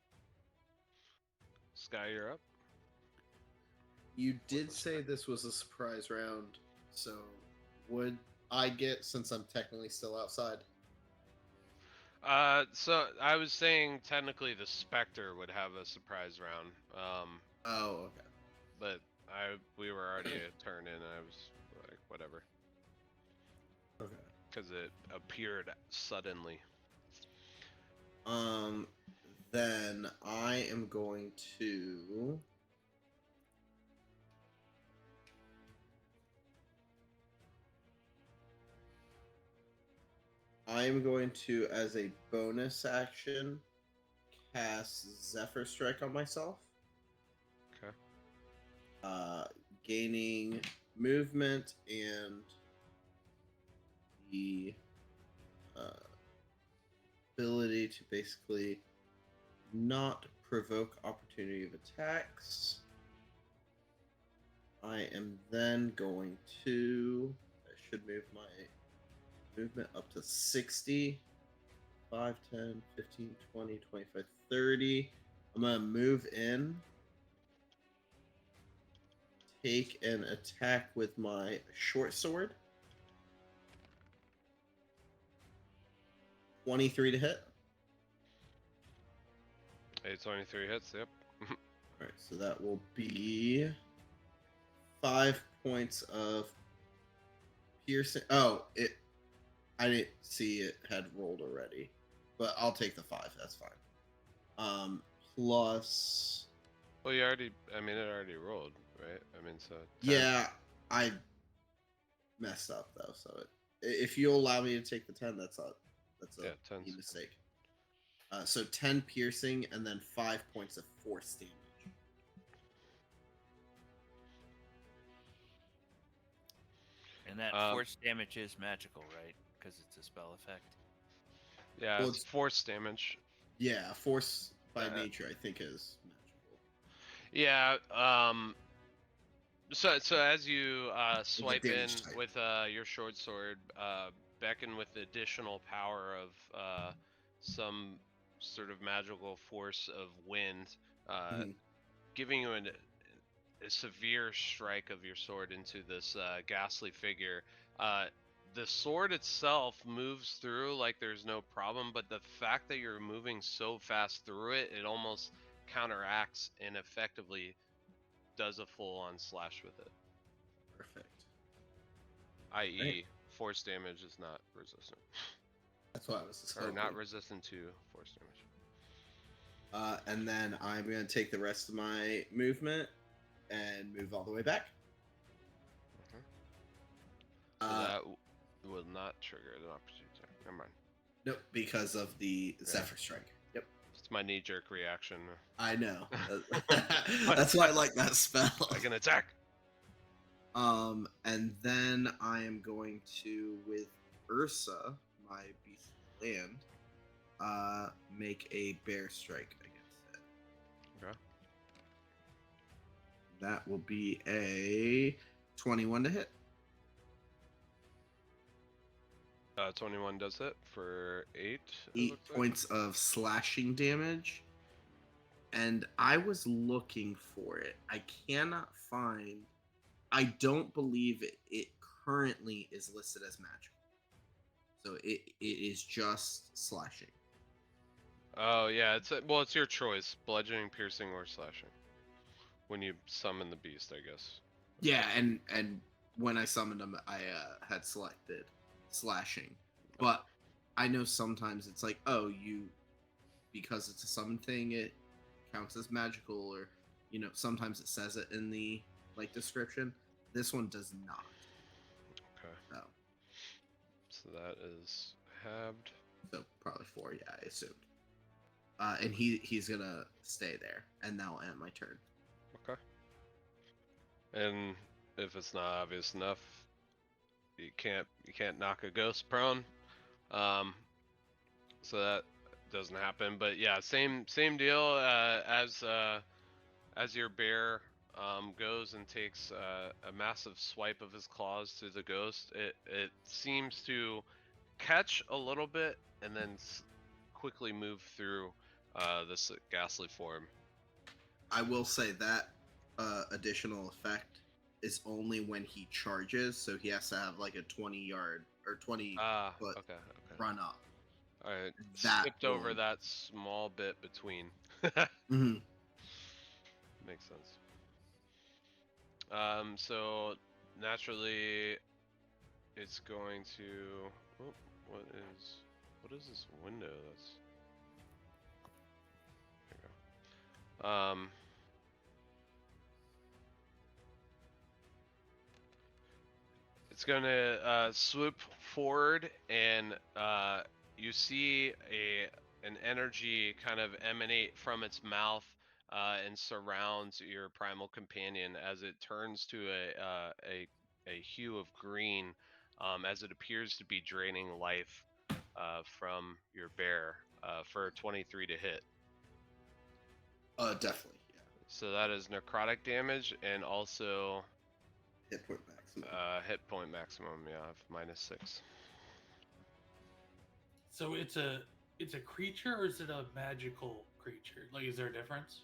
Sky, you're up.
You did
the
say this was a surprise round, so would I get, since I'm technically still outside?
So I was saying technically the Spectre would have a surprise round.
Oh, okay.
But we were already a turn in, and I was like, whatever,
Okay.
because it appeared suddenly.
Then I am going to. I'm going to, as a bonus action, cast Zephyr Strike on myself.
Okay.
Gaining movement and the ability to basically not provoke opportunity of attacks. I am then going to. I should move my movement up to 60. 5, 10, 15, 20, 25, 30. I'm going to move in. Take an attack with my short sword. 23 to hit.
823 hits. Yep.
Alright, so that will be 5 points of piercing. Oh, I didn't see it had rolled already, but I'll take the 5. That's fine. Plus.
Well, you already. I mean, it already rolled, right? I mean, so. 10.
Yeah, I messed up though. So if you allow me to take the 10, that's a
ten's
mistake. So 10 piercing and then 5 points of force damage.
And that force damage is magical, right? Because it's a spell effect.
Yeah,
Well,
it's force damage.
Yeah, force by
Uh,
nature, I think, is magical.
Yeah. So as you swipe in
damage type.
with your short sword, beckon with the additional power of some sort of magical force of wind,
Mhm.
giving you a severe strike of your sword into this ghastly figure. The sword itself moves through like there's no problem, but the fact that you're moving so fast through it, it almost counteracts and effectively does a full-on slash with it.
Perfect.
I.e., force damage is not resistant.
That's what I was just
Or
hoping.
not resistant to force damage.
And then I'm going to take the rest of my movement and move all the way back.
So that will not trigger an opportunity attack. Never mind.
Nope, because of the Zephyr Strike. Yep.
It's my knee-jerk reaction.
I know. That's why I like that spell.
I can attack.
And then I am going to, with Ursa, my beast of the land, make a bear strike against it.
Okay.
That will be a 21 to hit.
21 does hit for 8.
8 points of slashing damage. And I was looking for it. I cannot find. I don't believe it currently is listed as magical. So it is just slashing.
Oh yeah, it's your choice: bludgeoning, piercing, or slashing. When you summon the beast, I guess.
Yeah, and when I summoned him, I had selected slashing, but I know sometimes it's like, oh, because it's a summon thing, it counts as magical, or sometimes it says it in the description. This one does not.
Okay. So that is halved.
So probably 4, yeah, I assumed. And he's gonna stay there, and that'll end my turn.
Okay. And if it's not obvious enough, you can't knock a ghost prone. So that doesn't happen. But yeah, same deal as your bear goes and takes a massive swipe of his claws to the ghost. It seems to catch a little bit and then quickly move through this ghastly form.
I will say that additional effect is only when he charges, so he has to have like a 20-yard or 20-foot run up.
All right,
that
skipped over that small bit between.
Mm-hmm.
Makes sense. So naturally, it's going to. Oh, what is this window? That's. There you go. It's gonna swoop forward, and you see an energy kind of emanate from its mouth and surrounds your primal companion as it turns to a hue of green, as it appears to be draining life from your bear for 23 to hit.
Definitely, yeah.
So that is necrotic damage and also
hit point maximum.
Hit point maximum, yeah, of -6.
So it's a creature, or is it a magical creature? Like, is there a difference?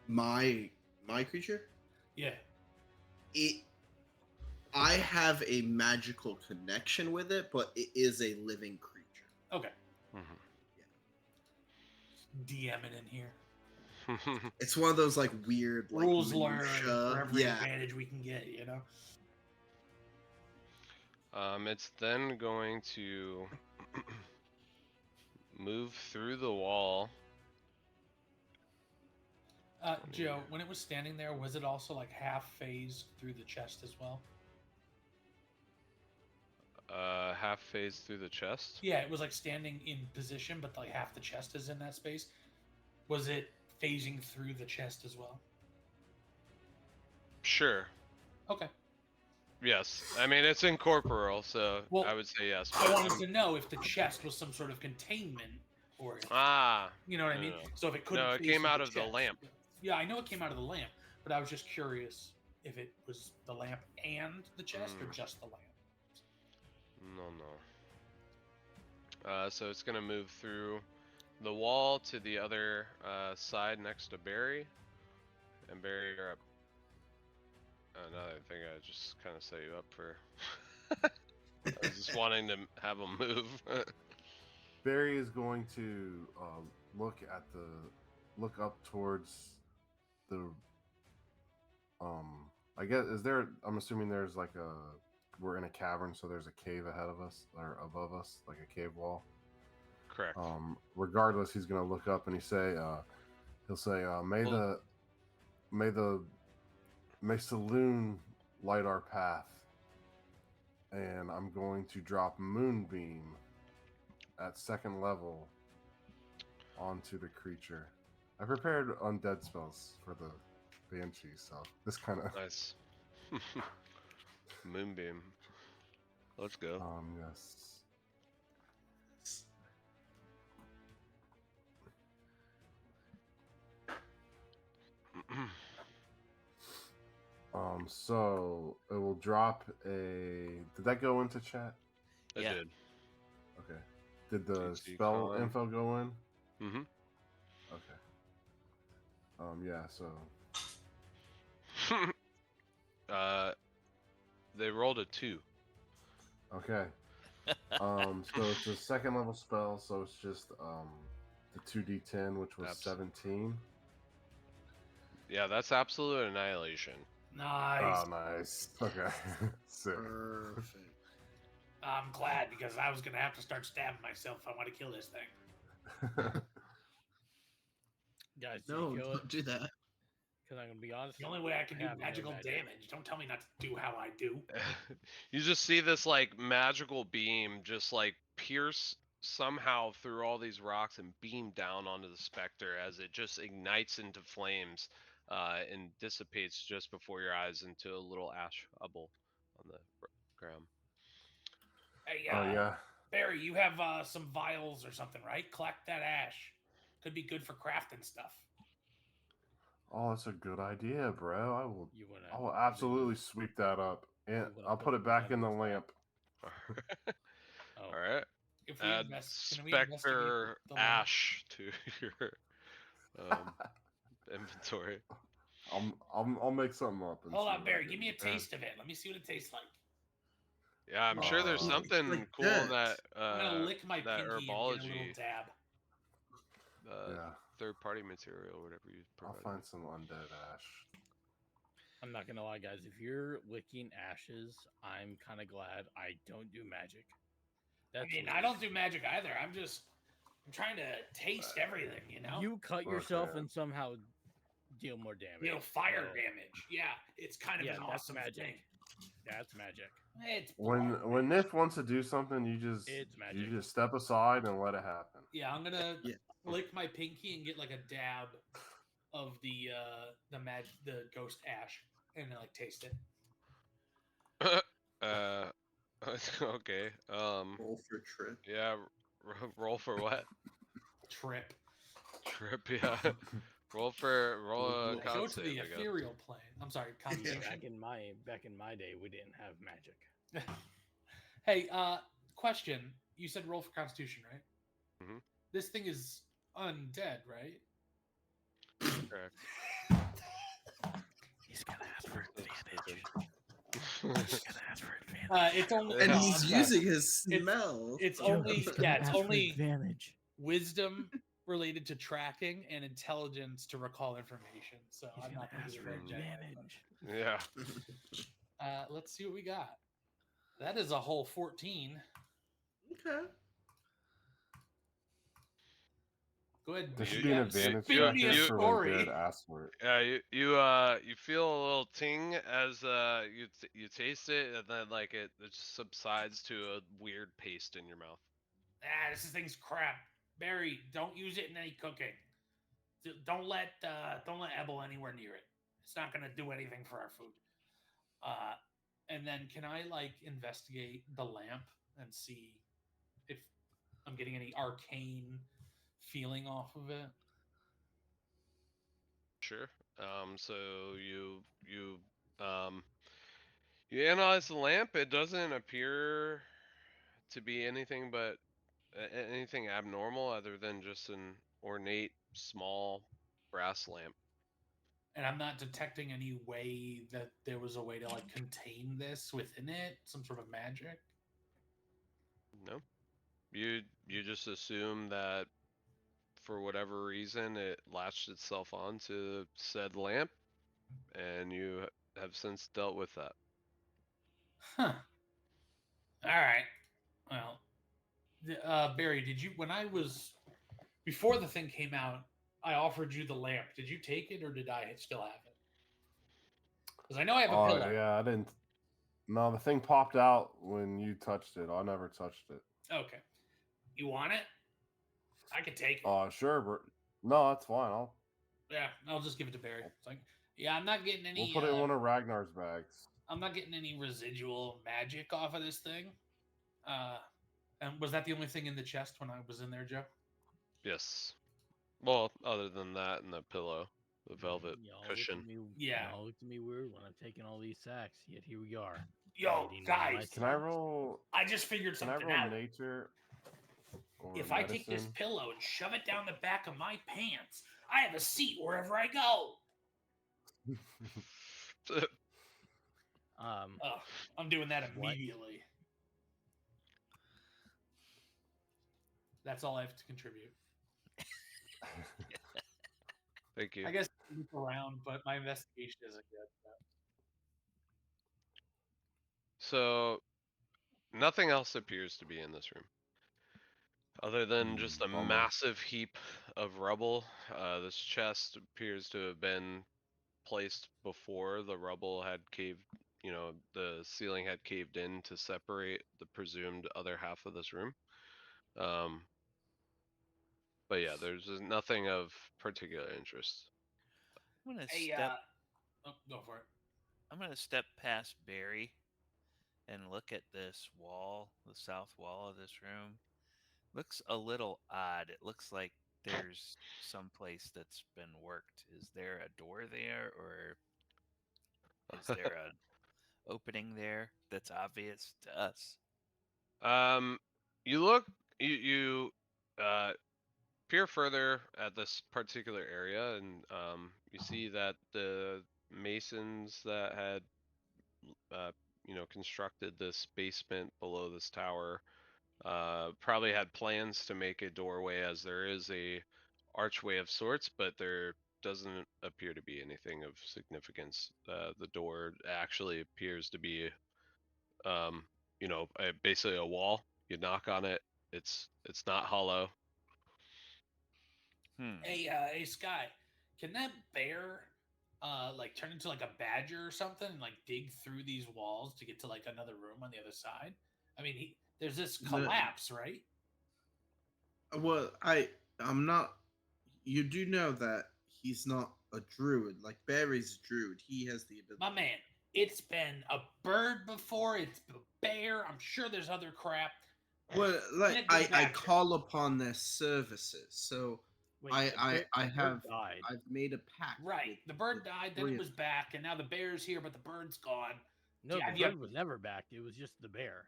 My creature?
Yeah.
I have a magical connection with it, but it is a living creature.
Okay.
Mm-hmm.
Yeah. DMing in here.
It's one of those weird
rules learned for every advantage we can get,
It's then going to move through the wall.
Joe, when it was standing there, was it also half phased through the chest as well?
Half phase through the chest?
Yeah, it was standing in position, but half the chest is in that space. Was it phasing through the chest as well?
Sure.
Okay.
Yes, I mean it's incorporeal, so
Well,
I would say yes.
I
but
wanted
I'm-
to know if the chest was some sort of containment, or if, you know what I
no,
mean.
no, no.
So if it couldn't
No, it
face
came
into
out
the
of the
chest.
lamp.
Yeah, I know it came out of the lamp, but I was just curious if it was the lamp and the chest, or just the lamp.
No, no. So it's gonna move through the wall to the other side next to Barry, and Barry, you're up. Another thing, I just kind of set you up for. I was just wanting to have him move.
Barry is going to look up towards the I guess I'm assuming there's like we're in a cavern, so there's a cave ahead of us or above us, like a cave wall.
Correct.
Regardless, he's gonna look up and he'll say, may Saloon light our path, and I'm going to drop Moonbeam at 2nd level onto the creature. I prepared undead spells for the Banshee, so this kind of
Nice. Moonbeam. Let's go.
yes. So it will drop a. Did that go into chat?
It
Yeah.
did.
Okay. Did the
DC
spell
con.
info go in?
Mm-hmm.
Okay. Yeah. So
They rolled a 2.
okay. So it's a 2nd level spell, so it's just the 2d10, which was 17.
Yeah, that's absolute annihilation.
Nice.
Oh, nice. Okay. Sick.
Perfect.
I'm glad, because I was gonna have to start stabbing myself if I want to kill this thing.
Guys, did
No,
you kill it?
don't do that.
Because I'm gonna be honest.
The only way I can do
have no
magical
magic.
damage. Don't tell me not to do how I do.
You just see this like magical beam just like pierce somehow through all these rocks and beam down onto the specter as it just ignites into flames and dissipates just before your eyes into a little ash bubble on the ground.
Hey,
Oh yeah.
Barry, you have some vials or something, right? Collect that ash. Could be good for crafting stuff.
Oh, that's a good idea, bro.
You wanna?
I will
use it
absolutely
as-
sweep that up, and
You wanna
I'll put it back in the
weapons
lamp.
Oh,
All right.
If we
Add
can we investigate
specter
the lamp?
ash to your inventory.
I'll make something up. And
Hold
see
on,
what I
Barry.
can
Give me a
do.
taste of it. Let me see what it tastes like.
Yeah, I'm sure there's
It's
something
like
cool in
that.
that
I'm gonna lick my
that
pinky and get a
herbology,
little dab.
Yeah,
third-party material, whatever you
I'll
provide.
find some undead ash.
I'm not gonna lie, guys. If you're licking ashes, I'm kind of glad I don't do magic.
I mean, I don't do magic either. I'm trying to taste everything, you know?
You cut
Look,
yourself
man.
and somehow deal more damage.
You know, fire
So,
damage. Yeah, it's kind of
Yeah,
an
that's
awesome
magic.
thing.
That's magic.
It's
When
blood.
Niff wants to do something, you
It's magic.
just step aside and let it happen.
Yeah, I'm gonna
Yeah.
lick my pinky and get like a dab of the ghost ash, and then like taste it.
Okay.
Roll for trip.
Yeah. Roll for what?
Trip.
Trip. Yeah. Roll a
Go
con
to
save,
the
I guess.
ethereal plane. I'm sorry, constitution.
Back in my day, we didn't have magic.
Hey, question. You said roll for constitution, right?
Mhm.
This thing is undead, right?
Correct.
He's gonna ask for
That's
advantage.
stupid.
He's gonna ask for advantage.
It's only
And
no,
he's
I'm sorry.
using his smell.
It's
Joe,
only
he's gonna
it's
ask for
only
advantage.
wisdom related to tracking and intelligence to recall information. So
He's
I'm
gonna
not going to
ask
do
for
it very
advantage.
Yeah.
let's see what we got. That is a whole 14.
Okay.
Go ahead.
There should
You-
be an
you-
advantage
spin
check
me a
just for when
story.
Jared asks for it.
Yeah, you feel a little ting as you taste it, and then like it subsides to a weird paste in your mouth.
This thing's crap. Barry, don't use it in any cooking. Don't let Ebel anywhere near it. It's not going to do anything for our food. And then can I like investigate the lamp and see if I'm getting any arcane feeling off of it?
Sure. So um you analyze the lamp. It doesn't appear to be anything but anything abnormal other than just an ornate small brass lamp.
And I'm not detecting any way that there was a way to like contain this within it, some sort of magic.
No. You just assume that for whatever reason it latched itself onto said lamp, and you have since dealt with that.
Huh. All right. Well, Barry, did you when I was before the thing came out, I offered you the lamp. Did you take it or did I still have it? Because I know I have a
Oh
pillow.
yeah, I didn't. No, the thing popped out when you touched it. I never touched it.
Okay. You want it? I could take it.
Sure, but no, that's fine.
Yeah, I'll just give it to Barry. It's like, yeah, I'm not getting
We'll
any.
put it in one of Ragnar's bags.
I'm not getting any residual magic off of this thing. And was that the only thing in the chest when I was in there, Joe?
Yes. Well, other than that and the pillow, the velvet
Y'all
cushion.
Look at me,
Yeah.
Y'all look at me weird when I'm taking all these sacks. Yet here we are.
Yo,
eating one of my
guys,
Can I
sacks.
roll?
I just figured
Can I
something
roll
out.
nature or
If I take this
medicine?
pillow and shove it down the back of my pants, I have a seat wherever I go. Oh, I'm doing that
What?
immediately. That's all I have to contribute.
Thank you.
I guess I look around, but my investigation isn't good.
So nothing else appears to be in this room other than just a
Bummer.
massive heap of rubble. This chest appears to have been placed before the rubble had caved, the ceiling had caved in to separate the presumed other half of this room. But yeah, there's nothing of particular interest.
I'm gonna
Hey,
step.
go for it.
I'm gonna step past Barry and look at this wall, the south wall of this room. Looks a little odd. It looks like there's some place that's been worked. Is there a door there, or is there an opening there that's obvious to us?
You look, you peer further at this particular area, and you see that the masons that had, constructed this basement below this tower, probably had plans to make a doorway, as there is a archway of sorts, but there doesn't appear to be anything of significance. The door actually appears to be, basically a wall. You knock on it, it's not hollow.
Hey, Sky, can that bear like turn into like a badger or something and like dig through these walls to get to like another room on the other side? I mean, there's this collapse, right?
Well, I'm not. You do know that he's not a druid. Like Barry's a druid. He has the ability.
My man, it's been a bird before. It's a bear. I'm sure there's other crap.
Well, like I call upon their services. So
Wait,
I have
died.
I've made a pact.
Right, the bird died, then it was back, and now the bear's here, but the bird's gone.
No, the bird was never back. It was just the bear.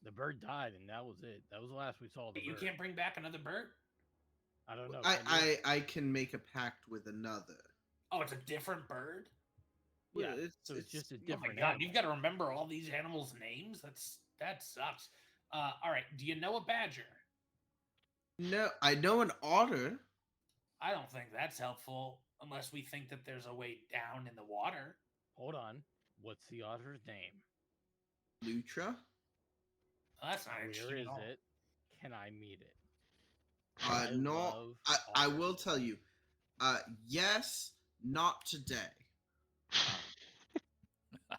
The bird died, and that was it. That was the last we saw of the bird.
You can't bring back another bird?
I don't know.
I can make a pact with another.
Oh, it's a different bird?
Yeah, so it's just a different.
Oh my god, you've got to remember all these animals' names. That sucks. All right, do you know a badger?
No, I know an otter.
I don't think that's helpful unless we think that there's a way down in the water.
Hold on. What's the otter's name?
Lutra.
Oh, that's not
Where is it? Can I meet it?
No, I will tell you. Yes, not today.
All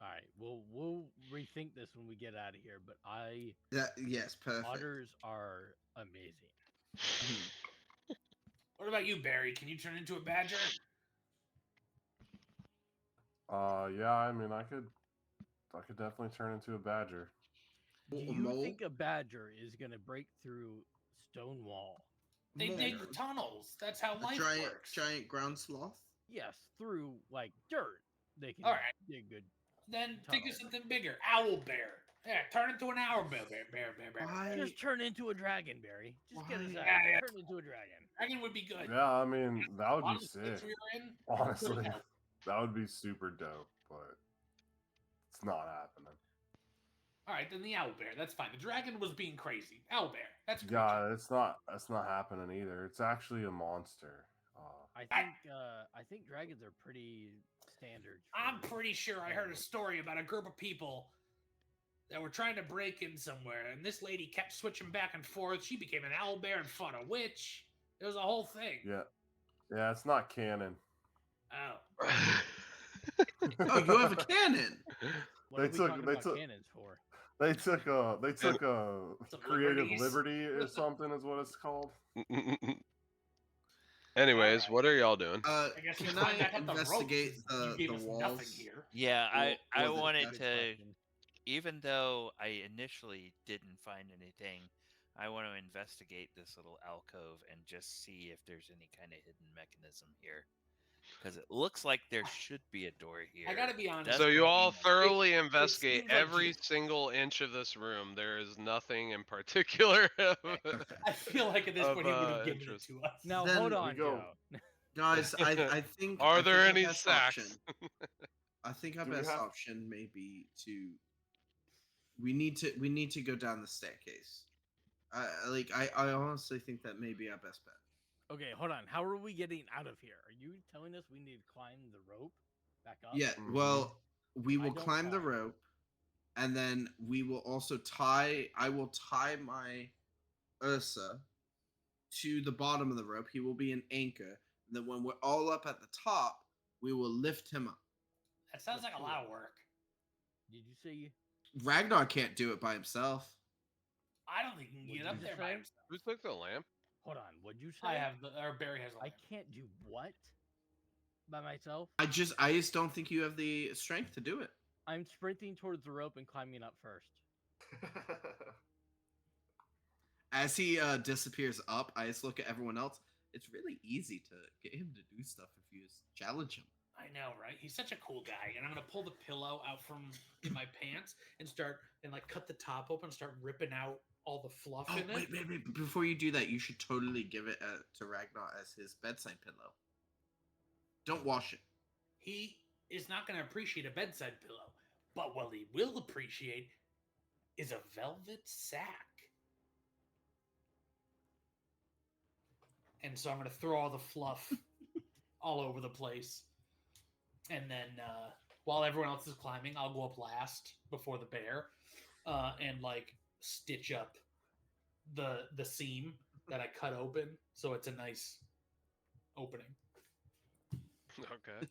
right, we'll rethink this when we get out of here. But
yes, perfect.
Otters are amazing.
What about you, Barry? Can you turn into a badger?
Yeah, I mean, I could I could definitely turn into a badger.
Do
A
you
mole?
think a badger is going to break through stone wall?
They
Mole.
dig tunnels. That's how
A
life
giant,
works.
giant ground sloth.
Yes, through like dirt. They can
All right.
dig good.
Then think of
Tunnel.
something bigger. Owl bear. Yeah, turn into an owl bear. Bear.
Why?
Just turn into a dragon, Barry. Just get us
Why?
out.
Yeah.
Turn into a dragon.
Dragon would be good.
Yeah, I mean that
A
would
lot
be
of the states
sick.
we were in,
Honestly,
could've helped.
that would be super dope, but it's not happening.
All right, then the owl bear. That's fine. The dragon was being crazy. Owl bear. That's a creature.
Yeah, it's not. That's not happening either. It's actually a monster.
I think dragons are pretty standard.
I'm
for-
pretty sure I heard a story about a group of people that were trying to break in somewhere, and this lady kept switching back and forth. She became an owl bear and fought a witch. It was a whole thing.
Yeah, it's not canon.
Oh.
Oh, you have a cannon.
What are we talking about cannons for?
They took a
Some
creative
liberties.
liberty or something is what it's called.
Anyways,
Alright.
what are y'all doing?
I guess we
Can
climb
I
back up the
investigate
ropes. You
the
gave us nothing
walls?
here.
Yeah, I
Or the
wanted
deck?
to, even though I initially didn't find anything, I want to investigate this little alcove and just see if there's any kind of hidden mechanism here. Because it looks like there should be a door here.
I gotta be honest.
Doesn't
So you all
seem-
thoroughly
it
investigate
seems like
every
you-
single inch of this room. There is nothing in particular.
I feel like at this point he would have given
interest.
it to us.
Now
Then
hold
we
on,
go.
Joe.
Guys, I think.
Are
I
there
think our
any
best
sacks?
option- I think our
Do we
best
have-
option may be to. We need to go down the staircase. I honestly think that may be our best bet.
Okay, hold on. How are we getting out of here? Are you telling us we need to climb the rope back up?
Yeah,
Mhm.
well, we will
don't
climb the
climb.
rope, and then we will also tie. I will tie my Ursa to the bottom of the rope. He will be an anchor. And then when we're all up at the top, we will lift him up.
That sounds like a lot of work.
Did you say?
Ragnar can't do it by himself.
I don't think he can
What
get
did
up
you
there
say?
by himself.
Who took the lamp?
Hold on. What'd you say?
I have or Barry has a
I
lamp.
can't do what by myself.
I just don't think you have the strength to do it.
I'm sprinting towards the rope and climbing up first.
As he disappears up, I just look at everyone else. It's really easy to get him to do stuff if you just challenge him.
I know, right? He's such a cool guy, and I'm gonna pull the pillow out from in my pants and start and like cut the top open, and start ripping out all the fluff
Oh,
in it.
wait. Before you do that, you should totally give it to Ragnar as his bedside pillow. Don't wash it.
He is not gonna appreciate a bedside pillow, but what he will appreciate is a velvet sack. And so I'm gonna throw all the fluff all over the place. And then while everyone else is climbing, I'll go up last before the bear, and like stitch up the seam that I cut open, so it's a nice opening.
Okay.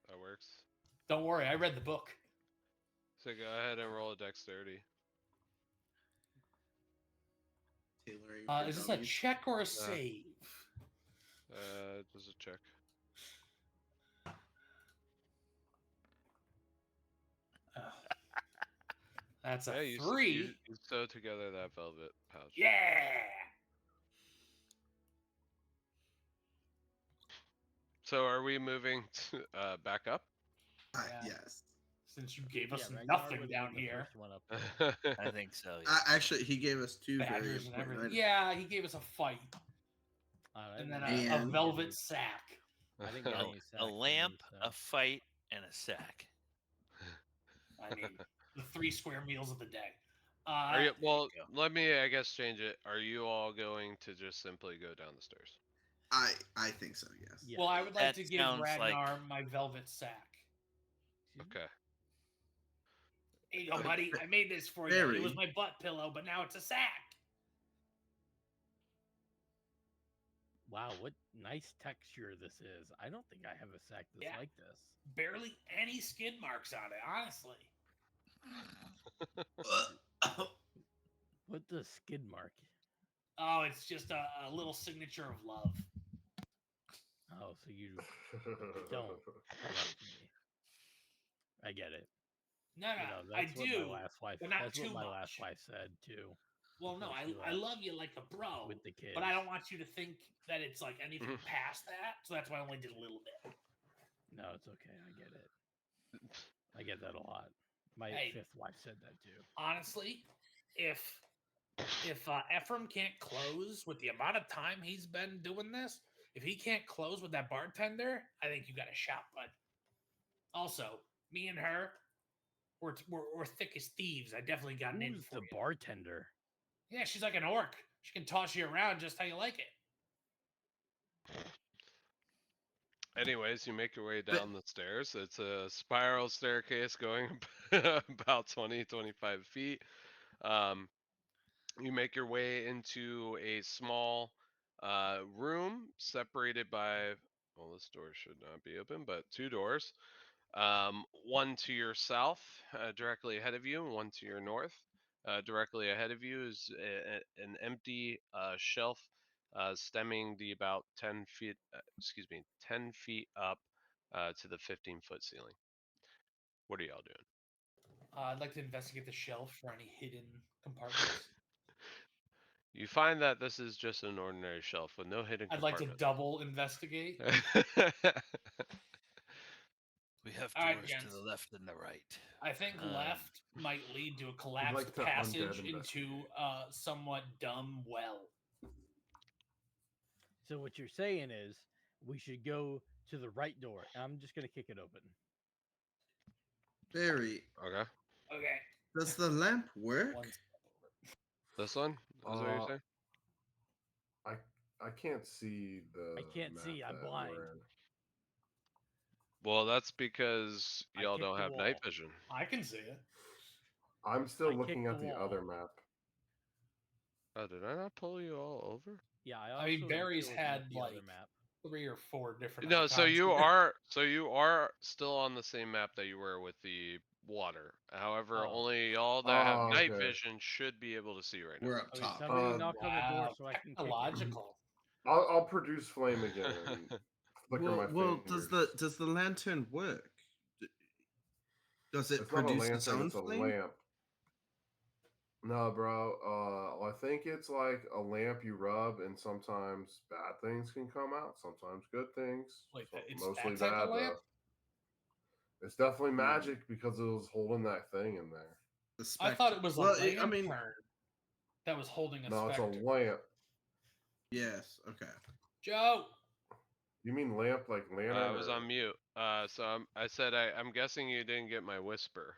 That works.
Don't worry, I read the book.
So go ahead and roll a dexterity.
Tailoring
Is this a
dummies.
check or a save?
Just a check.
That's
Yeah,
a
you
3.
You sew together that velvet pouch.
Yeah.
So are we moving back up?
Yeah.
Yes.
Since you gave us
Ragnar
nothing
would've
down
been the
here.
first one up there.
I think so. Yeah.
Actually, he gave us two very
Badgers and
important
everything.
items.
Yeah, he gave us a fight. And then a
And-
velvet sack.
I didn't get
A,
any sack
a
from you,
lamp,
so-
a fight, and a sack.
I mean, the 3 square meals of the day.
Are you, well,
go.
let me, I guess, change it. Are you all going to just simply go down the stairs?
I think so. Yes.
Yeah.
Well, I would like
That
to give
sounds like-
Ragnar my velvet sack.
Okay.
Here you go, buddy. I made this for you.
Very.
It was my butt pillow, but now it's a sack.
Wow, what nice texture this is. I don't think I have a sack that's
Yeah.
like this.
Barely any skid marks on it, honestly.
What the skid mark?
Oh, it's just a little signature of love.
Oh, so you don't love me. I get it.
No, no,
You know,
I
that's what
do.
my last wife.
but not
That's what
too
my
much.
last wife said too.
Well, no,
when
I,
she
I
left
love you like a bro,
with the kids.
but I don't want you to think that it's like anything past that. So that's why I only did a little bit.
No, it's okay. I get it. I get that a lot. My
Hey.
fifth wife said that too.
Honestly, if Ephraim can't close with the amount of time he's been doing this, if he can't close with that bartender, I think you got a shot, bud. Also, me and her, we're thick as thieves. I definitely got an in
Who's
for
the
you.
bartender?
Yeah, she's like an orc. She can toss you around just how you like it.
Anyways, you make your way down the stairs. It's a spiral staircase going about 20-25 feet. You make your way into a small room separated by, well, this door should not be open, but two doors. One to your south, directly ahead of you, and one to your north. Directly ahead of you is an empty shelf stemming the about 10 feet, 10 feet up to the 15-foot ceiling. What are y'all doing?
I'd like to investigate the shelf for any hidden compartments.
You find that this is just an ordinary shelf with no hidden
I'd like to
compartments.
double investigate.
We have
All right,
doors to
gents.
the left and the right.
I think left might lead to a collapsed
like to
passage
undead
into
investigate.
a somewhat dumb well.
So what you're saying is we should go to the right door. And I'm just gonna kick it open.
Barry,
Okay.
Okay.
does the lamp work?
One
This one? Is what you're saying?
I can't see the.
I can't
map
see, I'm
that
blind.
we're in.
Well, that's because
I
y'all
kicked
don't
the
have night
wall.
vision.
I can see it.
I'm still
I
looking
kicked
at
the
the
wall.
other map.
Oh, did I not pull you all over?
Yeah,
I mean,
am
Barry's
still looking at
had
the other
like
map.
3 or 4 different.
No, so
icons
you
here.
are still on the same map that you were with the water. However,
Oh.
only y'all that have
Oh,
night
okay.
vision should be able to see right now.
We're up
Okay,
top.
somebody knock on the door
Wow,
so I can kick it.
technological.
I'll produce flame again and flicker my
Well,
fingers.
does the lantern work? Does it
It's not a
produce its
lantern,
own
it's a
flame?
lamp. No, bro. I think it's like a lamp you rub, and sometimes bad things can come out. Sometimes good things.
Wait,
So
it's
mostly
that type
bad
of lamp?
though. It's definitely magic because it was holding that thing in there.
The
I
specter.
thought it was a
Well,
lantern
I mean,
that was holding a
No, it's
specter.
a lamp.
yes. Okay.
Joe,
You mean lamp like lantern?
I was
or-
on mute. So I said I'm guessing you didn't get my whisper.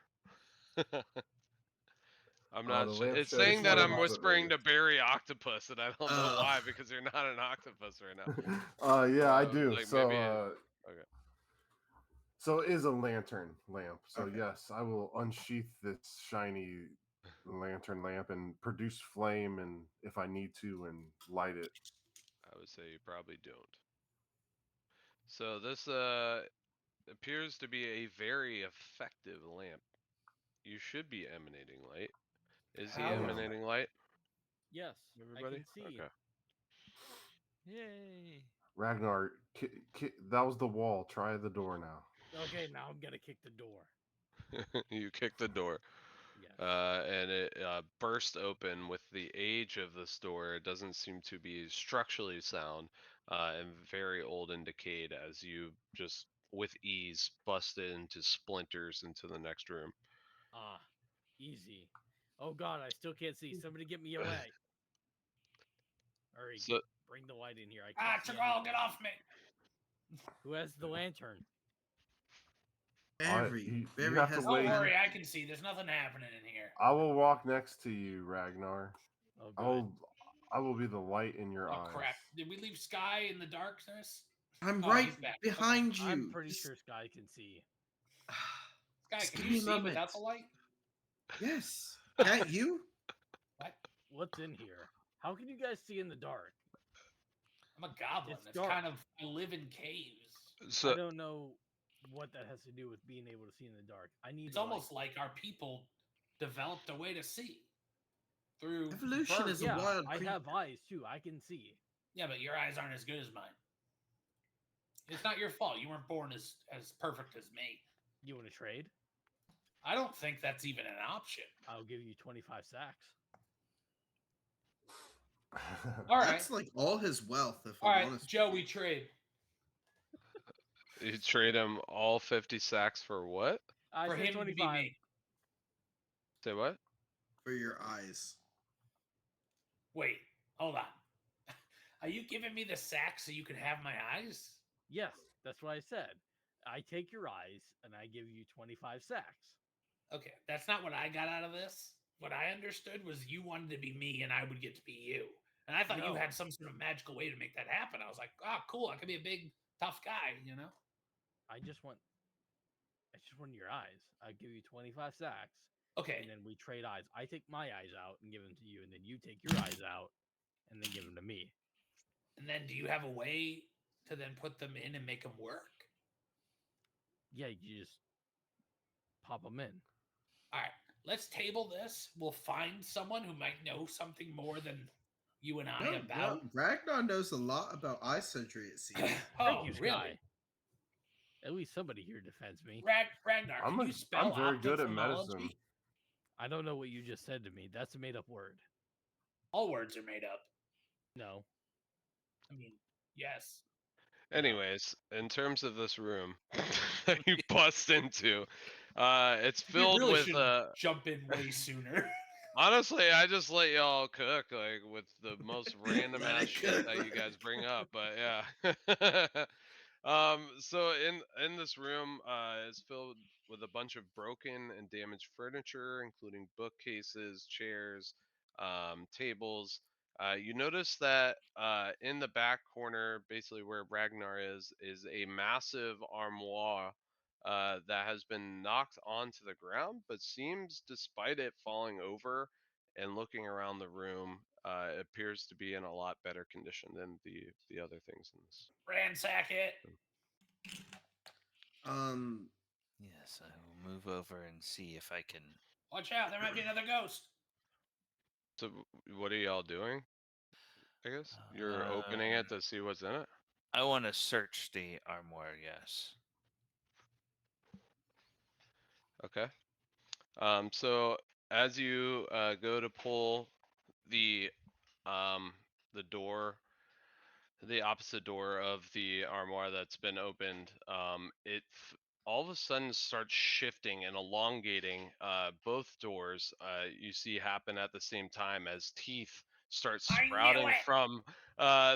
I'm not.
the lamp
It's
shows
saying that I'm
flames
whispering to Barry Octopus, and I don't know
Oh.
why because you're not an octopus right now.
Yeah, I do.
Like
So,
maybe. Okay.
so it is a lantern lamp. So
Okay.
yes, I will unsheath this shiny lantern lamp and produce flame, and if I need to, and light it.
I would say you probably don't. So this appears to be a very effective lamp. You should be emanating light. Is he
How is
emanating light?
Yes,
Everybody?
I can see.
Okay.
Yay!
Ragnar, that was the wall. Try the door now.
Okay, now I'm gonna kick the door.
You kick the door.
Yes.
And it burst open. With the age of this door, it doesn't seem to be structurally sound and very old and decayed as you just with ease bust it into splinters into the next room.
Ah, easy. Oh god, I still can't see. Somebody get me away. Hurry,
So
bring the light in here. I can't see
Chagall, get
anything.
off me!
Who has the lantern?
Barry.
you
Barry
have to
has
Don't
wait.
the
worry,
lantern.
I can see. There's nothing happening in here.
I will walk next to you, Ragnar.
Oh good.
I will be the light in your
Oh
eyes.
crap! Did we leave Sky in the darkness?
I'm
Oh,
right
he's back.
behind you.
I'm pretty
Just-
sure Sky can see.
Sky,
Just
can
give
you
me a
see
moment.
without the light?
Yes. Can't you?
What?
What's in here? How can you guys see in the dark?
I'm a goblin.
It's
It's
dark.
kind of. I live in caves.
so
I don't know what that has to do with being able to see in the dark. I need
It's
the
almost
light.
like our people developed a way to see through
Evolution
birth.
is a
Yeah,
wild
I
creature.
have eyes too. I can see.
Yeah, but your eyes aren't as good as mine. It's not your fault. You weren't born as perfect as me.
You want to trade?
I don't think that's even an option.
I'll give you 25 sacks.
All right.
That's like all his wealth. If
All
I'm
right,
honest,
Joe,
with
we
you.
trade
You trade him all 50 sacks for what?
I
for
said
him to be
25.
me.
Say what?
For your eyes.
Wait, hold on. Are you giving me the sack so you can have my eyes?
Yes, that's what I said. I take your eyes and I give you 25 sacks.
Okay, that's not what I got out of this. What I understood was you wanted to be me and I would get to be you. And I thought you
No.
had some sort of magical way to make that happen. I was like, oh, cool. I could be a big, tough guy,
I just want your eyes. I give you 25 sacks.
Okay.
And then we trade eyes. I take my eyes out and give them to you, and then you take your eyes out and then give them to me.
And then do you have a way to then put them in and make them work?
Yeah, you just pop them in.
All right, let's table this. We'll find someone who might know something more than you and I about.
Ragnar knows a lot about eye surgery, it seems.
Thank
Oh,
you,
really?
Sky. At least somebody here defends me.
Ragnar, can you spell
I'm very good at
ophthalmology?
medicine.
I don't know what you just said to me. That's a made-up word.
All words are made up.
No.
I mean, yes.
Anyways, in terms of this room that you bust into, it's
We
filled
really
with.
should jump in way sooner.
Honestly, I just let y'all cook like with the most random
Let
ass
it
shit
cook.
that you guys bring up, but yeah. So in this room, is filled with a bunch of broken and damaged furniture, including bookcases, chairs, tables. You notice that in the back corner, basically where Ragnar is a massive armoire that has been knocked onto the ground, but seems, despite it falling over and looking around the room, it appears to be in a lot better condition than the other things in this.
Ransack it.
Yes, I will move over and see if I can.
Watch out, there might be another ghost.
So, what are y'all doing? I guess you're opening it to see what's in it.
I want to search the armoire. Yes.
Okay. So as you go to pull the door, the opposite door of the armoire that's been opened, all of a sudden starts shifting and elongating. Both doors you see happen at the same time as teeth start
I knew
sprouting
it!
from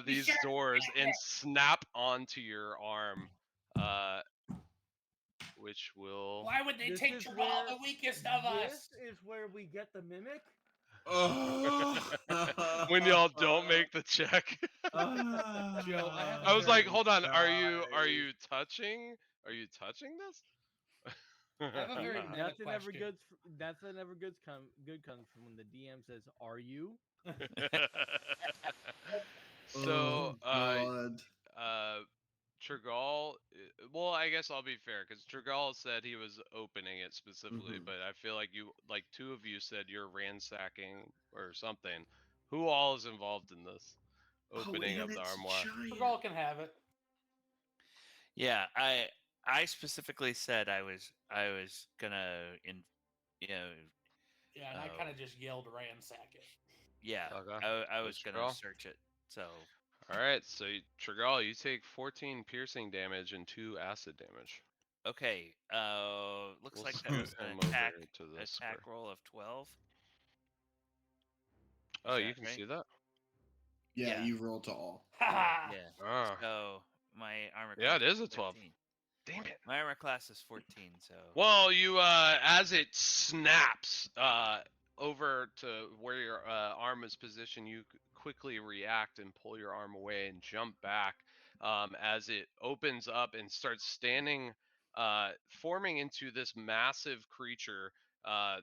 these
should've
doors
said
and
it!
snap onto your arm, which will.
Why would they
This
take
is
Tribal,
where-
the weakest of us?
This is where we get the mimic.
When y'all don't make the check.
Joe, I have a
I was like,
very-
hold on, are you touching this?
I have a very meta
Nothing ever
question.
good. Nothing ever good comes from when the DM says, "Are you?"
So,
God.
Trigal, well, I guess I'll be fair because Trigal said he was opening it specifically,
Mhm.
but I feel like two of you said you're ransacking or something. Who all is involved in this opening
and
of the
it's
armoire?
Tribal can have it.
Yeah, I specifically said I was gonna
Yeah, and I kind
Oh.
of just yelled ransack it.
yeah,
Okay.
I was
Let's
gonna
draw.
search it. So
All right, so Trigal, you take 14 piercing damage and 2 acid damage.
okay, looks
We'll
like that
scoot
was an
him over
attack
to this square.
roll of 12.
Oh,
Is
you
that
can
right?
see that?
Yeah,
Yeah.
you roll to all.
Yeah.
Ah,
So my armor
yeah,
class
it is a 12.
14.
Damn it.
My armor class is 14, so
Well, you as it snaps over to where your arm is positioned, you quickly react and pull your arm away and jump back as it opens up and starts standing, forming into this massive creature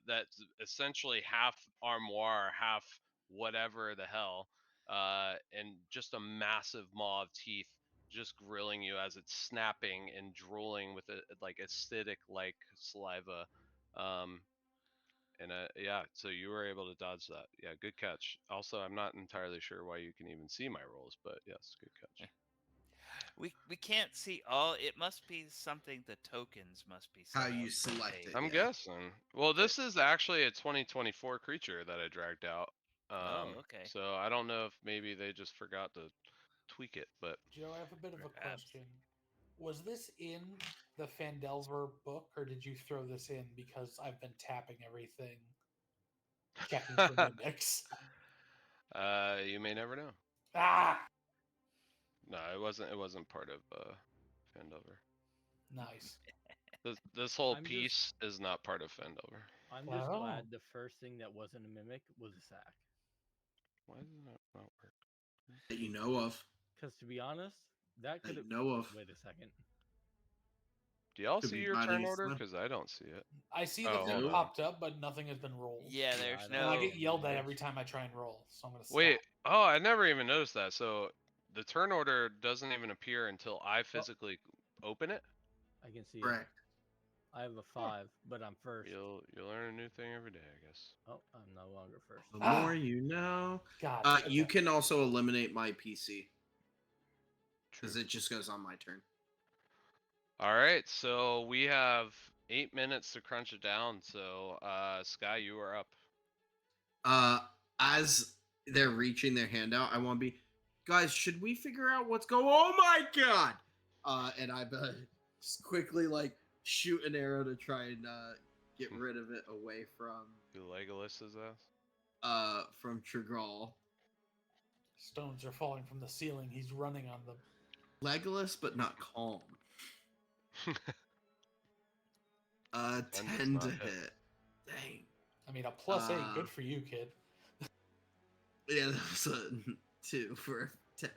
that's essentially half armoire, half whatever the hell, and just a massive maw of teeth just grilling you as it's snapping and drooling with a like acidic like saliva. Yeah, so you were able to dodge that. Yeah, good catch. Also, I'm not entirely sure why you can even see my rolls, but yes, good catch.
We can't see all. It must be something. The tokens must be set
How you
up so
select
they-
it.
I'm
Yeah.
guessing. Well, this is actually a 2024 creature that I dragged out.
Oh, okay.
So I don't know if maybe they just forgot to tweak it, but
Joe, I have a bit of a
Perhaps.
question. Was this in the Phandelver book, or did you throw this in because I've been tapping everything, checking for mimics?
you may never know.
Ah,
No, it wasn't. It wasn't part of Phandelver.
nice.
This whole
I'm just-
piece is not part of Phandelver.
I'm just
Oh.
glad the first thing that wasn't a mimic was a sack.
Why does that not work?
That you know of.
Because to be honest, that
That
could
you
have.
know of.
Wait a second.
Do y'all
Could
see
be
your
binding
turn
as
order?
well.
Because I don't see it.
I see the
Oh,
thing
hold on.
popped up, but nothing has been rolled.
Yeah,
I
there's
don't
And I
no.
get yelled at
know.
every time I try and roll, so I'm gonna stop.
Wait. Oh, I never even noticed that. So the turn order doesn't even appear until I physically open it.
I can see it.
Correct.
I have a 5, but I'm first.
You'll learn a new thing every day, I guess.
Oh, I'm no longer first.
The
Ah.
more you know.
God.
You
okay.
can also eliminate my PC because
True.
it just goes on my turn.
All right, so we have 8 minutes to crunch it down. So, Sky, you are up.
As they're reaching their hand out, I want to be, guys, should we figure out what's going? Oh my god! And I just quickly like shoot an arrow to try and get rid of it away from
Do Legolas his ass?
from Trigal.
Stones are falling from the ceiling. He's running on them.
Legolas, but not calm. 10
does
to
not
hit.
hit.
Dang.
I mean, a +8. Good for you, kid.
Yeah, that was a 2 for 10.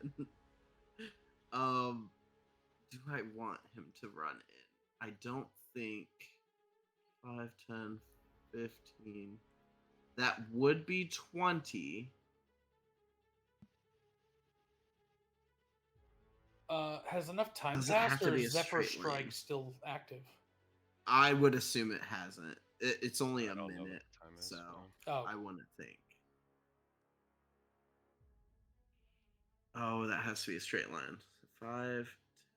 Do I want him to run in? I don't think 5, 10, 15. That would be 20.
Has enough time
Does it have
passed,
to
or
be
is
a
Zephyr
straight lane?
Strike still active?
I would assume it hasn't. It's only
I
a
don't know what
minute,
the time is,
so
Oh,
I wouldn't think. Oh, that has to be a straight line. 5,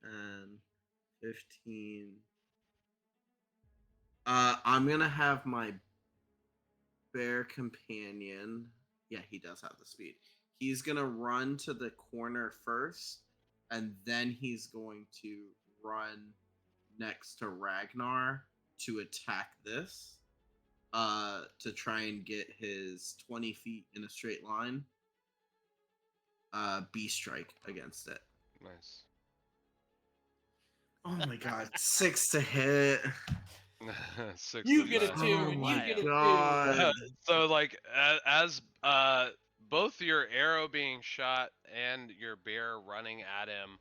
10, 15. I'm gonna have my bear companion. Yeah, he does have the speed. He's gonna run to the corner first, and then he's going to run next to Ragnar to attack this. To try and get his 20 feet in a straight line. B strike against it.
Nice.
Oh my god, 6 to hit.
6
you
to
get it
five.
too,
Oh
and you
my
get it
god.
So like as both your arrow being shot and your bear running at him,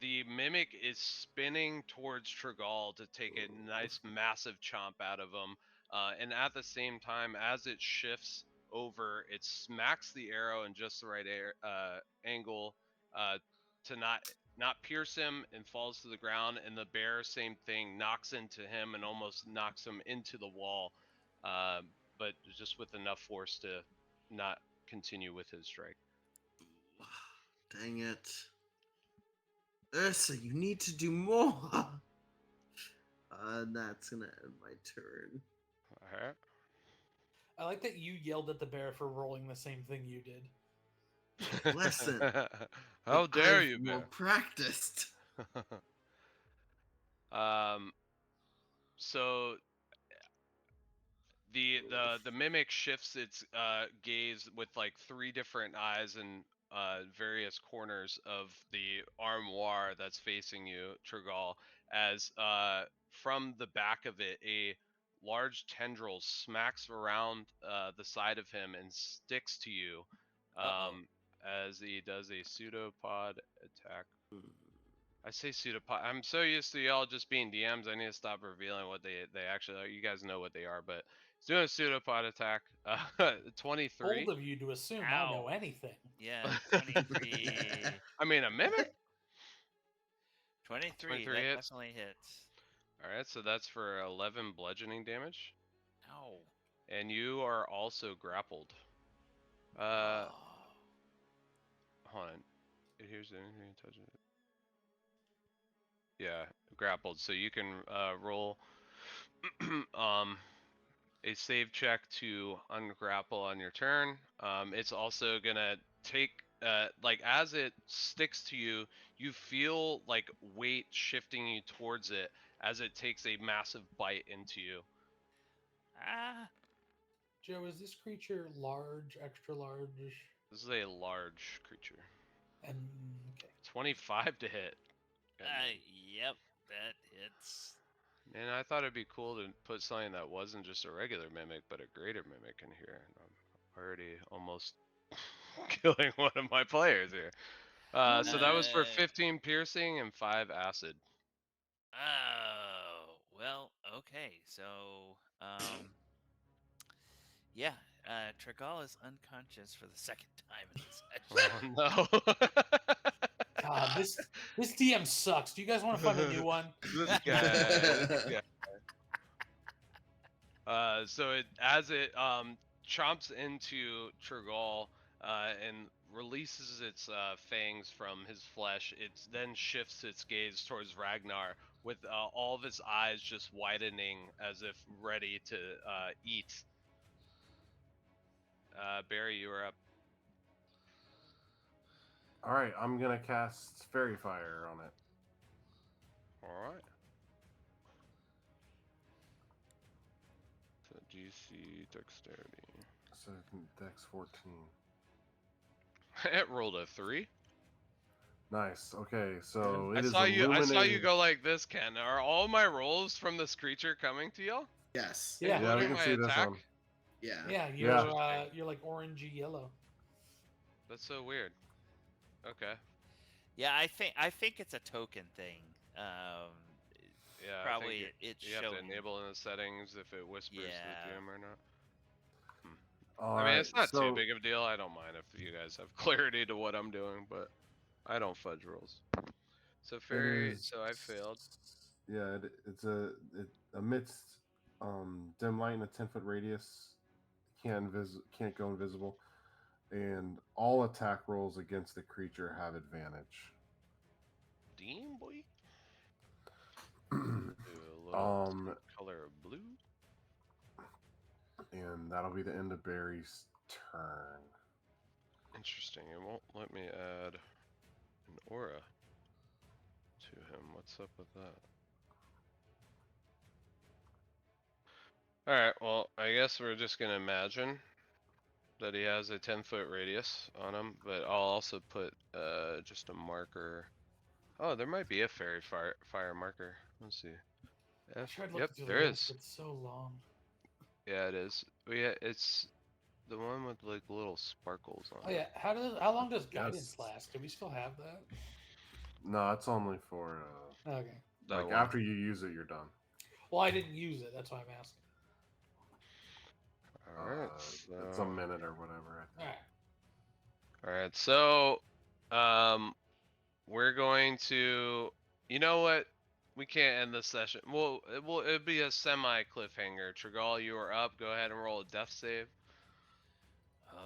the mimic is spinning towards Trigal to take a nice massive chomp out of him, and at the same time as it shifts over, it smacks the arrow in just the right angle to not pierce him and falls to the ground, and the bear, same thing, knocks into him and almost knocks him into the wall, but just with enough force to not continue with his strike.
Dang it. Ursa, you need to do more. And that's gonna end my turn.
All right.
I like that you yelled at the bear for rolling the same thing you did.
Listen.
How dare
I've
you,
more
bear?
practiced.
So the mimic shifts its gaze with like 3 different eyes and various corners of the armoire that's facing you, Trigal, as from the back of it a large tendril smacks around the side of him and sticks to you, as he does a pseudopod attack. I say pseudopod. I'm so used to y'all just being DMs. I need to stop revealing what they actually are. You guys know what they are, but he's doing a pseudopod attack. 23.
Bold of you to assume I know
Ow.
anything.
Yeah, 23.
I mean, a mimic.
23.
23
That
hits.
definitely hits.
All right, so that's for 11 bludgeoning damage,
Ow.
and you are also grappled.
Oh.
Hold on. Here's anything touch it. Yeah, grappled. So you can roll a save check to ungrapple on your turn. It's also gonna take like as it sticks to you, you feel like weight shifting you towards it as it takes a massive bite into you.
Ah,
Joe, is this creature large, extra large?
This is a large creature.
And okay.
25 to hit.
yep, that hits.
Man, I thought it'd be cool to put something that wasn't just a regular mimic, but a greater mimic in here. And I'm already almost killing one of my players here. So that was for 15 piercing and 5 acid.
Oh, well, okay. So, yeah, Tregal is unconscious for the second time in this session.
Oh no.
God, this DM sucks. Do you guys want to find a new one?
This guy. So as it chomps into Tregal and releases its fangs from his flesh, it then shifts its gaze towards Ragnar with all of its eyes just widening as if ready to eat. Barry, you are up.
All right, I'm gonna cast Fairy Fire on it.
All right. So GC Dexterity.
So Dex 14.
It rolled a 3.
Nice. Okay, so it
I
is
saw you. I saw you
illuminating.
go like this, Ken. Are all my rolls from this creature coming to y'all?
Yes.
Yeah.
Yeah, we
Including
can
my
see this
attack?
one.
Yeah.
Yeah, you're like orangey yellow.
That's so weird. Okay.
Yeah, I think it's a token thing.
Yeah.
Probably
I think
it's
you have to
showing.
enable in the settings if it whispers to the
Yeah.
GM or not.
All
I mean,
right,
it's not
so
too big of a deal. I don't mind if you guys have clarity to what I'm doing, but I don't fudge rolls. So
it
fairy.
is.
So I failed.
Yeah, it amidst dim light in a 10-foot radius. Can't go invisible, and all attack rolls against the creature have advantage.
Dean boy. Do a little color of blue.
And that'll be the end of Barry's turn.
Interesting. It won't let me add an aura to him. What's up with that? Alright, well, I guess we're just gonna imagine that he has a 10-foot radius on him, but I'll also put just a marker. Oh, there might be a fairy fire marker. Let's see.
I tried
Yep,
looking through
there
the list,
is.
but it's so long.
Yeah, it is. It's the one with like little sparkles on
Oh
it.
yeah, how long does
Yes.
guidance last? Do we still have that?
No, it's only for
Okay.
That
like
one.
after you use it, you're done.
Well, I didn't use it. That's why I'm asking.
Alright,
It's a minute or whatever. I think.
All right.
Alright, so we're going to, you know what? We can't end this session. Well, it'd be a semi cliffhanger. Tregal, you are up. Go ahead and roll a death save.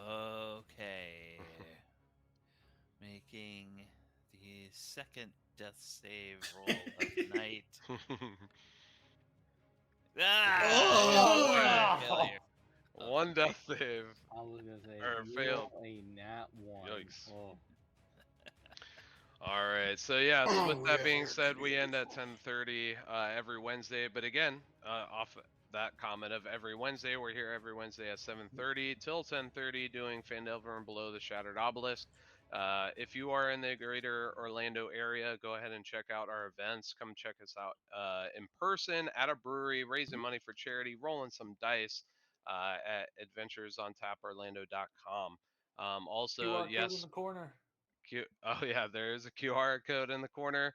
Okay. Making the second death save roll of the night.
Oh!
Failure.
One death save.
I was gonna say
Or
you
failed.
roll a nat one.
Yikes.
Oh.
All right. So yeah. So with
Oh,
that
yeah,
being
it's
said, we end at
beautiful.
10:30 every Wednesday. But again, off that comment of every Wednesday, we're here every Wednesday at 7:30 till 10:30 doing Phandelver and Below the Shattered Obelisk. If you are in the greater Orlando area, go ahead and check out our events. Come check us out in person at a brewery, raising money for charity, rolling some dice at adventuresontaporlando.com. Also,
QR code in
yes,
the corner.
Oh yeah, there is a QR code in the corner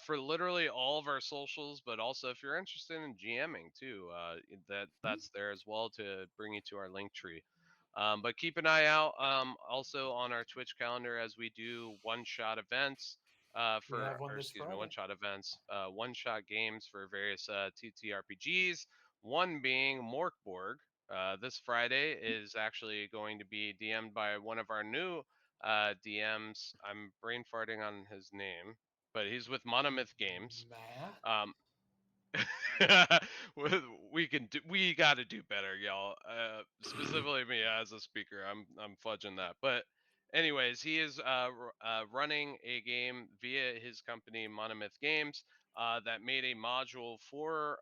for literally all of our socials, but also if you're interested in GMing too, that's there as well to bring you to our link tree. But keep an eye out also on our Twitch calendar as we do one-shot events
We have one this
excuse me,
Friday.
one-shot events, one-shot games for various TTRPGs. One being Morkborg. This Friday is actually going to be DM'd by one of our new DMs. I'm brain farting on his name, but he's with Monomyth Games.
Matt.
We got to do better, y'all. Specifically me as a speaker, I'm fudging that. But anyways, he is running a game via his company Monomyth Games that made a module for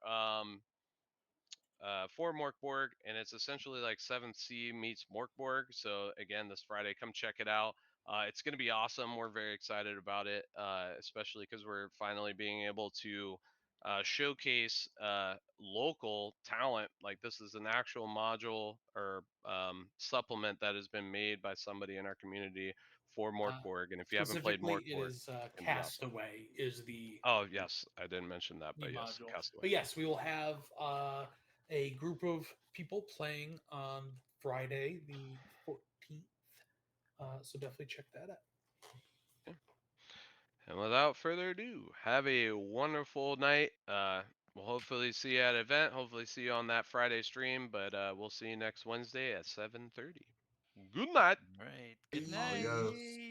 Morkborg, and it's essentially like 7th Sea meets Morkborg. So again, this Friday, come check it out. It's going to be awesome. We're very excited about it, especially because we're finally being able to showcase local talent. Like this is an actual module or supplement that has been made by somebody in our community for Morkborg. And if you haven't played
Specifically, it
Morkborg,
is
it's going to be awesome.
Castaway is the
Oh yes, I didn't mention that,
the
but yes,
module.
Castaway.
But yes, we will have a group of people playing on Friday, the 14th. So definitely check that out.
And without further ado, have a wonderful night. We'll hopefully see you at an event. Hopefully see you on that Friday stream. But we'll see you next Wednesday at 7:30. Good night.
All right. Good
Adios.
night.